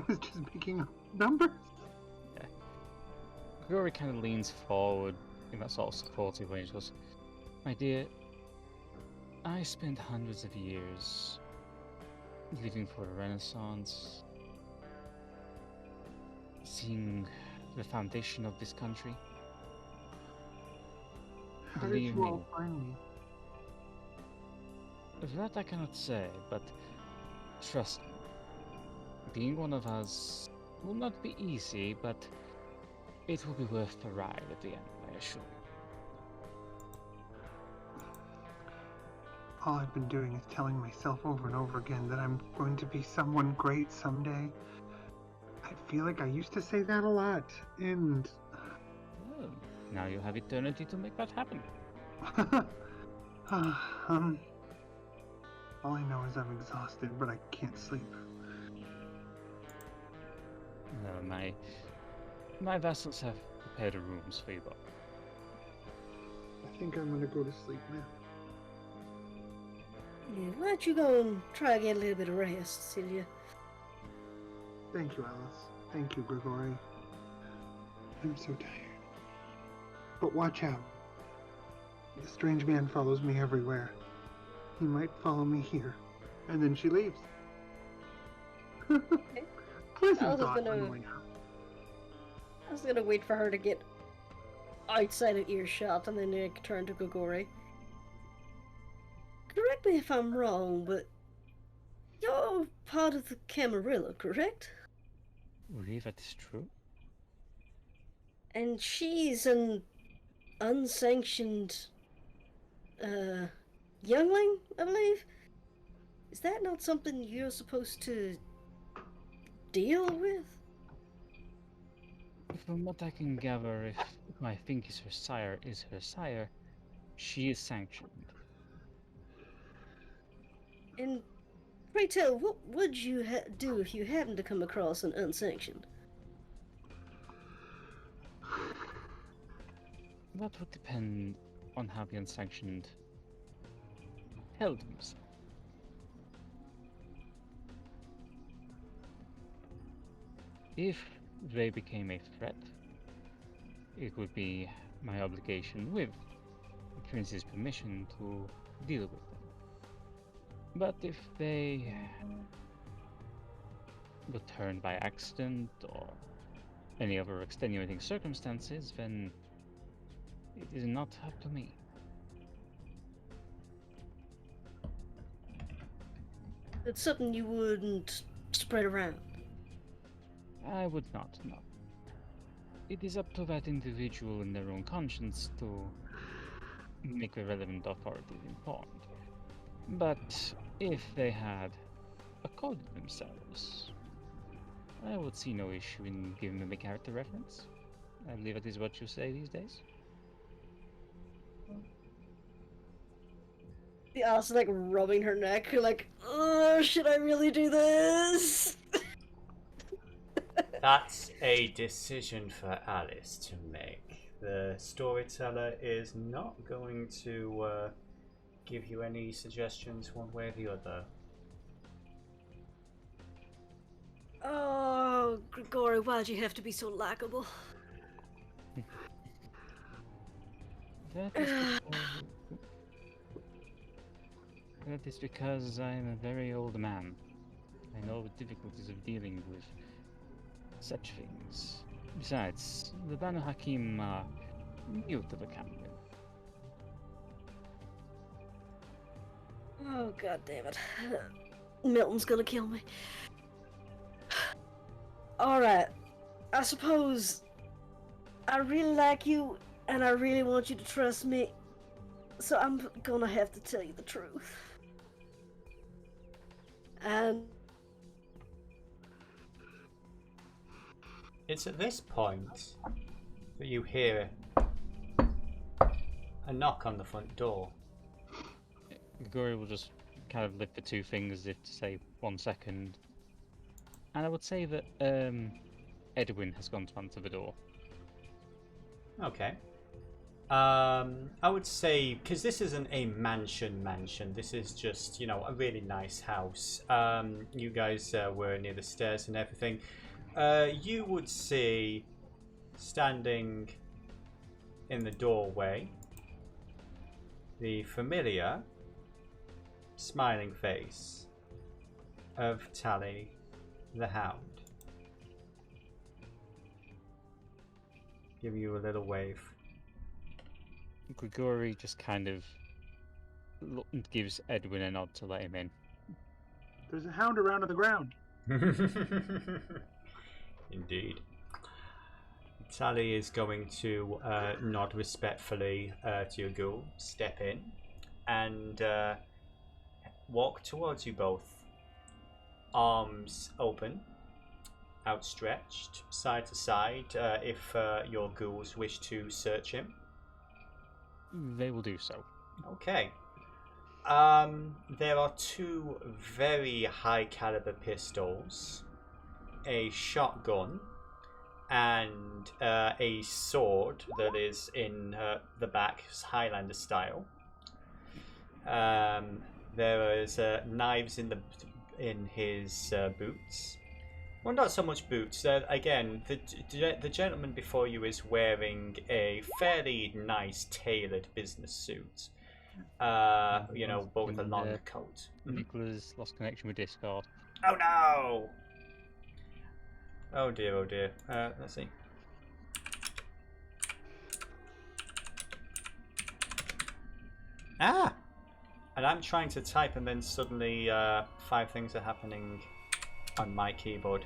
was just making up numbers. Grigori kind of leans forward in that sort of supportive way and goes, "My dear, I spent hundreds of years living for the Renaissance, seeing the foundation of this country. How did Believe you me, all find me? that I cannot say, but trust me, being one of us will not be easy, but it will be worth the ride at the end, I assure you." All I've been doing is telling myself over and over again that I'm going to be someone great someday. I feel like I used to say that a lot, and Well, now you have eternity to make that happen. all I know is I'm exhausted, but I can't sleep. My vassals have prepared the rooms for you both. I think I'm gonna go to sleep now. Yeah, why don't you go and try to get a little bit of rest, Celia? Thank you, Alice. Thank you, Grigori. I'm so tired. But watch out. The strange man follows me everywhere. He might follow me here. And then she leaves. Pleasant I was thought gonna- on going out. I was gonna wait for her to get outside of earshot and then turn to Grigori. Correct me if I'm wrong, but you're part of the Camarilla, correct? Believe that is true? And she's an unsanctioned youngling, I believe? Is that not something you're supposed to deal with? From what I can gather, if who I think is her sire, she is sanctioned. And pray tell, what would you do if you happened to come across an unsanctioned? That would depend on how the unsanctioned held themselves. If they became a threat, it would be my obligation, with the prince's permission, to deal with them. But if they returned by accident or any other extenuating circumstances, then it is not up to me. It's something you wouldn't spread around. I would not, no. It is up to that individual in their own conscience to make the relevant authorities informed. But if they had accorded themselves, I would see no issue in giving them a character reference. I believe that is what you say these days. Yeah, also like rubbing her neck, like, oh, should I really do this? That's a decision for Alice to make. The storyteller is not going to give you any suggestions one way or the other. Oh, Grigori, why'd you have to be so likable? That is because I'm a very old man. I know the difficulties of dealing with such things. Besides, the Banu Hakim are new to the Camarilla. Oh, god damn it. Milton's gonna kill me. Alright, I suppose I really like you and I really want you to trust me, so I'm gonna have to tell you the truth. And It's at this point that you hear a knock on the front door. Grigori will just kind of lift the two fingers as if to say 1 second. And I would say that Edwin has gone to answer the door. Okay. I would say, because this isn't a mansion, this is just, you know, a really nice house. You guys were near the stairs and everything. You would see, standing in the doorway, the familiar smiling face of Tally the Hound. Give you a little wave. Grigori just kind of gives Edwin a nod to let him in. There's a hound around on the ground. Indeed. Tally is going to nod respectfully to your ghoul, step in, and walk towards you both. Arms open, outstretched, side to side, if your ghouls wish to search him. They will do so. Okay. There are two very high caliber pistols, a shotgun, and a sword that is in the back, Highlander style. There is knives in his boots. Well, not so much boots. Again, the gentleman before you is wearing a fairly nice tailored business suit. You know, but with a long coat. Nicholas lost connection with Discord. Oh no! Oh dear, oh dear. Let's see. Ah! And I'm trying to type and then suddenly 5 things are happening on my keyboard.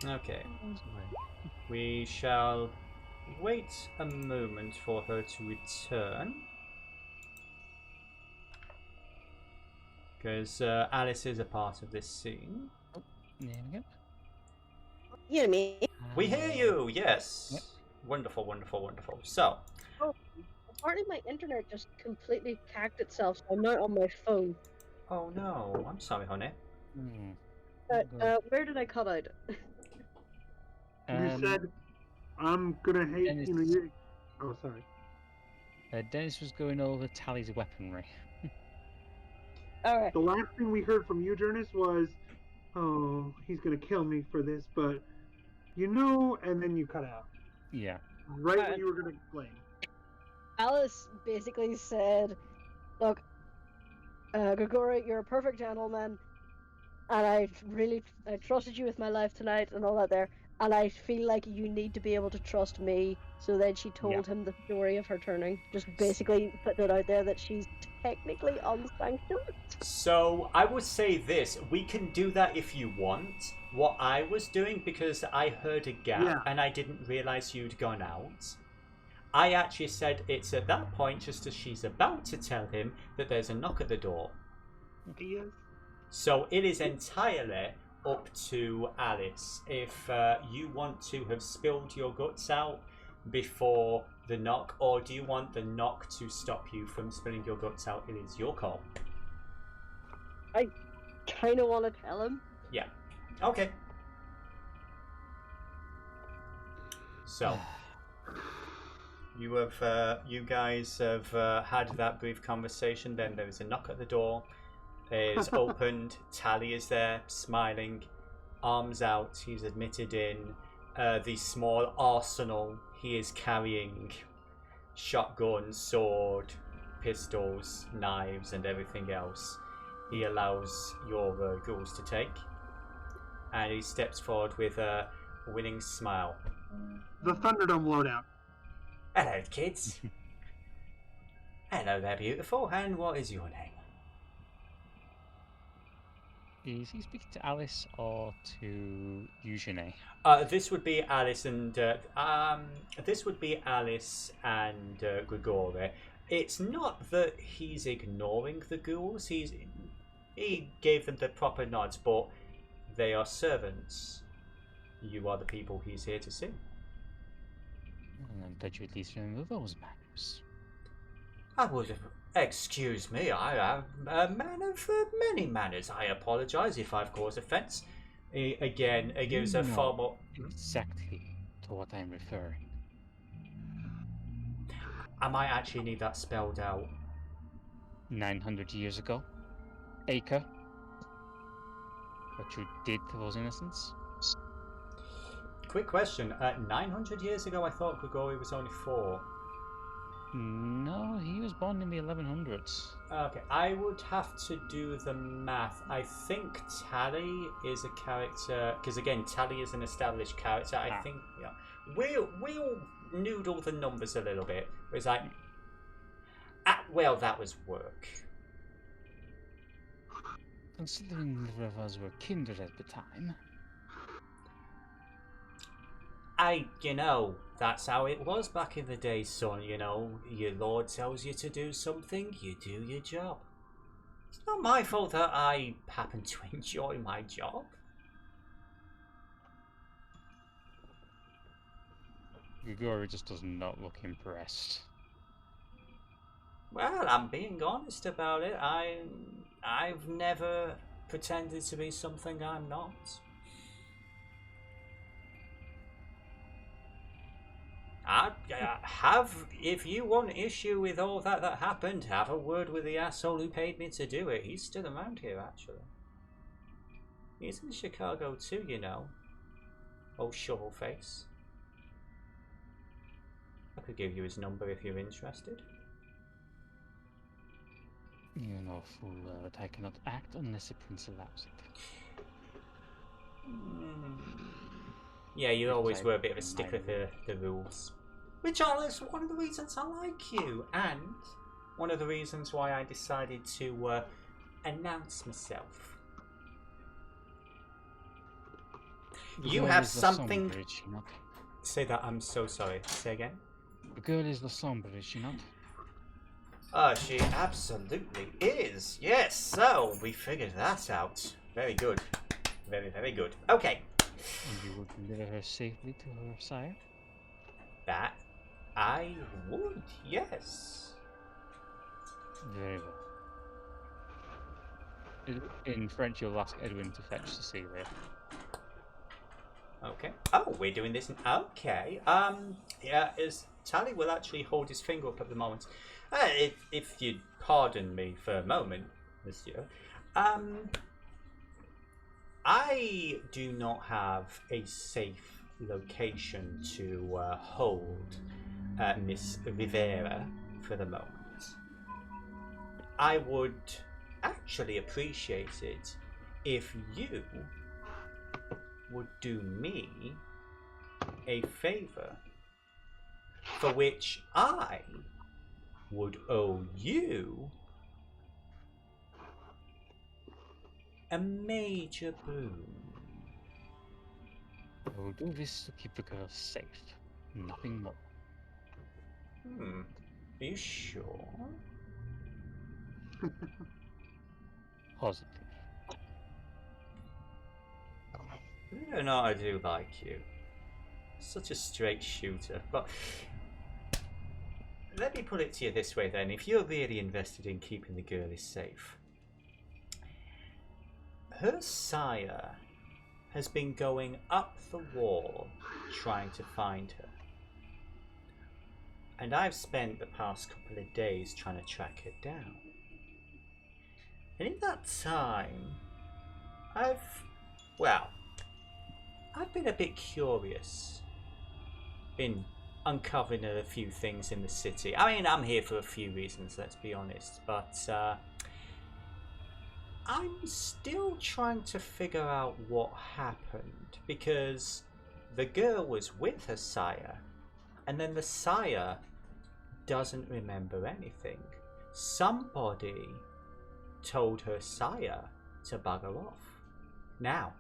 Okay. We shall wait a moment for her to return. Because Alice is a part of this scene. Oh, there we go. you know me. We hear you, yes. Yep. Wonderful, wonderful, wonderful. So, Apparently my internet just completely cacked itself, so I'm not on my phone. oh no, I'm sorry, honey. Where did I cut out? You said, I'm gonna hate Dennis- you. You... Oh, sorry. Dennis was going over Tally's weaponry. Alright. The last thing we heard from you, Jonas, was, oh, he's gonna kill me for this, but you know, and then you cut out. Yeah. Right when you were gonna explain. Alice basically said, look, Grigori, you're a perfect gentleman, and I trusted you with my life tonight and all that there, and I feel like you need to be able to trust me. So then she told him the story of her turning, just basically putting it out there that she's technically unsanctioned. So, I would say this. We can do that if you want. What I was doing, because I heard a gap and I didn't realise you'd gone out, I actually said it's at that point, just as she's about to tell him, that there's a knock at the door. Yes. So it is entirely up to Alice. If you want to have spilled your guts out before the knock, or do you want the knock to stop you from spilling your guts out? It is your call. I kind of want to tell him. Yeah. Okay. So you guys have had that brief conversation. Then there is a knock at the door. It is opened. Tally is there, smiling, arms out. He's admitted in. The small arsenal he is carrying: shotgun, sword, pistols, knives, and everything else. He allows your ghouls to take, and he steps forward with a winning smile. The Thunderdome loadout. Hello, kids. Hello there, beautiful. And what is your name? Is he speaking to Alice or to Eugenie? This would be Alice and Grigori. It's not that he's ignoring the ghouls. He gave them the proper nods, but they are servants. You are the people he's here to see. That you at least remember those manners. I would. Excuse me, I am a man of many manners. I apologise if I've caused offence. Again, it gives a far more. Exactly to what I'm referring. I might actually need that spelled out. 900 years ago, Acre. What you did to those innocents? Quick question. 900 years ago, I thought Grigori was only 4. No, he was born in the 1100s. Okay, I would have to do the math. I think Tally is a character, because again, Tally is an established character. I think, yeah. We'll noodle the numbers a little bit. It was like, well, that was work. Considering the brothers were kindred at the time. That's how it was back in the day, son. Your lord tells you to do something, you do your job. It's not my fault that I happen to enjoy my job. Grigori just does not look impressed. Well, I'm being honest about it. I've never pretended to be something I'm not. If you want issue with all that happened, have a word with the asshole who paid me to do it. He's still around here, actually. He's in Chicago too, Old shovel face. I could give you his number if you're interested. You know, fool, that I cannot act unless the prince allows it. Yeah, you always were a bit of a stickler for the rules. Which is one of the reasons I like you, and one of the reasons why I decided to announce myself. You have something. Say that. I'm so sorry. Say again. The girl is the sombre, is she not? She absolutely is. Yes. So we figured that out. Very good. Very, very good. Okay. And you would deliver her safely to her sire? That I would, yes. Very well. In French, you'll ask Edwin to fetch Cecilia. Okay. Oh, we're doing this. Okay. Yeah, Tally will actually hold his finger up at the moment. If you'd pardon me for a moment, monsieur. I do not have a safe location to hold Miss Rivera for the moment. I would actually appreciate it if you would do me a favor, for which I would owe you a major boon. I will do this to keep the girl safe. Nothing more. Are you sure? Positive. You know, I do like you. Such a straight shooter. But let me put it to you this way then. If you're really invested in keeping the girl safe, her sire has been going up the wall trying to find her. And I've spent the past couple of days trying to track her down. And in that time, I've been a bit curious. Been uncovering a few things in the city. I mean, I'm here for a few reasons, let's be honest. But I'm still trying to figure out what happened. Because the girl was with her sire. And then the sire doesn't remember anything. Somebody told her sire to bugger off. Now,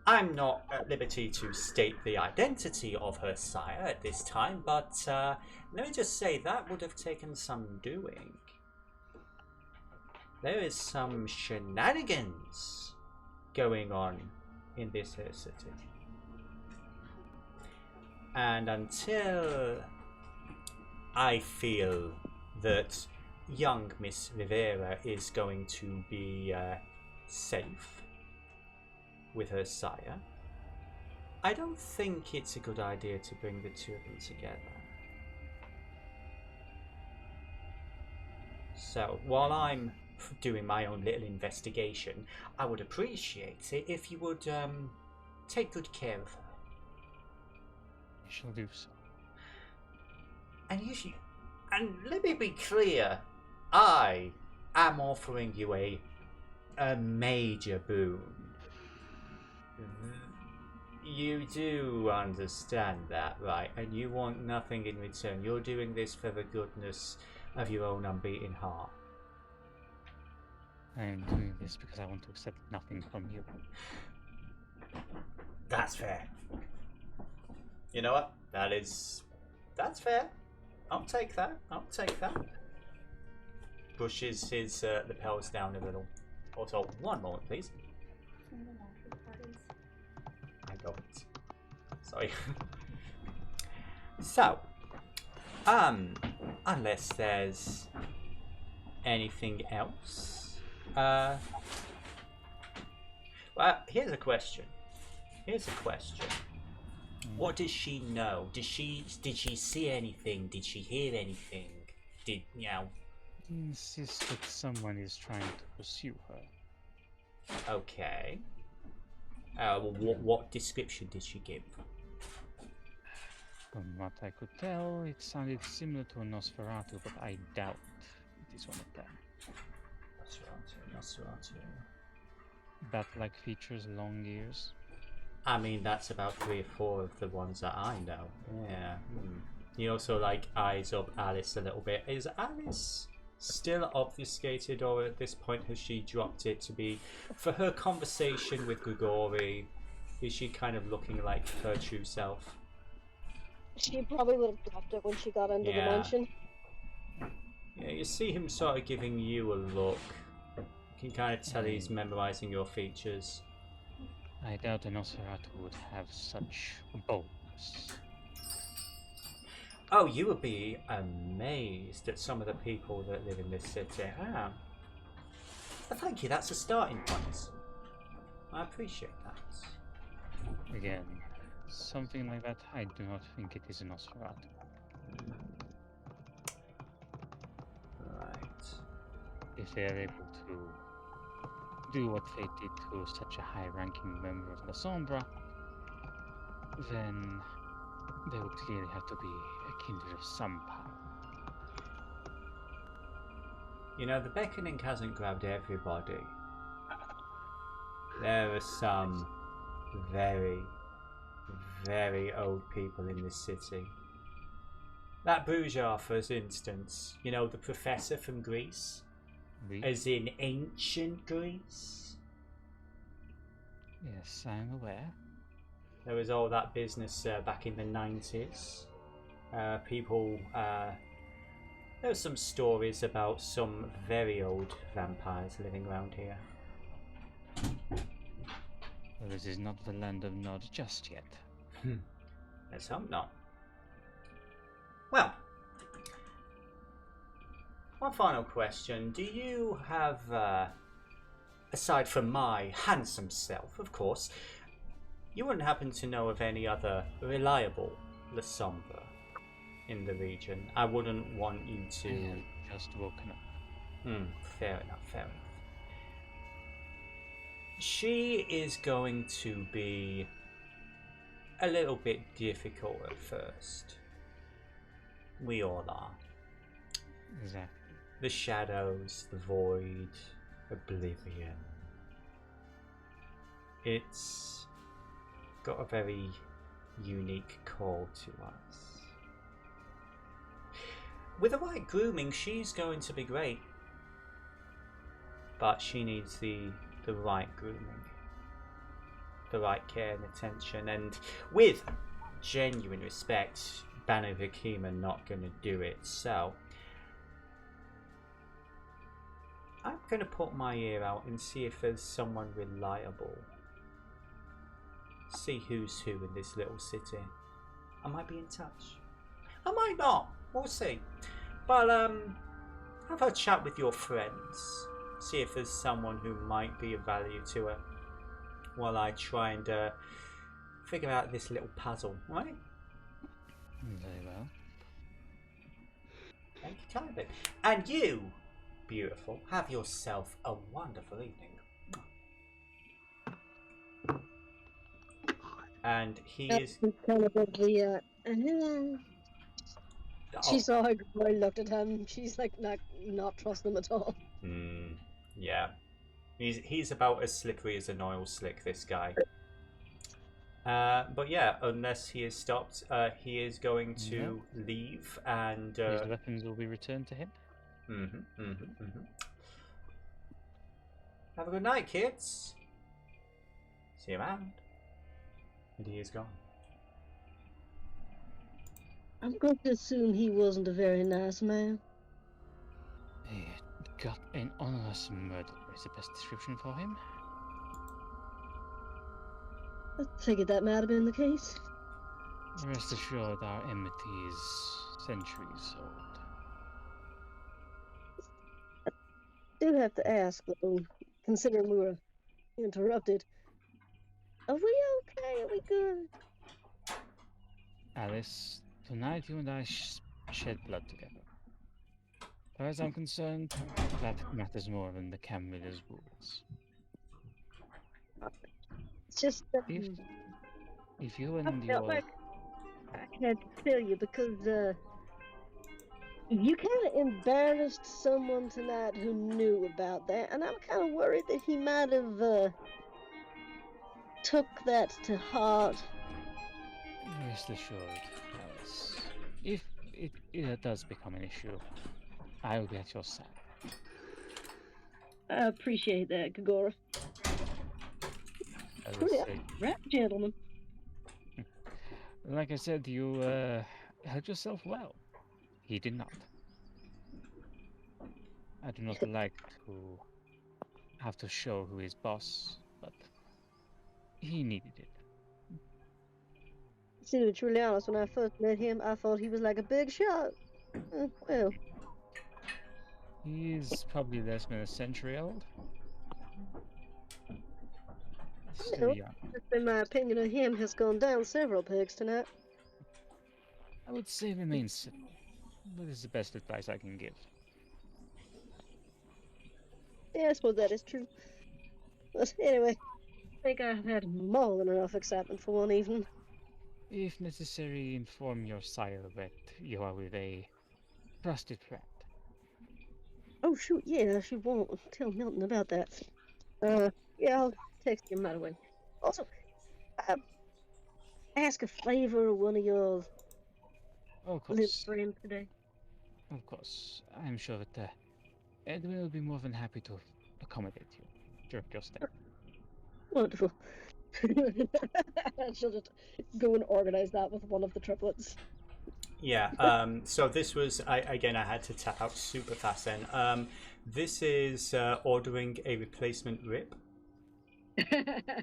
I'm not at liberty to state the identity of her sire at this time, but let me just say that would have taken some doing. there is some shenanigans going on in this here city. And until I feel that young Miss Rivera is going to be safe with her sire, I don't think it's a good idea to bring the two of them together. So, while I'm doing my own little investigation, I would appreciate it if you would take good care of her. I shall do so. And let me be clear, I am offering you a major boon. You do understand that, right? And you want nothing in return. You're doing this for the goodness of your own unbeaten heart. I am doing this because I want to accept nothing from you. That's fair. You know what? That's fair. I'll take that. Pushes his lapels down a little. Also, one moment, please. I don't. Sorry. So, unless there's anything else, well, here's a question. What does she know? Did she see anything? Did she hear anything? Did Insists that someone is trying to pursue her. Okay. What description did she give? From what I could tell, it sounded similar to a Nosferatu, but I doubt it is one of them. Nosferatu. Bat-like features, long ears. I mean, that's about 3 or 4 of the ones that I know. Yeah. He also eyes up Alice a little bit. Is Alice still obfuscated, or at this point has she dropped it to be for her conversation with Grigori? Is she kind of looking like her true self? She probably would have dropped it when she got into the mansion. Yeah, you see him sort of giving you a look. You can kind of tell he's memorizing your features. I doubt a Nosferatu would have such boldness. Oh, you would be amazed at some of the people that live in this city. Ah. Well, thank you, that's a starting point. I appreciate that. Again, something like that, I do not think it is a Nosferatu. Right. If they are able to do what they did to such a high-ranking member of La Sombra, then they would clearly have to be a kindred of some power. You know, the beckoning hasn't grabbed everybody. There are some very, very old people in this city. That bourgeois, for instance, you know, the professor from Greece, as in ancient Greece. Yes, I'm aware. There was all that business back in the 90s. There were some stories about some very old vampires living around here. Well, this is not the land of Nod just yet. Let's hope not. Well, one final question. Do you have, aside from my handsome self, of course, you wouldn't happen to know of any other reliable La Sombra in the region? I wouldn't want you to... I have just woken up. Fair enough. She is going to be a little bit difficult at first. We all are. Exactly. The shadows, the void, oblivion. It's got a very unique call to us. With the right grooming, she's going to be great. But she needs the right grooming. The right care and attention. And with genuine respect, Banu Hakim are not going to do it. So, I'm going to put my ear out and see if there's someone reliable. See who's who in this little city. I might be in touch. I might not. We'll see. But have a chat with your friends. See if there's someone who might be of value to her. While I try and figure out this little puzzle, right? Very well. Thank you kindly. And you, beautiful, have yourself a wonderful evening. And he is... kind of the, She Oh. saw how Grigori looked at him. She's like not trusting him at all. Yeah. He's about as slippery as an oil slick, this guy. But yeah, unless he is stopped, he is going to leave and... His weapons will be returned to him. Have a good night, kids. See you around. And he is gone. I'm going to assume he wasn't a very nice man. He got an honest murder is the best description for him. I figured that might have been the case. Rest assured, our enmity is centuries old. I do have to ask, though, considering we were interrupted. Are we okay? Are we good? Alice, tonight you and I shed blood together. As far as I'm concerned, that matters more than the Caramilla's rules. It's just that If you I and felt your... like I had to tell you because you kind of embarrassed someone tonight who knew about that, and I'm kind of worried that he might have took that to heart. Rest assured, Alice. If it does become an issue, I will be at your side. I appreciate that, Grigori. As I Pretty say, right, gentlemen. like I said, you held yourself well. He did not. I do not like to have to show who is boss, but he needed it. To be truly honest, when I first met him, I thought he was like a big shot. Well, He is probably less than a century old. Still well, young. in my opinion of him has gone down several pegs tonight. I would say remain civil. That is the best advice I can give. Yeah, I suppose that is true. But anyway, I think I've had more than enough excitement for one evening. If necessary, inform your sire that you are with a trusted friend. Oh shoot, yeah, I should won't tell Milton about that. Yeah, I'll text him right away. Also, ask a favor of one of your Of little course, friends today. of course. I'm sure that Edwin will be more than happy to accommodate you during your stay. Wonderful. She'll just go and organize that with one of the triplets. Yeah, so this was, I had to tap out super fast then. This is ordering a replacement rip.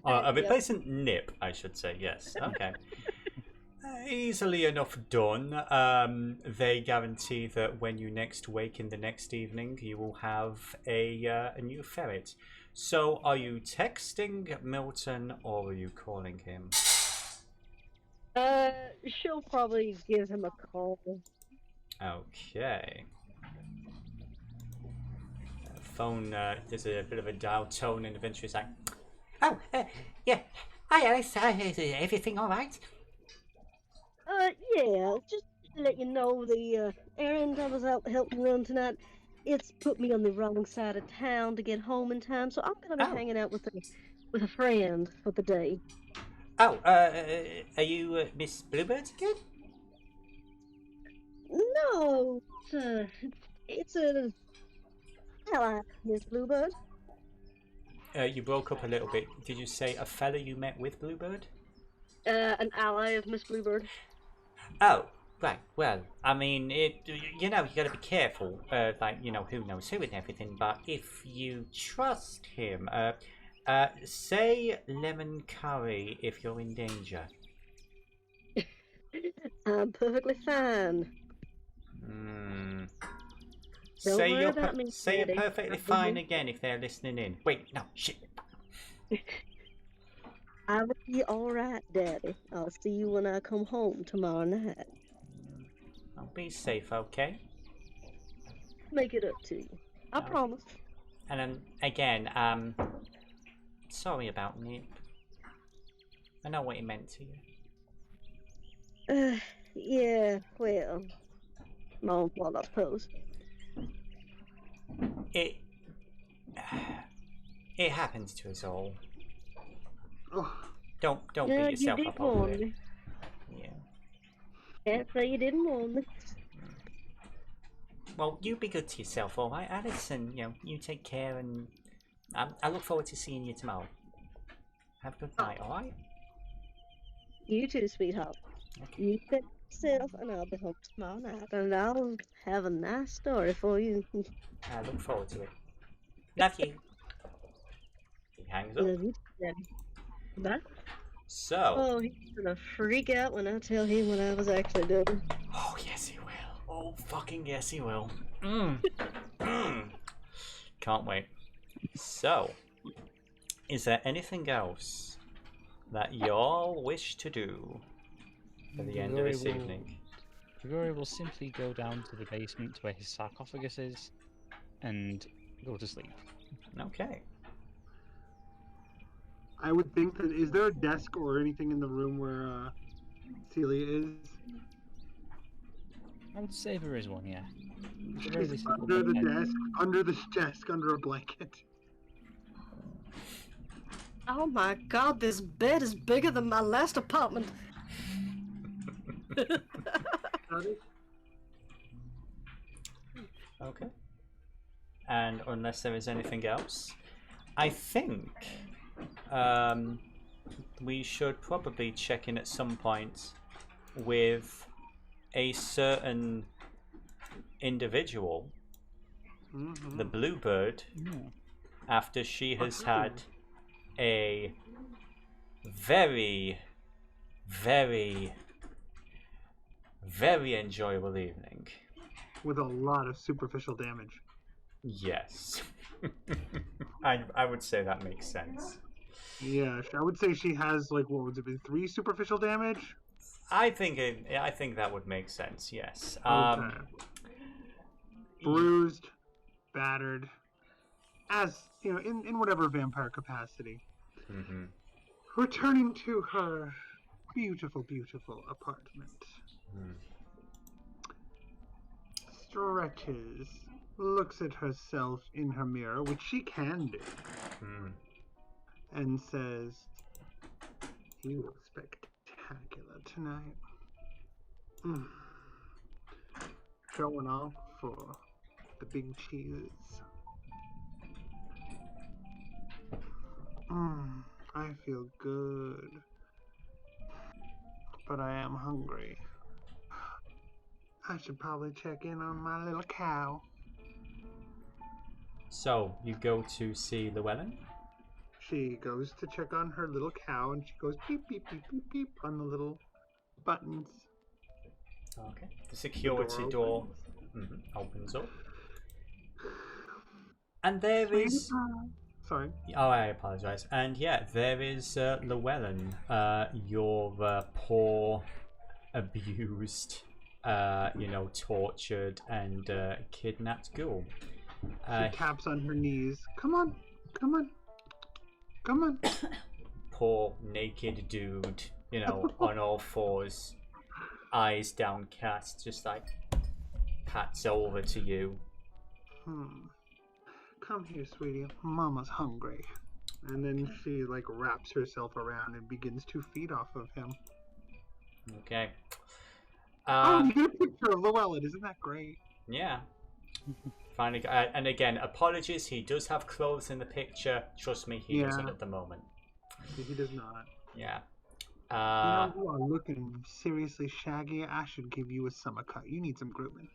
A replacement nip, I should say, yes. Okay. Easily enough done. They guarantee that when you next wake in the next evening, you will have a new ferret. So, are you texting Milton or are you calling him? She'll probably give him a call. Okay. Phone, there's a bit of a dial tone and eventually it's like, oh, yeah. Hi Alice, is everything alright? Yeah, just to let you know, the errand I was out helping run tonight, it's put me on the wrong side of town to get home in time, so I'm gonna be hanging out with a friend for the day. Oh, are you Miss Bluebird again? No, it's a ally, Miss Bluebird. You broke up a little bit. Did you say a fella you met with Bluebird? An ally of Miss Bluebird. Oh, Right, well, I mean, you know, you gotta be careful, like, you know, who knows who and everything, but if you trust him, say lemon curry if you're in danger. I'm perfectly fine. Hmm. Don't Say worry you're, about me, say you're Daddy. perfectly I'll be fine here. again if they're listening in. Wait, no, shit. I will be alright, Daddy. I'll see you when I come home tomorrow night. I'll be safe, okay? Make it up to you. I Okay. promise. And then, again, sorry about Nip. I know what he meant to you. Yeah, well, my own fault, I suppose. It... It happens to us all. Oh, Don't Yeah, beat you yourself did up over warn it. me. Yeah. Can't say you didn't warn me. Well, you be good to yourself, alright, Alice? And, you know, you take care and... I look forward to seeing you tomorrow. Have a good night, alright? You too, sweetheart. Okay. You take yourself, and I'll be home tomorrow night, and I'll have a nice story for you. I look forward to it. Love you. He hangs up. Love you, Daddy. Bye. So... Oh, he's gonna freak out when I tell him what I was actually doing. Oh, yes he will. Oh, fucking yes he will. Can't wait. So, is there anything else that y'all wish to do for the end of this evening? Grigori will simply go down to the basement where his sarcophagus is and go to sleep. Okay. I would think that, is there a desk or anything in the room where Celia is? I would say there is one, yeah. She's under the desk, under a blanket. Oh my god, this bed is bigger than my last apartment. Okay. And unless there is anything else, I think we should probably check in at some point with a certain individual, Mm-hmm. the Bluebird, after she has had a very, very, very enjoyable evening. With a lot of superficial damage. Yes. I would say that makes sense. Yeah, I would say she has, like, what would it be, 3 superficial damage? I think that would make sense, yes. Okay. Bruised, battered, as, you know, in whatever vampire capacity. Mm-hmm. Returning to her beautiful, beautiful apartment. Stretches, looks at herself in her mirror, which she can do, and says, "You look spectacular tonight. Showing off for the big cheese. I feel good, but I am hungry. I should probably check in on my little cow." So, you go to see Llewellyn? She goes to check on her little cow, and she goes beep, beep, beep, beep, beep on the little buttons. Okay. The security door opens up. And there is... Sorry. Oh, I apologise. And yeah, there is Llewellyn, your poor, abused, tortured and kidnapped ghoul. She taps on her knees. Come on, come on, come on. Poor naked dude, on all fours, eyes downcast, just like pats over to you. Come here, sweetie. Mama's hungry. And then she wraps herself around and begins to feed off of him. Okay. You get a picture of Llewellyn. Isn't that great? Yeah. Finally, and again, apologies. He does have clothes in the picture. Trust me, he doesn't at the moment. He does not. Yeah. You know, you are looking seriously shaggy. I should give you a summer cut. You need some grooming.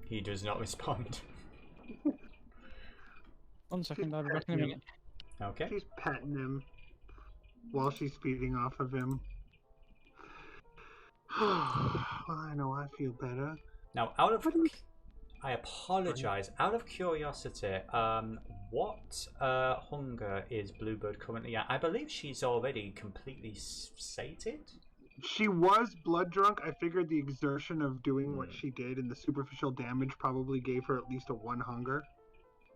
He does not respond. 1 second, I'll be back in a petting him. minute. Okay. She's petting him while she's feeding off of him. Well, I know I feel better. Now, I apologize. Out of curiosity, what hunger is Bluebird currently at? I believe she's already completely sated. She was blood drunk. I figured the exertion of doing what she did and the superficial damage probably gave her at least a 1 hunger.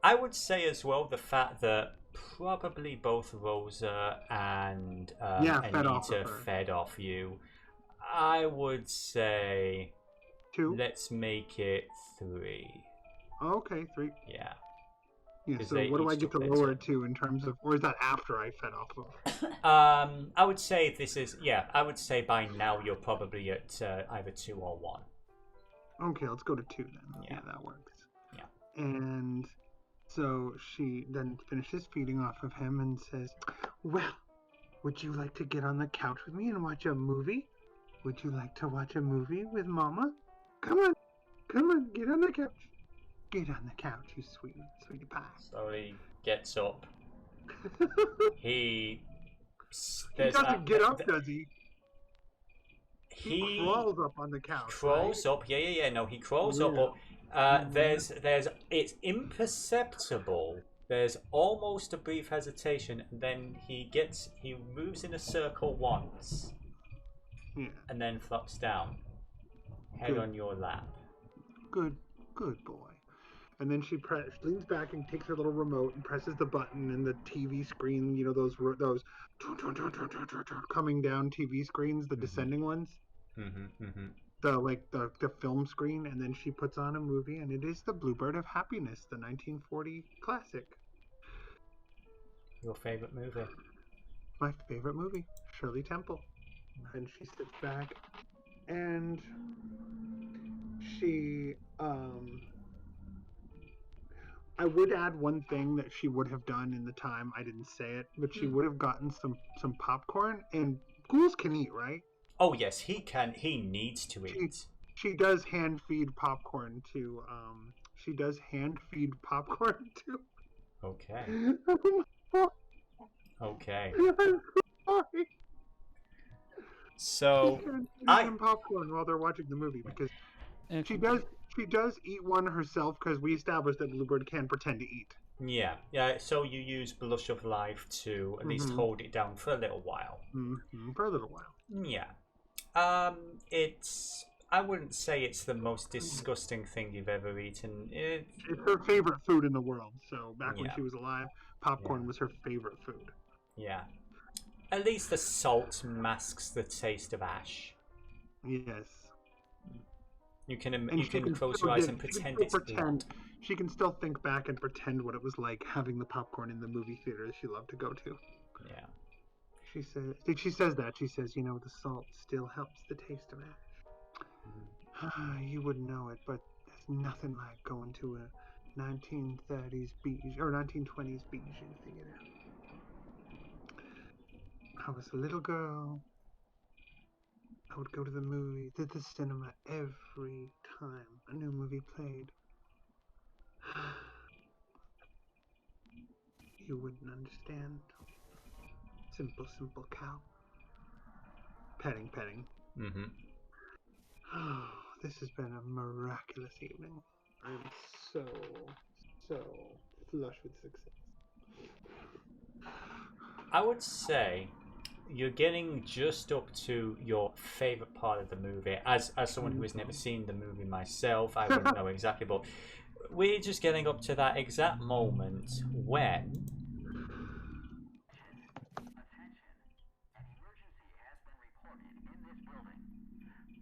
I would say as well the fact that probably both Rosa and Anita fed off you. I would say 2. let's make it 3. Okay, 3. Yeah. Yeah. 'Cause So they what do I each get to took their lower turn. it to in terms of, or is that after I fed off of? I would say this is I would say by now you're probably at either 2 or 1. Okay, let's go to 2 then. Yeah. Yeah, that works. Yeah. And so she then finishes feeding off of him and says, "Well, would you like to get on the couch with me and watch a movie? Would you like to watch a movie with Mama? Come on, get on the couch. Get on the couch, you sweetie pie." So he gets up. He doesn't get up, does he? He crawls up on the couch. Crawls up. Yeah. No, he crawls up. But there's it's imperceptible. There's almost a brief hesitation, and then he moves in a circle once, and then flops down, head on your lap. Good boy. And then she leans back and takes her little remote and presses the button, and the TV screen, you know, those coming down TV screens, the descending ones. The film screen, and then she puts on a movie, and it is the Bluebird of Happiness, the 1940 classic. Your favorite movie? My favorite movie, Shirley Temple. And she sits back, and she I would add one thing that she would have done in the time I didn't say it, but she would have gotten some popcorn, and ghouls can eat, right? Oh yes, he can. He needs to eat. She does hand feed popcorn to Okay. Okay. So I eat popcorn while they're watching the movie because she does eat one herself, because we established that Bluebird can pretend to eat. Yeah. So you use Blush of Life to at least hold it down for a little while. For a little while. Yeah. I wouldn't say it's the most disgusting thing you've ever eaten. It's her favorite food in the world. So back when she was alive, popcorn was her favorite food. Yeah. At least the salt masks the taste of ash. Yes. You can close your eyes and pretend it's blood. She can still think back and pretend what it was like having the popcorn in the movie theater that she loved to go to. Yeah. She says that. She says, you know, the salt still helps the taste of ash. You wouldn't know it, but there's nothing like going to a 1930s Bijou or 1920s Bijou theater. I was a little girl. I would go to the cinema every time a new movie played. You wouldn't understand. Simple cow. Petting. Oh, this has been a miraculous evening. I'm so flush with success. I would say you're getting just up to your favorite part of the movie. As someone who has never seen the movie myself, I wouldn't know exactly, but we're just getting up to that exact moment when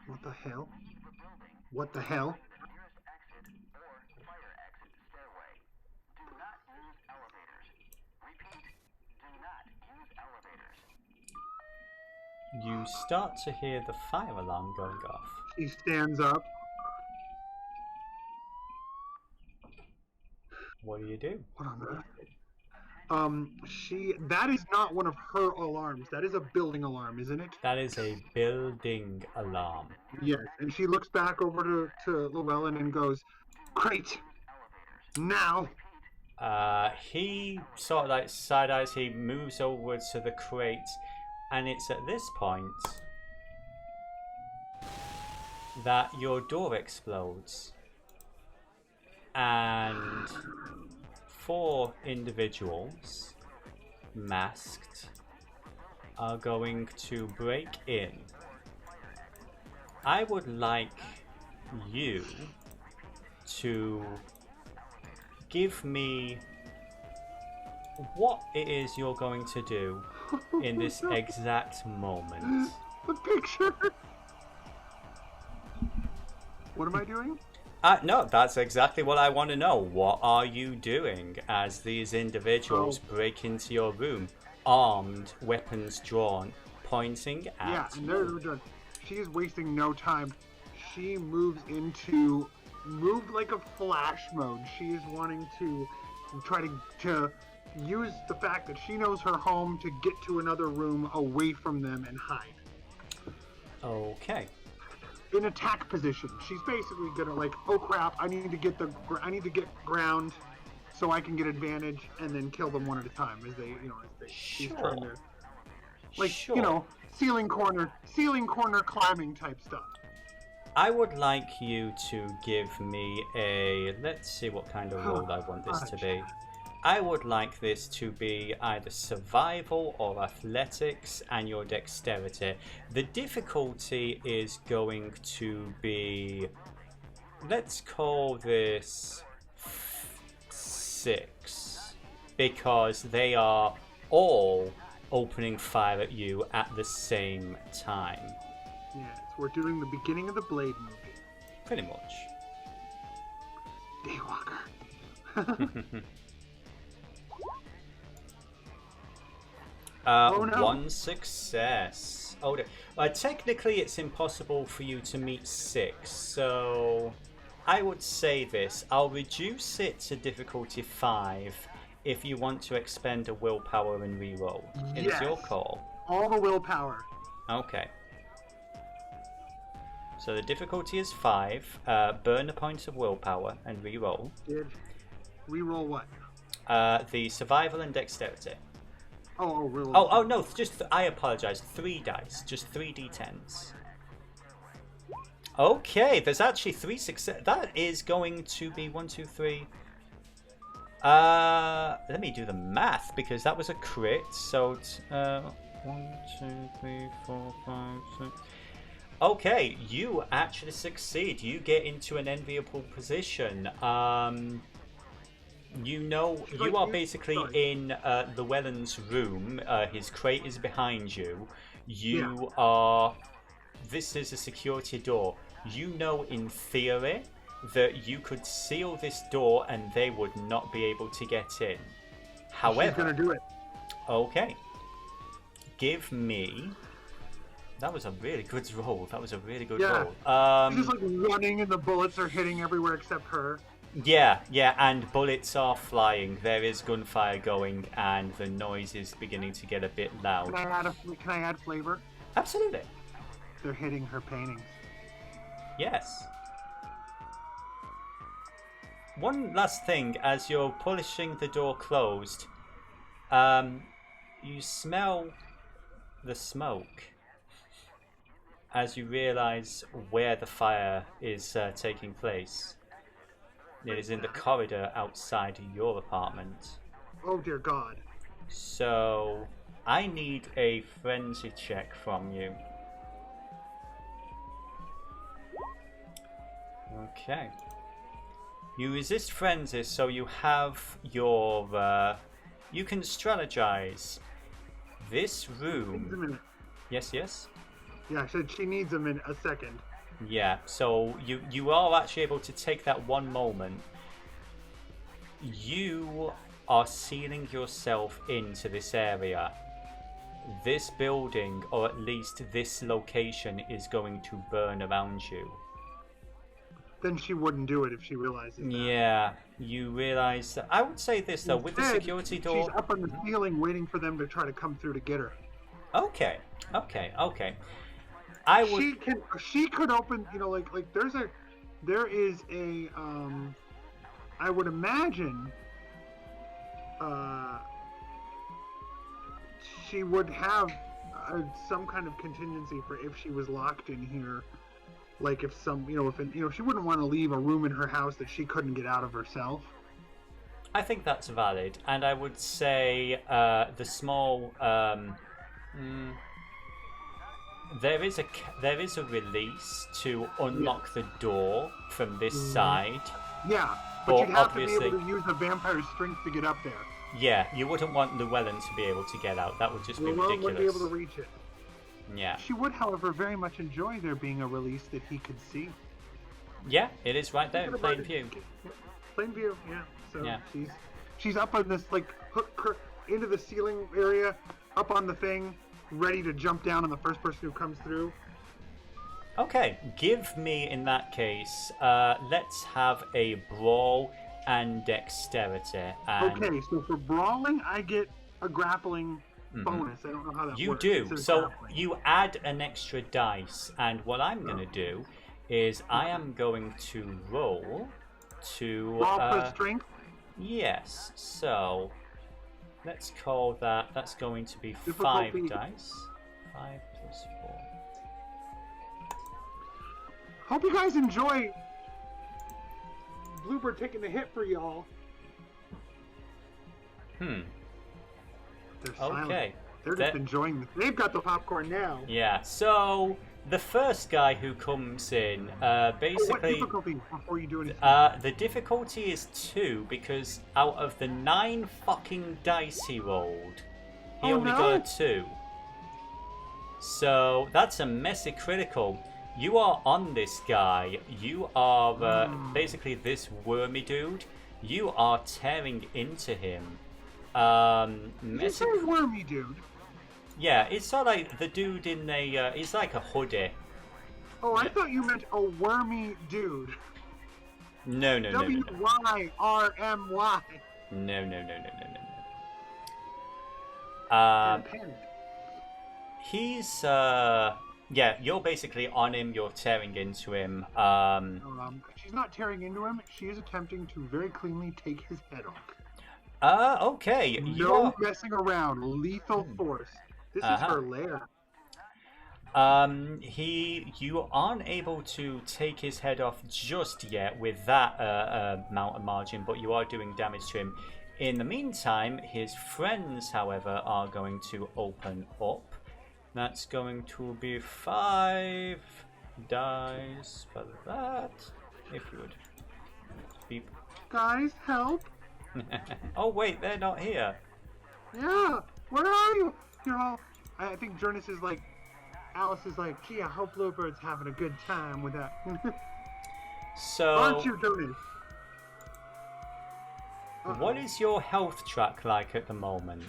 What the hell? What the hell? you start to hear the fire alarm going off. He stands up. What do you do? What on earth? That is not one of her alarms. That is a building alarm, isn't it? That is a building alarm. Yes. And she looks back over to Llewellyn and goes, "Great. Now." He sort of like side eyes. He moves over to the crate, and it's at this point that your door explodes, and 4 individuals, masked, are going to break in. I would like you to give me what it is you're going to do in this exact moment. The picture. What am I doing? No, that's exactly what I want to know. What are you doing as these individuals break into your room, armed, weapons drawn, pointing at Yeah, and they're done. She is wasting no time. She moves like a flash mode. She is wanting to try to use the fact that she knows her home to get to another room away from them and hide. Okay. In attack position. She's basically gonna like, oh crap, I need to get ground so I can get advantage and then kill them one at a time as she's trying to, like, Sure. ceiling corner climbing type stuff. I would like you to give me a... Let's see what kind of roll I want this to be. I would like this to be either survival or athletics and your dexterity. The difficulty is going to be... Let's call this 6. Because they are all opening fire at you at the same time. Yes, we're doing the beginning of the Blade movie. Pretty much. Daywalker. No. 1 1 success. Oh, technically it's impossible for you to meet 6, so I would say this. I'll reduce it to difficulty 5 if you want to expend a willpower and reroll. Yes. It's your call. All the willpower. Okay. So the difficulty is 5. Burn a point of willpower and reroll. Did reroll what? The survival and dexterity. Oh, reroll. Oh no, I apologize. 3 dice, just 3 d10s. Okay, there's actually 3 success. That is going to be 1, 2, 3. Let me do the math because that was a crit. So 1, 2, 3, 4, 5, 6. Okay, you actually succeed. You get into an enviable position. You are basically in Llewellyn's room. His crate is behind you. This is a security door. You know in theory that you could seal this door and they would not be able to get in. However... She's gonna do it. Okay. Give me... That was a really good roll. That was a really good roll. She's just like running and the bullets are hitting everywhere except her. Yeah, and bullets are flying. There is gunfire going, and the noise is beginning to get a bit loud. Can I add flavor? Absolutely. They're hitting her paintings. Yes. One last thing, as you're polishing the door closed, you smell the smoke as you realize where the fire is taking place. It is in the corridor outside your apartment. Oh dear God. So, I need a frenzy check from you. Okay. You resist frenzy, so you have your... you can strategize. This room... Yes? Yeah, I said she needs a second. Yeah, so you are actually able to take that one moment. You are sealing yourself into this area. This building, or at least this location, is going to burn around you. then she wouldn't do it if she realizes that. Yeah, you realize that. I would say this though, with the Instead, security door. She's up on the ceiling waiting for them to try to come through to get her. Okay. I would. She could open, like there is a I would imagine she would have some kind of contingency for if she was locked in here, like if she wouldn't want to leave a room in her house that she couldn't get out of herself. I think that's valid, and I would say the small. There is a release to unlock the door from this side. Yeah, but you'd have to be obviously, able to use the vampire's strength to get up there. Yeah, you wouldn't want Llewellyn to be able to get out. That would just be Llewellyn ridiculous. wouldn't be able to reach it. Yeah. She would, however, very much enjoy there being a release that he could see. Yeah, it is right there in plain view. Plain view, yeah. So Yeah. she's up on this, like, hook her into the ceiling area, up on the thing, ready to jump down on the first person who comes through. Okay, give me, in that case, let's have a brawl and dexterity. And Okay, so for brawling, I get a grappling bonus. I don't know how that you works. do. Instead of So grappling. you add an extra dice, and what I'm going to do is I am going to roll to... Brawl plus strength? Yes, so let's call that's going to be 5 Difficulty. dice. 5 plus 4. Hope you guys enjoy Bluebird taking the hit for y'all. They're silent. Okay. They're just enjoying they've got the popcorn now. Yeah, so the first guy who comes in, What basically... difficulty before you do anything? the difficulty is 2 because out of the 9 fucking dice he rolled, he only got a 2. So that's a messy critical. You are on this guy. You are basically this wormy dude. You are tearing into him. You say wormy dude. Yeah, it's sort of like the dude in a. He's like a hoodie. Oh, I thought you meant a wormy dude. No. W-Y-R-M-Y. No. He's yeah, you're basically on him, you're tearing into him. She's not tearing into him, she is attempting to very cleanly take his head off. Okay. No messing around, lethal force. This is her lair. You aren't able to take his head off just yet with that amount of margin, but you are doing damage to him. In the meantime, his friends, however, are going to open up. That's going to be 5 dice for that. If you would. Beep. Guys, help! Oh wait, they're not here. Yeah, where are you? You're all. I think Jonas is like. Alice is like, gee, I hope Bluebird's having a good time with that. So. Aren't you, Jonas? What is your health track like at the moment?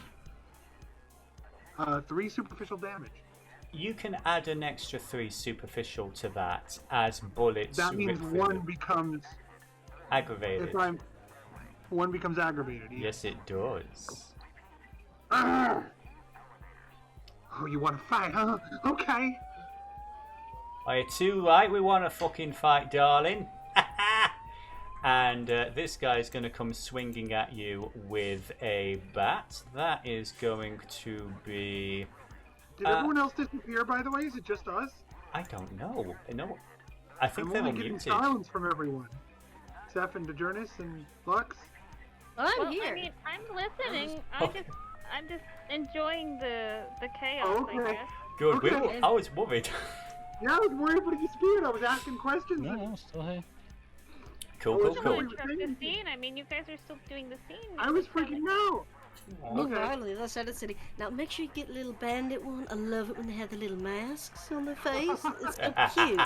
3 superficial damage. You can add an extra 3 superficial to that as bullets. That means rip through one them. becomes Aggravated. one becomes aggravated. Yeah. Yes, it does. Oh, you want to fight, huh? Okay. Are you too right? We want to fucking fight, darling. And this guy's going to come swinging at you with a bat. That is going to be... Did everyone else disappear, by the way? Is it just us? I don't know. No, I think I'm they're only getting muted. silence from everyone. Zeph and DeJournis and Lux. I'm here. I mean, I'm listening. I'm just enjoying the chaos, Okay. I guess. Good. Okay. I was worried. Yeah, I was worried, but he disappeared. I was asking questions. No, I'm still here. Cool. Oh, Still cool. interrupt the scene. I mean, you guys are still doing the scene. I was freaking out. Riley, that's out of city. Now make sure you get a little bandit one. I love it when they have the little masks on their face. It's so cute.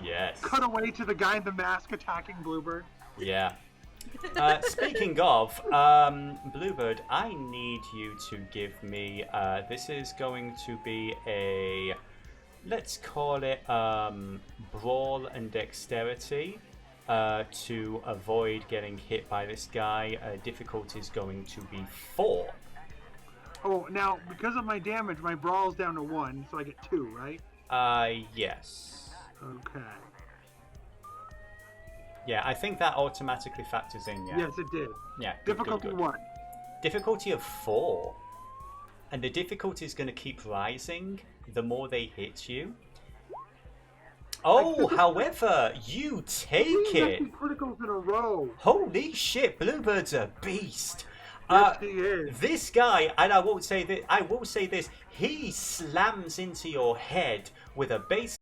Yes. Cut away to the guy in the mask attacking Bluebird. Yeah. Speaking of, Bluebird, I need you to give me, this is going to be a let's call it brawl and dexterity to avoid getting hit by this guy. Difficulty is going to be 4. Oh, now, because of my damage, my brawl's down to 1, so I get 2, right? Yes. Okay. Yeah, I think that automatically factors in, yeah. Yes, it did. Yeah. Good, Difficulty good. 1. Difficulty of 4. And the difficulty is going to keep rising the more they hit you. Oh, however, you take it. 3 criticals in a row. Holy shit, Bluebird's a beast. Yes, he is. This guy, and I will say this, he slams into your head with a base